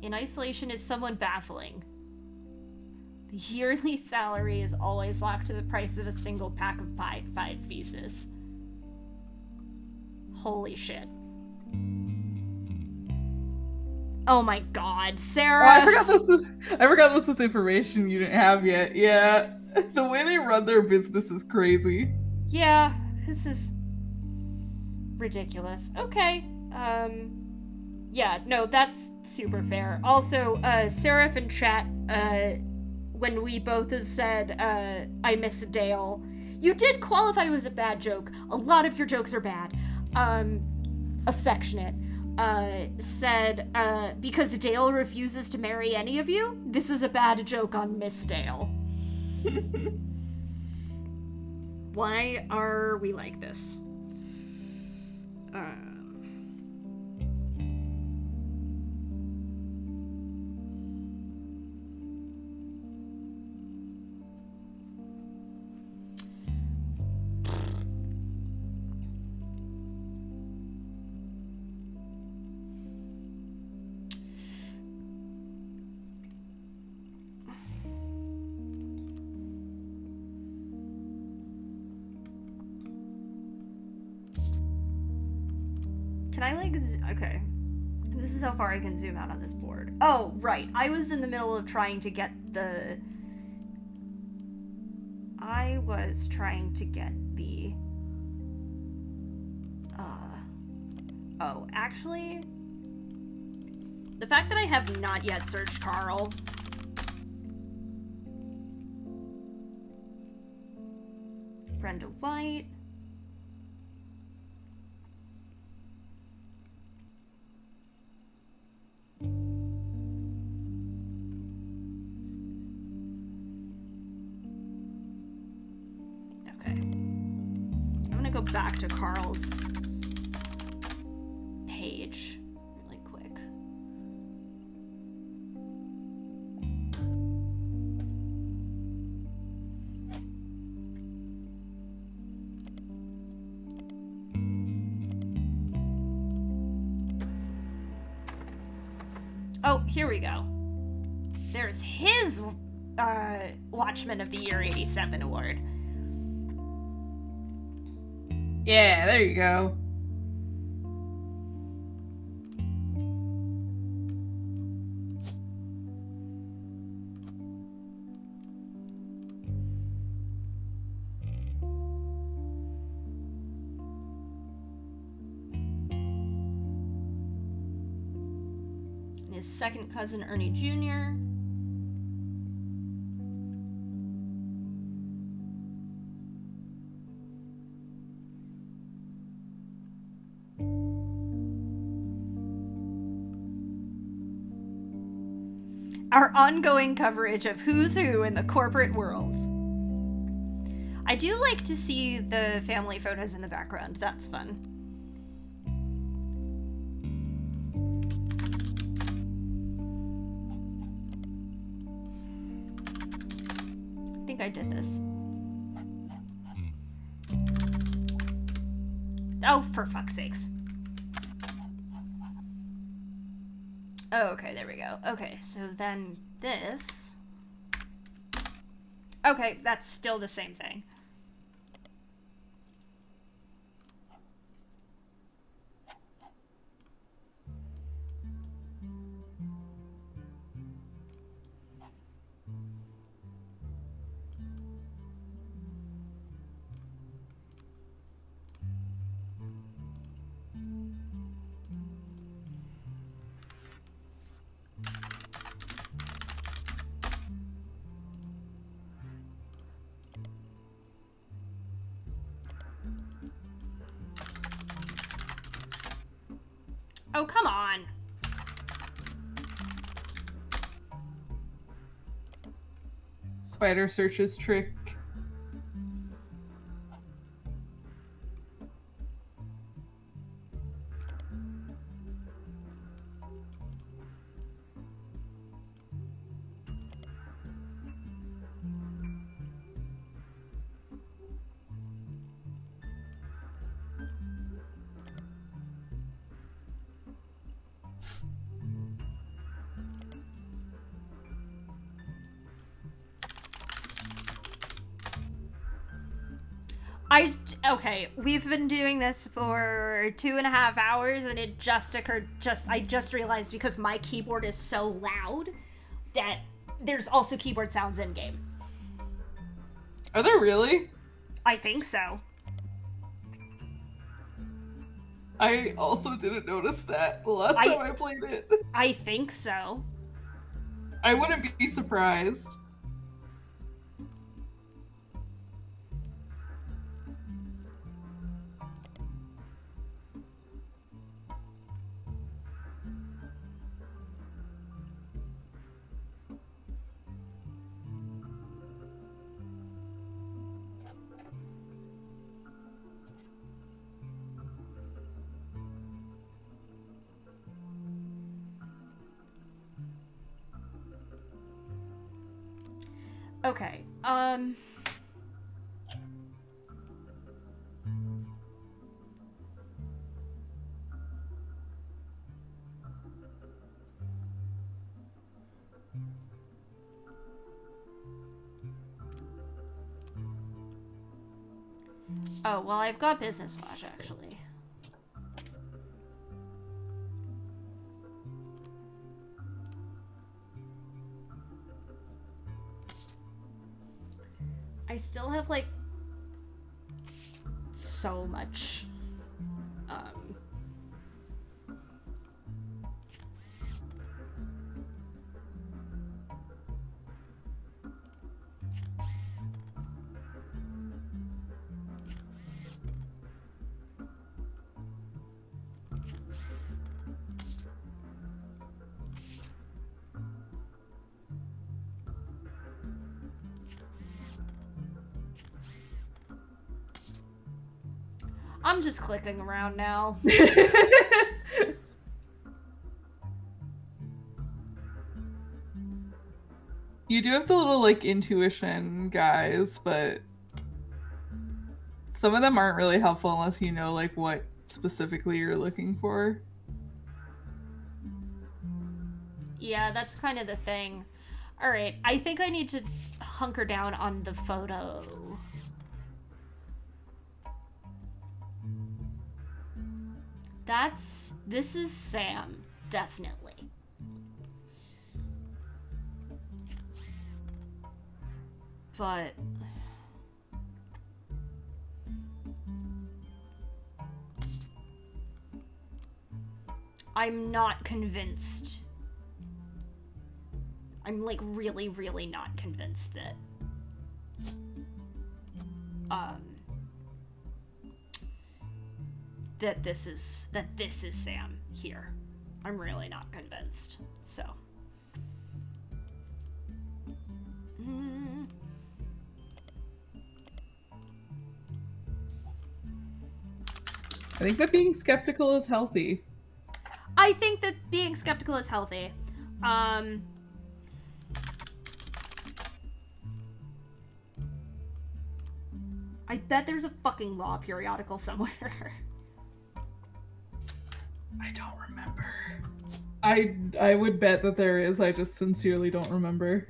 In isolation is somewhat baffling. The yearly salary is always locked to the price of a single pack of 5 pieces. Holy shit. Oh my god, Sarah! Oh, I forgot this was information you didn't have yet. Yeah. The way they run their business is crazy. Yeah, this is ridiculous. Okay. Yeah, no, that's super fair. Also, Seraph in chat, when we both said, I miss Dale, you did qualify as a bad joke. A lot of your jokes are bad. Affectionate, said, because Dale refuses to marry any of you, this is a bad joke on Miss Dale. Why are we like this? Can I, like, okay. This is how far I can zoom out on this board. Oh, right. I was in the middle of trying to get the... Oh, actually... The fact that I have not yet searched Carl... Brenda White... Go back to Carl's page really quick. Oh, here we go. There's his Watchman of the Year 87 award. Yeah, there you go. And his second cousin, Ernie Jr. Our ongoing coverage of who's who in the corporate world. I do like to see the family photos in the background. That's fun. I think I did this. Oh, for fuck's sakes. Oh, okay, there we go. Okay, so then this... Okay, that's still the same thing. Oh, come on. Spider searches trick. Okay, we've been doing this for 2.5 hours, and it just occurred, I just realized, because my keyboard is so loud, that there's also keyboard sounds in-game. Are there really? I think so. I also didn't notice that the last time I played it. I think so. I wouldn't be surprised. Okay, oh, well, I've got Business Watch, actually. I still have, like, so much, I'm just clicking around now. You do have the little, like, intuition guys, but some of them aren't really helpful unless you know, like, what specifically you're looking for. Yeah, that's kind of the thing. Alright, I think I need to hunker down on the photo. This is Sam, definitely. But I'm not convinced. I'm, like, really, really not convinced that that this is Sam here. I'm really not convinced. So I think that being skeptical is healthy. I think that being skeptical is healthy. I bet there's a fucking law periodical somewhere. I don't remember. I would bet that there is. I just sincerely don't remember.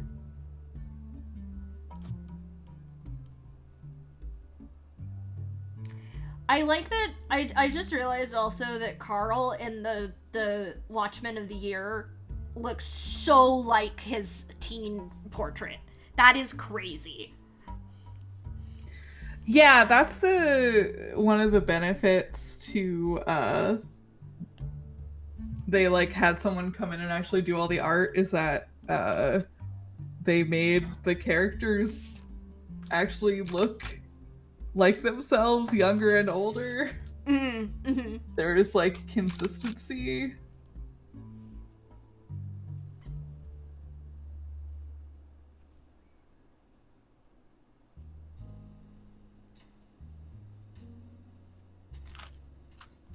I like that. I just realized also that Carl in the Watchmen of the Year looks so like his teen portrait. That is crazy. Yeah, that's one of the benefits to they, like, had someone come in and actually do all the art, is that they made the characters actually look like themselves, younger and older. Mm-hmm. Mm-hmm. There is, like, consistency.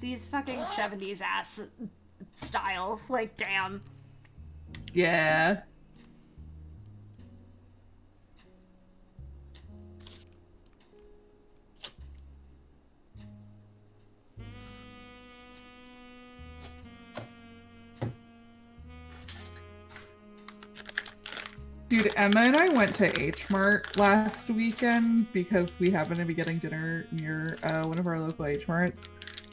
These fucking 70s ass styles, like, damn. Yeah. Dude, Emma and I went to H Mart last weekend because we happened to be getting dinner near one of our local H Marts,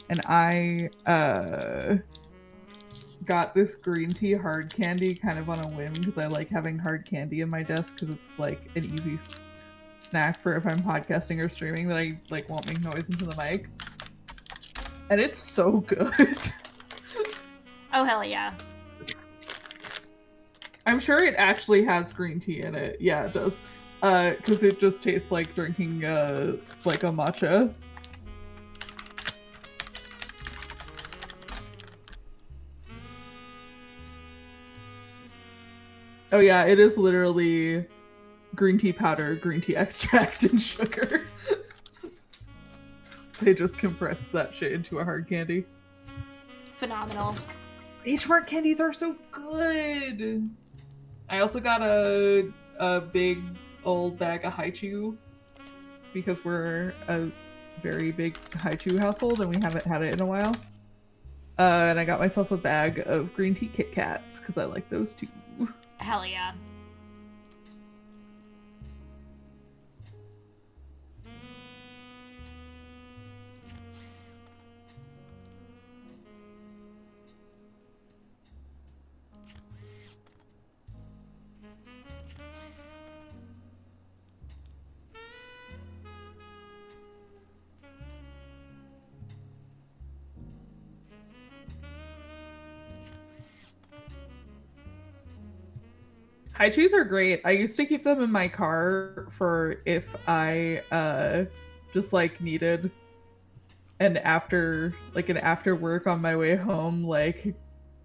and I got this green tea hard candy kind of on a whim because I like having hard candy in my desk because it's like an easy snack for if I'm podcasting or streaming that I like won't make noise into the mic. And it's so good. Oh, hell yeah. I'm sure it actually has green tea in it. Yeah, it does. Because it just tastes like drinking like a matcha. Oh yeah, it is literally green tea powder, green tea extract, and sugar. They just compress that shit into a hard candy. Phenomenal. H Mart candies are so good. I also got a big old bag of Haichu because we're a very big Haichu household and we haven't had it in a while. And I got myself a bag of green tea Kit Kats because I like those too. Hell yeah. Haichus are great. I used to keep them in my car for if I just like needed an after work on my way home, like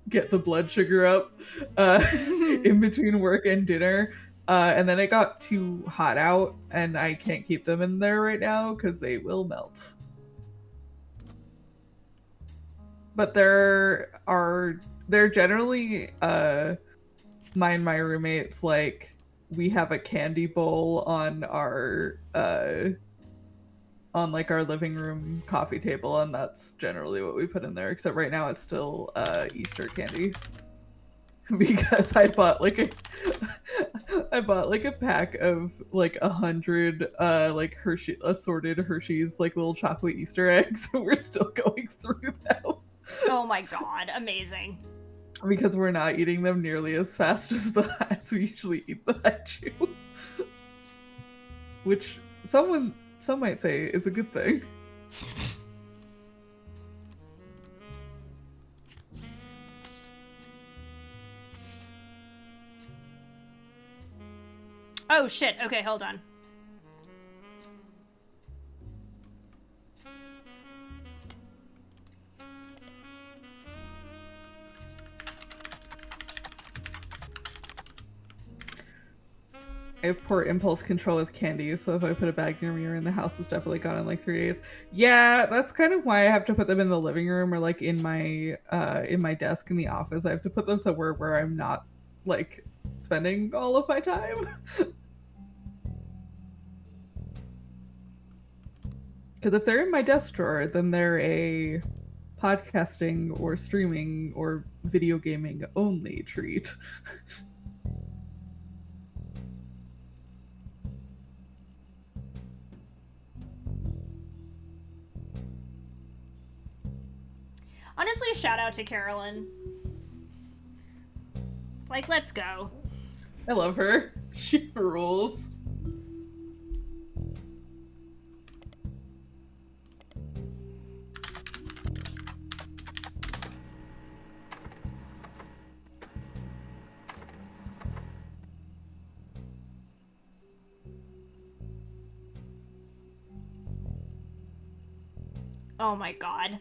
get the blood sugar up in between work and dinner. And then it got too hot out and I can't keep them in there right now because they will melt. But they're generally my roommates, like, we have a candy bowl on our like our living room coffee table, and that's generally what we put in there, except right now it's still Easter candy. Because I bought like a pack of like 100 like assorted Hershey's like little chocolate Easter eggs, so we're still going through them. Oh my god, amazing. Because we're not eating them nearly as fast as we usually eat the Haichu. Which some might say is a good thing. Oh shit, okay, hold on. I have poor impulse control with candy, so if I put a bag near me or in the house, it's definitely gone in like 3 days. Yeah, that's kind of why I have to put them in the living room or like in my desk in the office. I have to put them somewhere where I'm not like spending all of my time. Because if they're in my desk drawer, then they're a podcasting or streaming or video gaming only treat. Honestly, shout out to Carolyn. Like, let's go. I love her. She rules. Oh my god.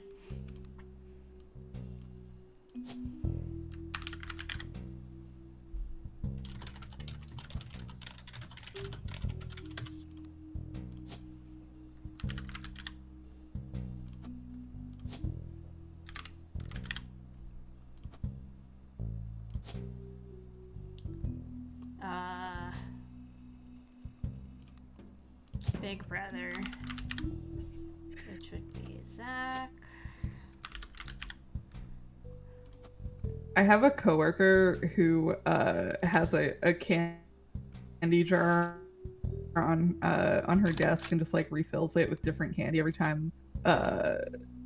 Big brother, which would be Zach. I have a coworker who has a candy candy jar on her desk and just like refills it with different candy every time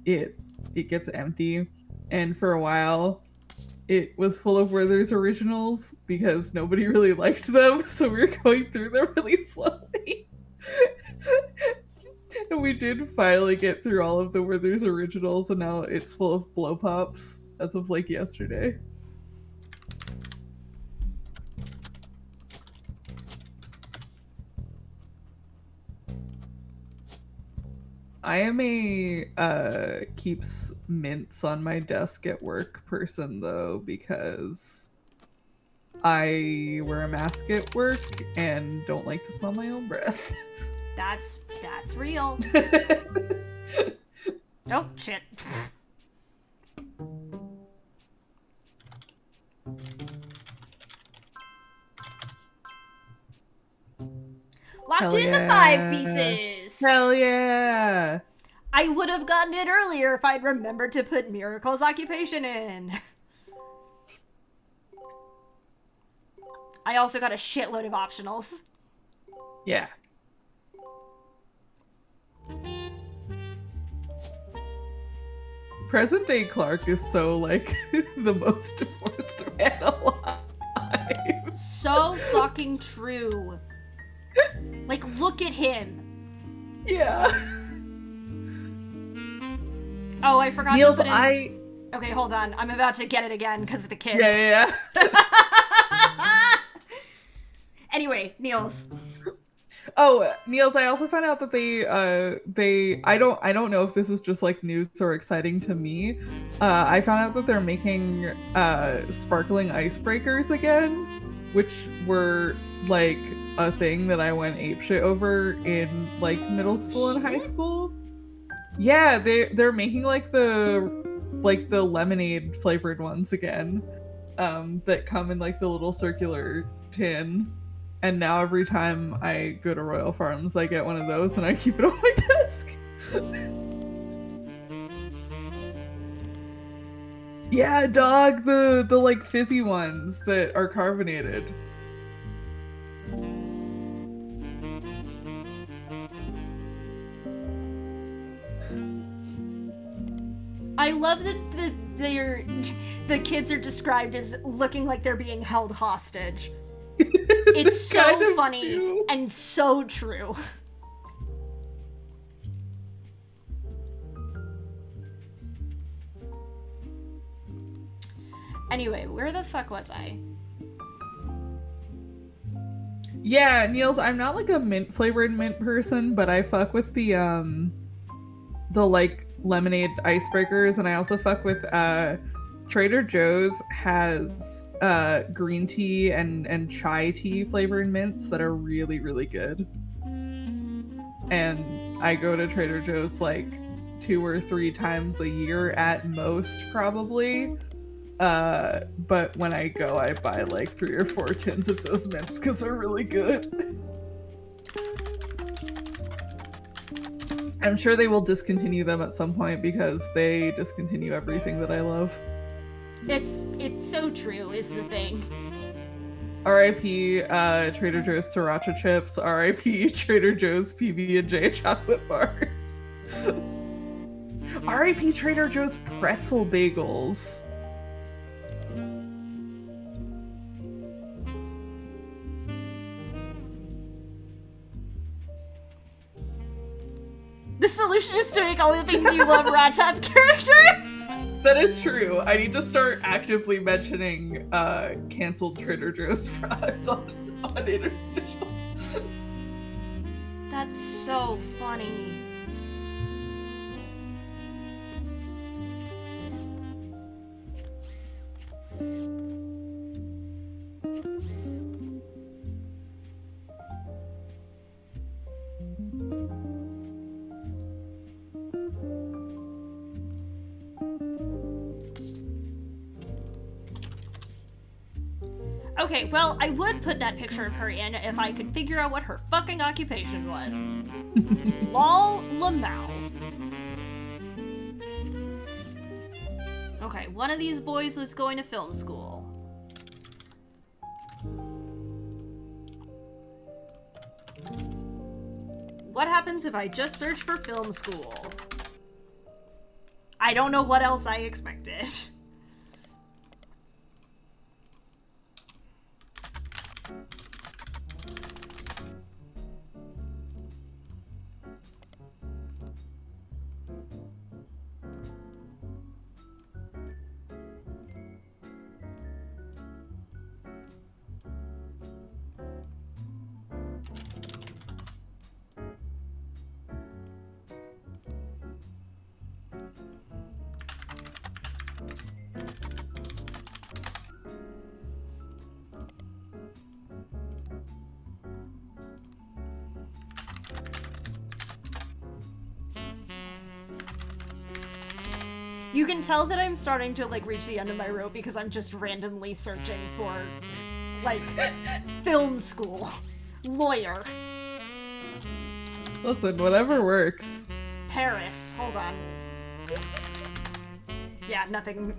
it gets empty. And for a while it was full of Werther's Originals because nobody really liked them, so we were going through them really slowly. And we did finally get through all of the Werther's Originals, and now it's full of Blow Pops as of like yesterday. I am a keeps mints on my desk at work person though, because I wear a mask at work and don't like to smell my own breath. That's real. Oh, shit. Locked Hell in the yeah. 5 pieces. Hell yeah! I would have gotten it earlier if I'd remembered to put Miracle's occupation in. I also got a shitload of optionals. Yeah. Present day Clark is so like the most divorced man alive. So fucking true. Like, look at him. Yeah. Oh, I forgot Niels, to put in... Okay, hold on. I'm about to get it again because of the kids. Yeah. Anyway, Niels. Oh, Niels, I also found out that I don't know if this is just like news or exciting to me. I found out that they're making sparkling icebreakers again, which were like a thing that I went apeshit over in like middle school and high school. Yeah, they're making like the lemonade flavored ones again, that come in like the little circular tin. And now every time I go to Royal Farms, I get one of those and I keep it on my desk. Yeah, dog, the like fizzy ones that are carbonated. I love that the kids are described as looking like they're being held hostage. It's so Kind of funny do. and so true. Anyway, where the fuck was I? Yeah, Niels, I'm not like a mint flavored mint person, but I fuck with the like lemonade icebreakers, and I also fuck with Trader Joe's has green tea and chai tea flavored mints that are really, really good. And I go to Trader Joe's like 2 or 3 times a year at most, probably. But when I go, I buy like 3 or 4 tins of those mints because they're really good. I'm sure they will discontinue them at some point because they discontinue everything that I love. It's so true, is the thing. R.I.P. Trader Joe's Sriracha chips. R.I.P. Trader Joe's PB&J chocolate bars. R.I.P. Trader Joe's pretzel bagels. The solution is to make all the things you love rat tab characters. That is true. I need to start actively mentioning canceled Trader Joe's products on Interstitial. That's so funny. Okay, well, I would put that picture of her in if I could figure out what her fucking occupation was. Lol Lamau. Okay, one of these boys was going to film school. What happens if I just search for film school? I don't know what else I expected. You can tell that I'm starting to, like, reach the end of my rope because I'm just randomly searching for, like, film school. Lawyer. Listen, whatever works. Paris. Hold on. Yeah, nothing.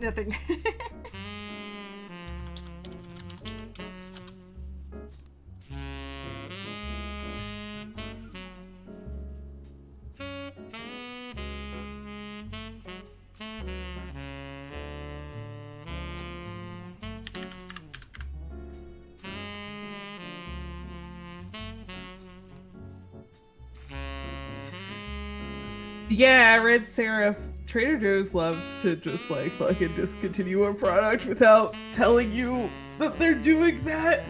Yeah, Red Seraph. Trader Joe's loves to just like fucking discontinue a product without telling you that they're doing that.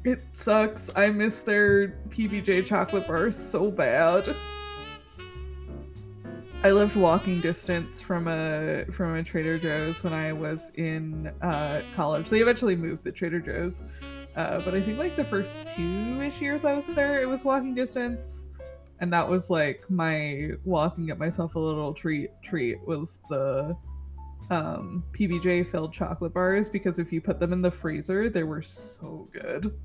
It sucks. I miss their PBJ chocolate bars so bad. I lived walking distance from a Trader Joe's when I was in college. They eventually moved to Trader Joe's, but I think like the first 2-ish years I was there, it was walking distance. And that was like my walking get myself a little treat was the PBJ filled chocolate bars, because if you put them in the freezer, they were so good.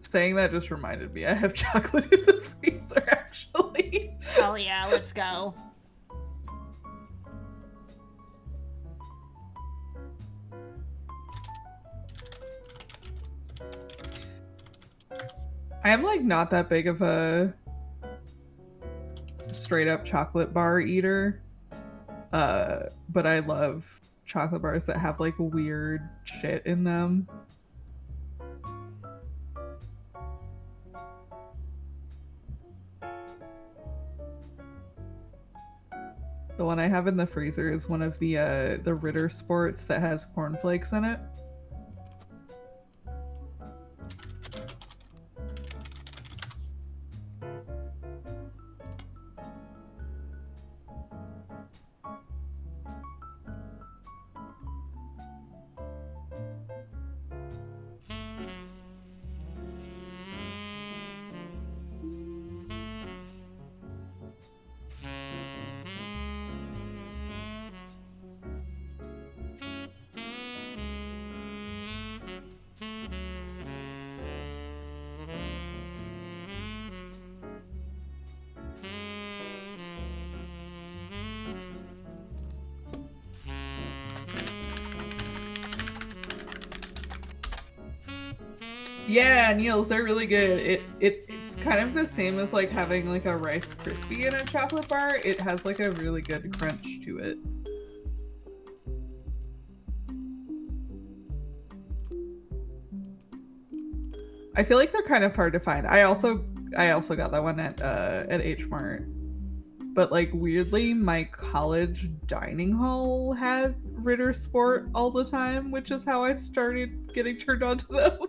Saying that just reminded me I have chocolate in the freezer actually. Hell yeah, let's go. I am like not that big of a straight up chocolate bar eater, but I love chocolate bars that have like weird shit in them. The one I have in the freezer is one of the Ritter Sports that has cornflakes in it. Yeah, Niels, they're really good. It's kind of the same as like having like a Rice Krispie in a chocolate bar. It has like a really good crunch to it. I feel like they're kind of hard to find. I also got that one at H Mart. But like weirdly, my college dining hall had Ritter Sport all the time, which is how I started getting turned on to them.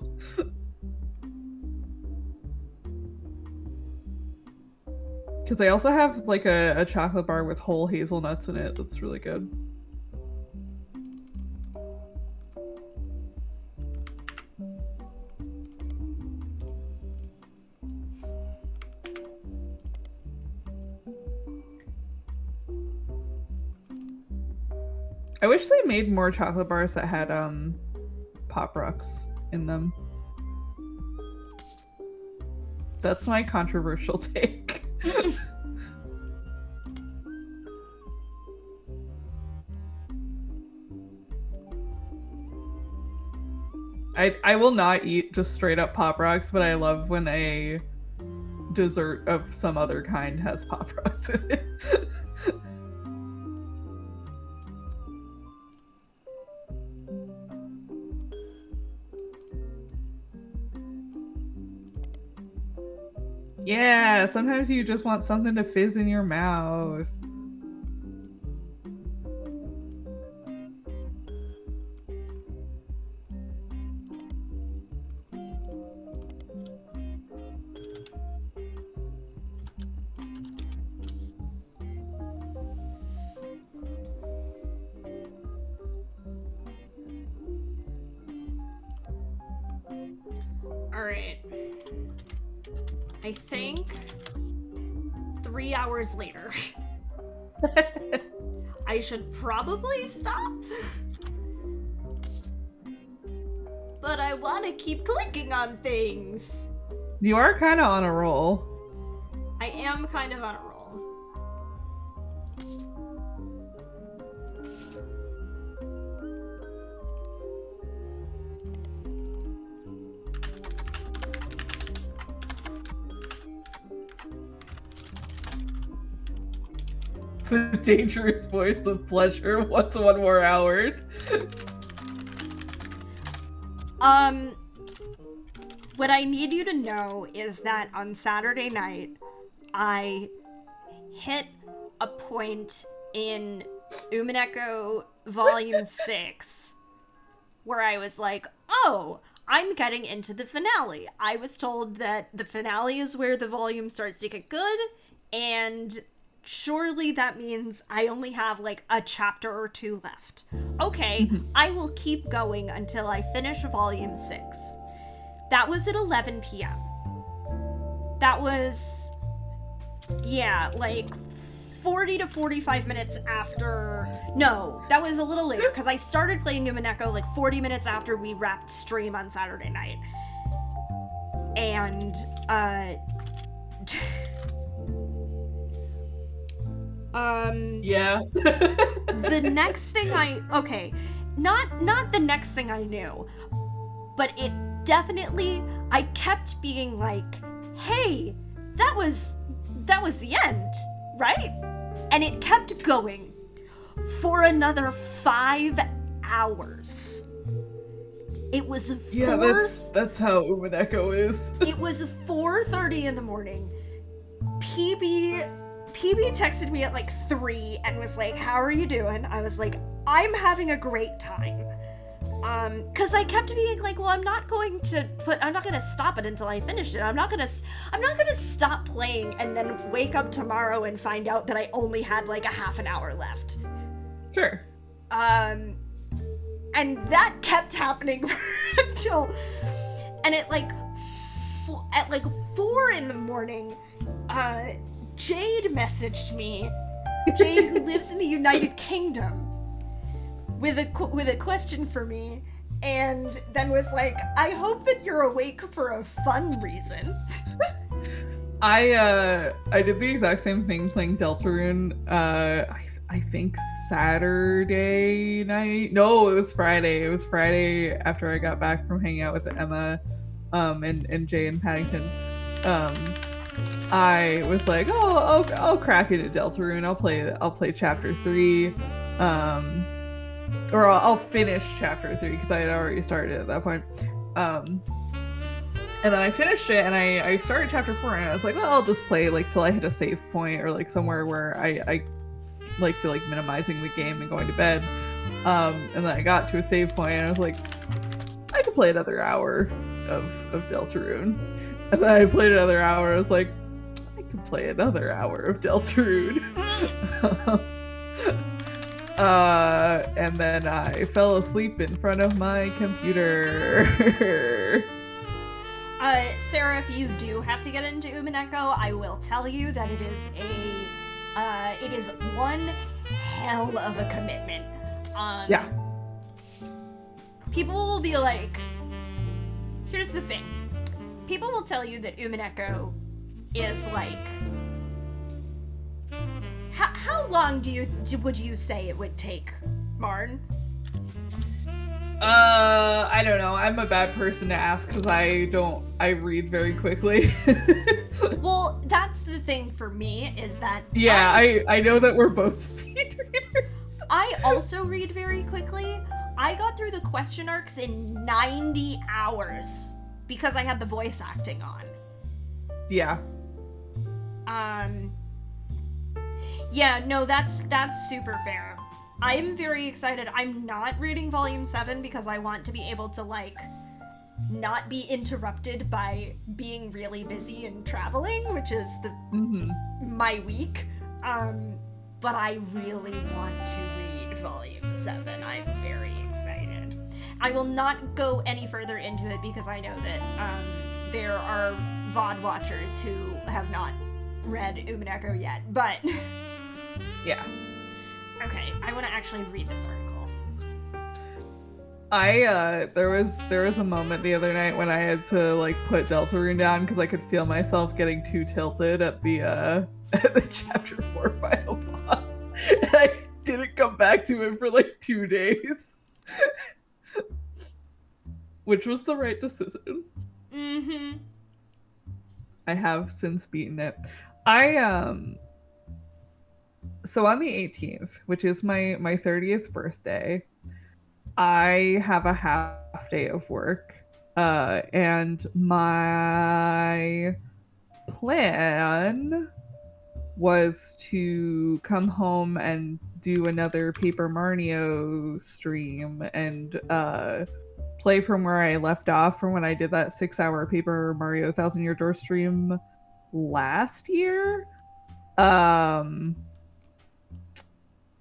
Because they also have like a chocolate bar with whole hazelnuts in it that's really good. I wish they made more chocolate bars that had Pop Rocks in them. That's my controversial take. I will not eat just straight up Pop Rocks, but I love when a dessert of some other kind has Pop Rocks in it. Yeah, sometimes you just want something to fizz in your mouth. Alright. I think 3 hours later. I should probably stop. But I want to keep clicking on things. You are kind of on a roll. I am kind of on a roll. The dangerous voice of pleasure. What's one more hour? What I need you to know is that on Saturday night, I hit a point in Umineko Volume 6 where I was like, oh, I'm getting into the finale. I was told that the finale is where the volume starts to get good, and surely that means I only have like a chapter or two left. Okay, I will keep going until I finish Volume 6. That was at 11 p.m. That was, yeah, like 40 to 45 minutes after... No, that was a little later, because I started playing Umineko like 40 minutes after we wrapped stream on Saturday night. And, yeah. the next thing okay, not the next thing I knew, but it definitely, I kept being like, hey, that was the end, right? And it kept going for another 5 hours. It was that's how Umineko is. It was 4:30 in the morning. PB texted me at like 3 and was like, how are you doing? I was like, I'm having a great time. Cause I kept being like, well, I'm not gonna stop it until I finish it. I'm not gonna stop playing and then wake up tomorrow and find out that I only had like a half an hour left. Sure. And that kept happening until, and at like 4 in the morning, Jade messaged me. Jade, who lives in the United Kingdom, with a question for me, and then was like, I hope that you're awake for a fun reason. I did the exact same thing playing Deltarune. I think Saturday night. No, it was Friday. It was Friday after I got back from hanging out with Emma, and Jay in Paddington. I was like, oh, I'll crack it at Deltarune. I'll play chapter 3, or I'll finish chapter 3 because I had already started at that point. And then I finished it, and I started chapter 4, and I was like, well, I'll just play like till I hit a save point or like somewhere where I like feel like minimizing the game and going to bed. And then I got to a save point, and I was like, I could play another hour of Deltarune. And then I played another hour. I was like, I could play another hour of Deltarune. And then I fell asleep in front of my computer. Sarah, if you do have to get into Umineko, I will tell you that it is one hell of a commitment. Yeah. People will be like, here's the thing. People will tell you that Umineko is like, how long would you say it would take, Marn? I don't know. I'm a bad person to ask because I read very quickly. Well, that's the thing for me is that Yeah, I know that we're both speed readers. I also read very quickly. I got through the question arcs in 90 hours because I had the voice acting on. Yeah. Yeah, no, that's super fair. I'm very excited. I'm not reading volume 7 because I want to be able to, like, not be interrupted by being really busy and traveling, which is my week. But I really want to read volume 7. I'm very excited. I will not go any further into it because I know that there are VOD watchers who have not read Umineko yet, but Yeah. okay, I want to actually read this article. There was a moment the other night when I had to like put Deltarune down because I could feel myself getting too tilted at the at the chapter 4 final boss, and I didn't come back to it for like 2 days, which was the right decision. Mm-hmm. I have since beaten it. So on the 18th, which is my 30th birthday, I have a half day of work. And my plan was to come home and do another Paper Mario stream and play from where I left off from when I did that 6-hour Paper Mario 1000 Year Door stream last year.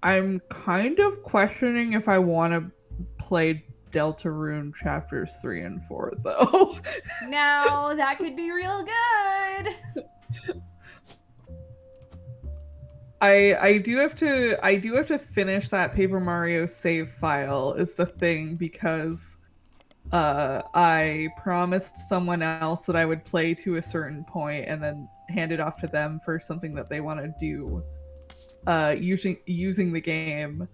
I'm kind of questioning if I want to play Deltarune chapters 3 and 4 though. Now that could be real good. I do have to finish that Paper Mario save file is the thing, because I promised someone else that I would play to a certain point and then hand it off to them for something that they want to do using the game,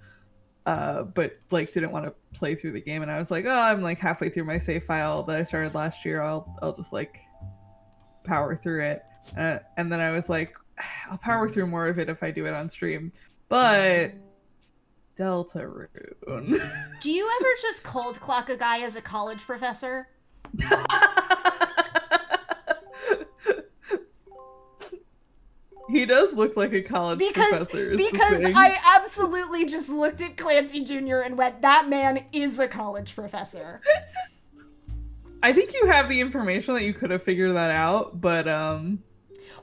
but like didn't want to play through the game, and I was like, oh, I'm like halfway through my save file that I started last year, I'll just like power through it, and then I was like, I'll power through more of it if I do it on stream, but Deltarune. Do you ever just cold clock a guy as a college professor? He does look like a college professor. Because I absolutely just looked at Clancy Jr. and went, that man is a college professor. I think you have the information that you could have figured that out, but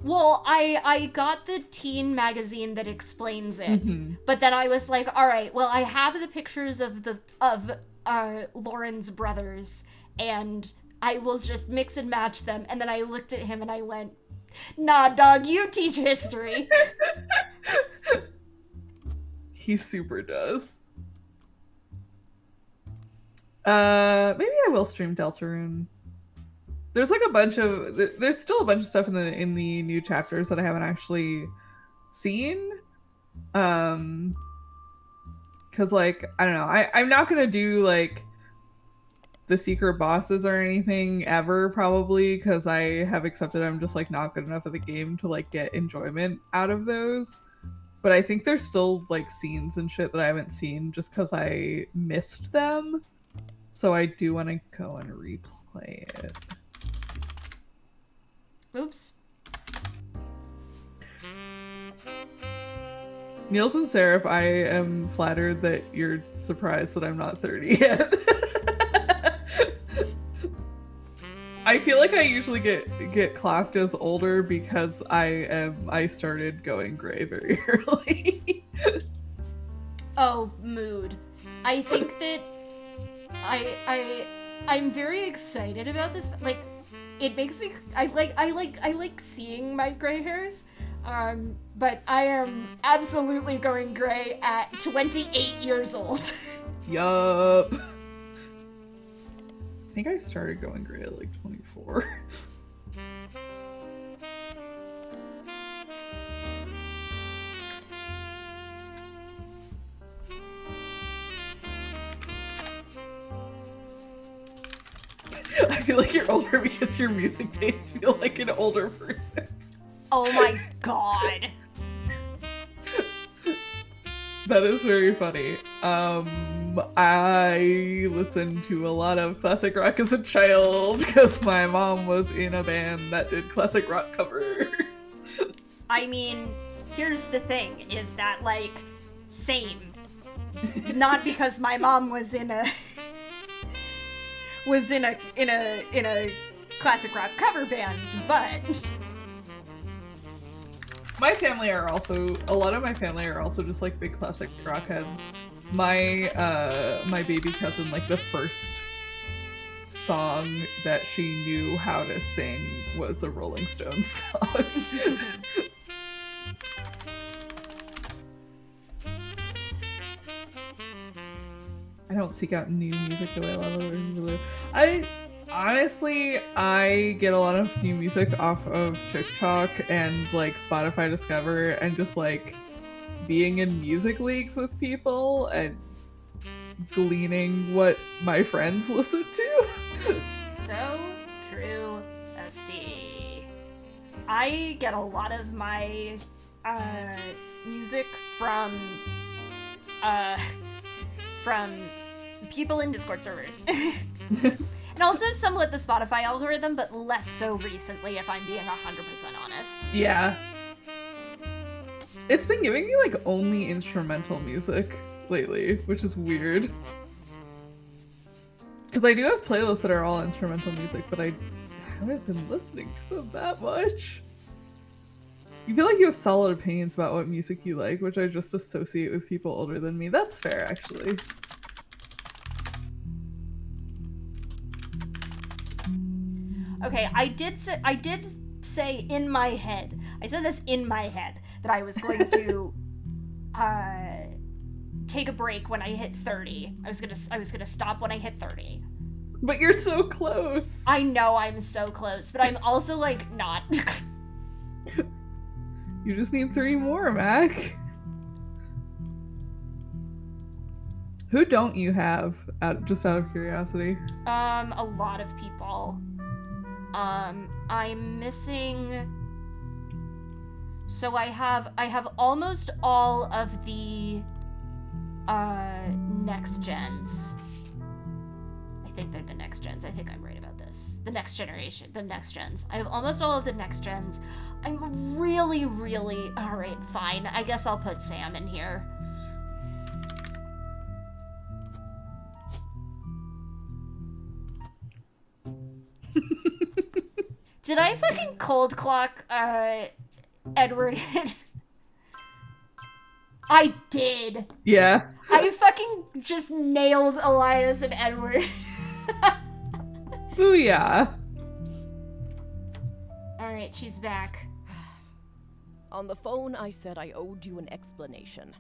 Well, I got the teen magazine that explains it, but then I was like, all right, well, I have the pictures of Lauren's brothers, and I will just mix and match them. And then I looked at him and I went, nah, dog, you teach history. He super does. Maybe I will stream Deltarune. There's like there's still a bunch of stuff in the new chapters that I haven't actually seen. Cause like, I don't know, I'm not gonna do like the secret bosses or anything ever, probably, because I have accepted I'm just like not good enough at the game to like get enjoyment out of those. But I think there's still like scenes and shit that I haven't seen just because I missed them. So I do want to go and replay it. Oops. Niels and Seraph, I am flattered that you're surprised that I'm not 30 yet. I feel like I usually get clocked as older because I started going gray very early. Oh, mood. I think that I'm very excited about like it makes me I like seeing my gray hairs. But I am absolutely going gray at 28 years old. Yup. I think I started going gray at like 24. feel like you're older because your music tastes feel like an older person's. Oh my god. That is very funny. I listened to a lot of classic rock as a child because my mom was in a band that did classic rock covers. I mean, here's the thing, is that, like, same. Not because my mom was in a classic rock cover band, but My family are also, a lot of my family are also just like big classic rock heads. My baby cousin, like the first song that she knew how to sing was a Rolling Stones song. I don't seek out new music the way a lot of other people do. I get a lot of new music off of TikTok and like Spotify Discover and just like being in music leagues with people and gleaning what my friends listen to. so true, bestie. I get a lot of my music from people in Discord servers. And also somewhat the Spotify algorithm, but less so recently, if I'm being 100% honest. Yeah. It's been giving me like only instrumental music lately, which is weird. Because I do have playlists that are all instrumental music, but I haven't been listening to them that much. You feel like you have solid opinions about what music you like, which I just associate with people older than me. That's fair, actually. Okay, I did say in my head. I said this in my head that I was going to take a break when I hit 30. I was gonna stop when I hit 30. But you're so close. I know I'm so close, but I'm also like not. You just need 3 more, Mac. Who don't you have? Just out of curiosity. A lot of people. I'm missing. So I have almost all of the next gens. I think they're the next gens. I think I'm right about this. The next generation, the next gens. I have almost all of the next gens. I'm really, really... Alright, fine. I guess I'll put Sam in here. Did I fucking cold clock, Edward? I did. Yeah. I fucking just nailed Elias and Edward. Booyah. Alright, she's back. On the phone, I said I owed you an explanation,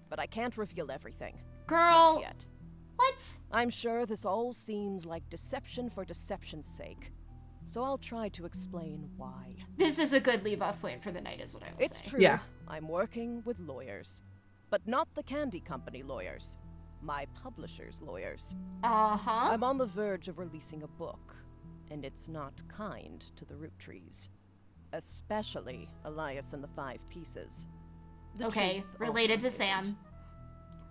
but I can't reveal everything. Girl. Not yet. What? I'm sure this all seems like deception for deception's sake, so I'll try to explain why. This is a good leave-off point for the night, is what I will It's say. true. Yeah. I'm working with lawyers, but not the candy company lawyers. My publisher's lawyers. Uh-huh. I'm on the verge of releasing a book, and it's not kind to the Roottrees. Especially Elias and the 5 Pieces. The Okay, truth related to often Sam. isn't.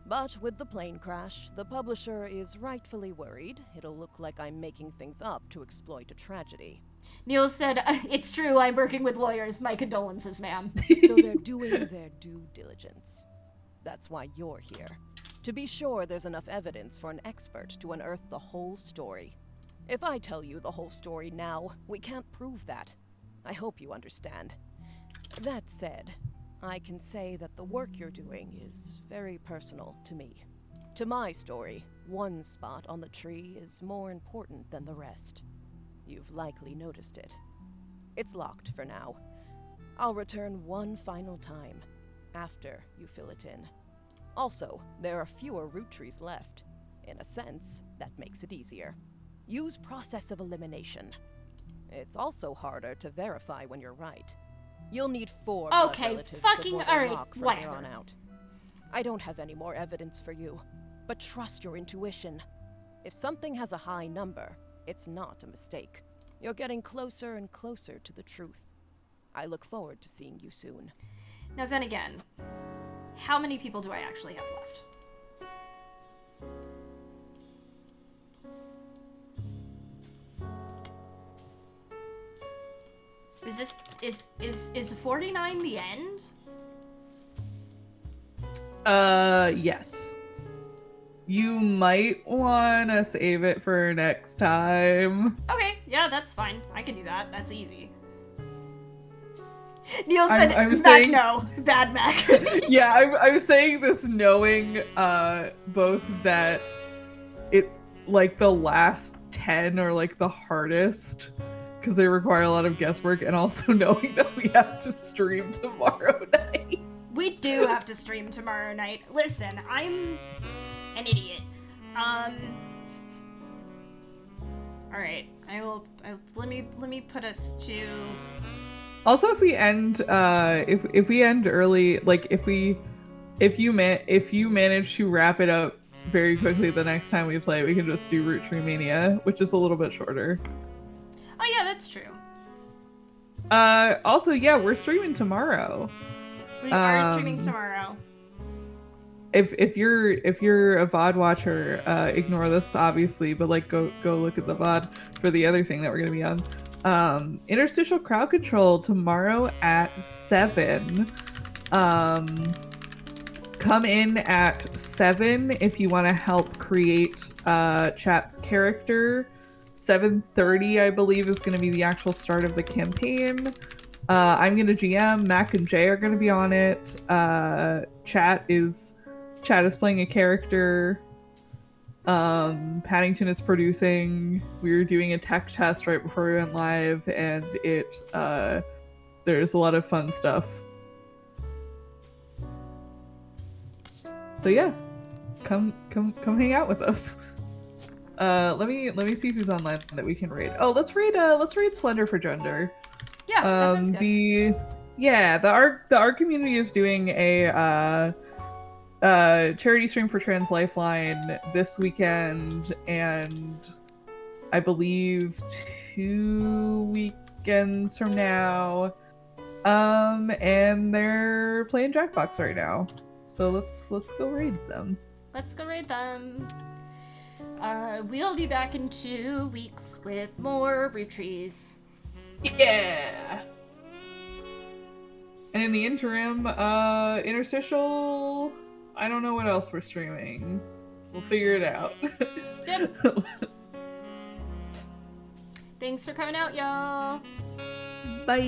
But with the plane crash, the publisher is rightfully worried it'll look like I'm making things up to exploit a tragedy. Neil said, it's true, I'm working with lawyers. My condolences, ma'am. So they're doing their due diligence. That's why you're here. To be sure there's enough evidence for an expert to unearth the whole story. If I tell you the whole story now, we can't prove that. I hope you understand. That said, I can say that the work you're doing is very personal to me. To my story, one spot on the tree is more important than the rest. You've likely noticed it. It's locked for now. I'll return one final time, after you fill it in. Also, there are fewer Roottrees left. In a sense, that makes it easier. Use process of elimination. It's also harder to verify when you're right. You'll need 4 blood Okay, relatives fucking before they alright, lock from here whatever. on out. I don't have any more evidence for you, but trust your intuition. If something has a high number, It's not a mistake. You're getting closer and closer to the truth. I look forward to seeing you soon. Now then again, how many people do I actually have left? Is 49 the end? Yes. You might wanna save it for next time. Okay, yeah, that's fine. I can do that. That's easy. Neil said, I'm Mac, saying- no. Bad Mac. Yeah, I'm saying this knowing both that it like the last 10 are like the hardest because they require a lot of guesswork, and also knowing that we have to stream tomorrow night. We do have to stream tomorrow night. Listen, I'm an idiot. Alright. Let me put us to... Also, if we end if we end early, like if you manage to wrap it up very quickly the next time we play, we can just do Roottrees Mania, which is a little bit shorter. Oh yeah, that's true. Also, yeah, we're streaming tomorrow. We are streaming tomorrow. If you're a VOD watcher, ignore this obviously, but like go look at the VOD for the other thing that we're gonna be on. Interstitial Crowd Control tomorrow at 7. Come in at 7 if you want to help create chat's character. 7:30, I believe, is going to be the actual start of the campaign. I'm going to GM. Mac and Jay are going to be on it. Chat is playing a character. Paddington is producing. We were doing a tech test right before we went live, and there's a lot of fun stuff. So yeah, come hang out with us. Let me see who's online that we can raid. Oh, let's raid Slender for Gender. Yeah, that sounds good. The art community is doing a charity stream for Trans Lifeline this weekend, and I believe 2 weekends from now. And they're playing Jackbox right now. So let's go raid them. Let's go raid them. We'll be back in 2 weeks with more Roottrees. Yeah. And in the interim, Interstitial, I don't know what else we're streaming. We'll figure it out. Yep. Thanks for coming out, y'all. Bye.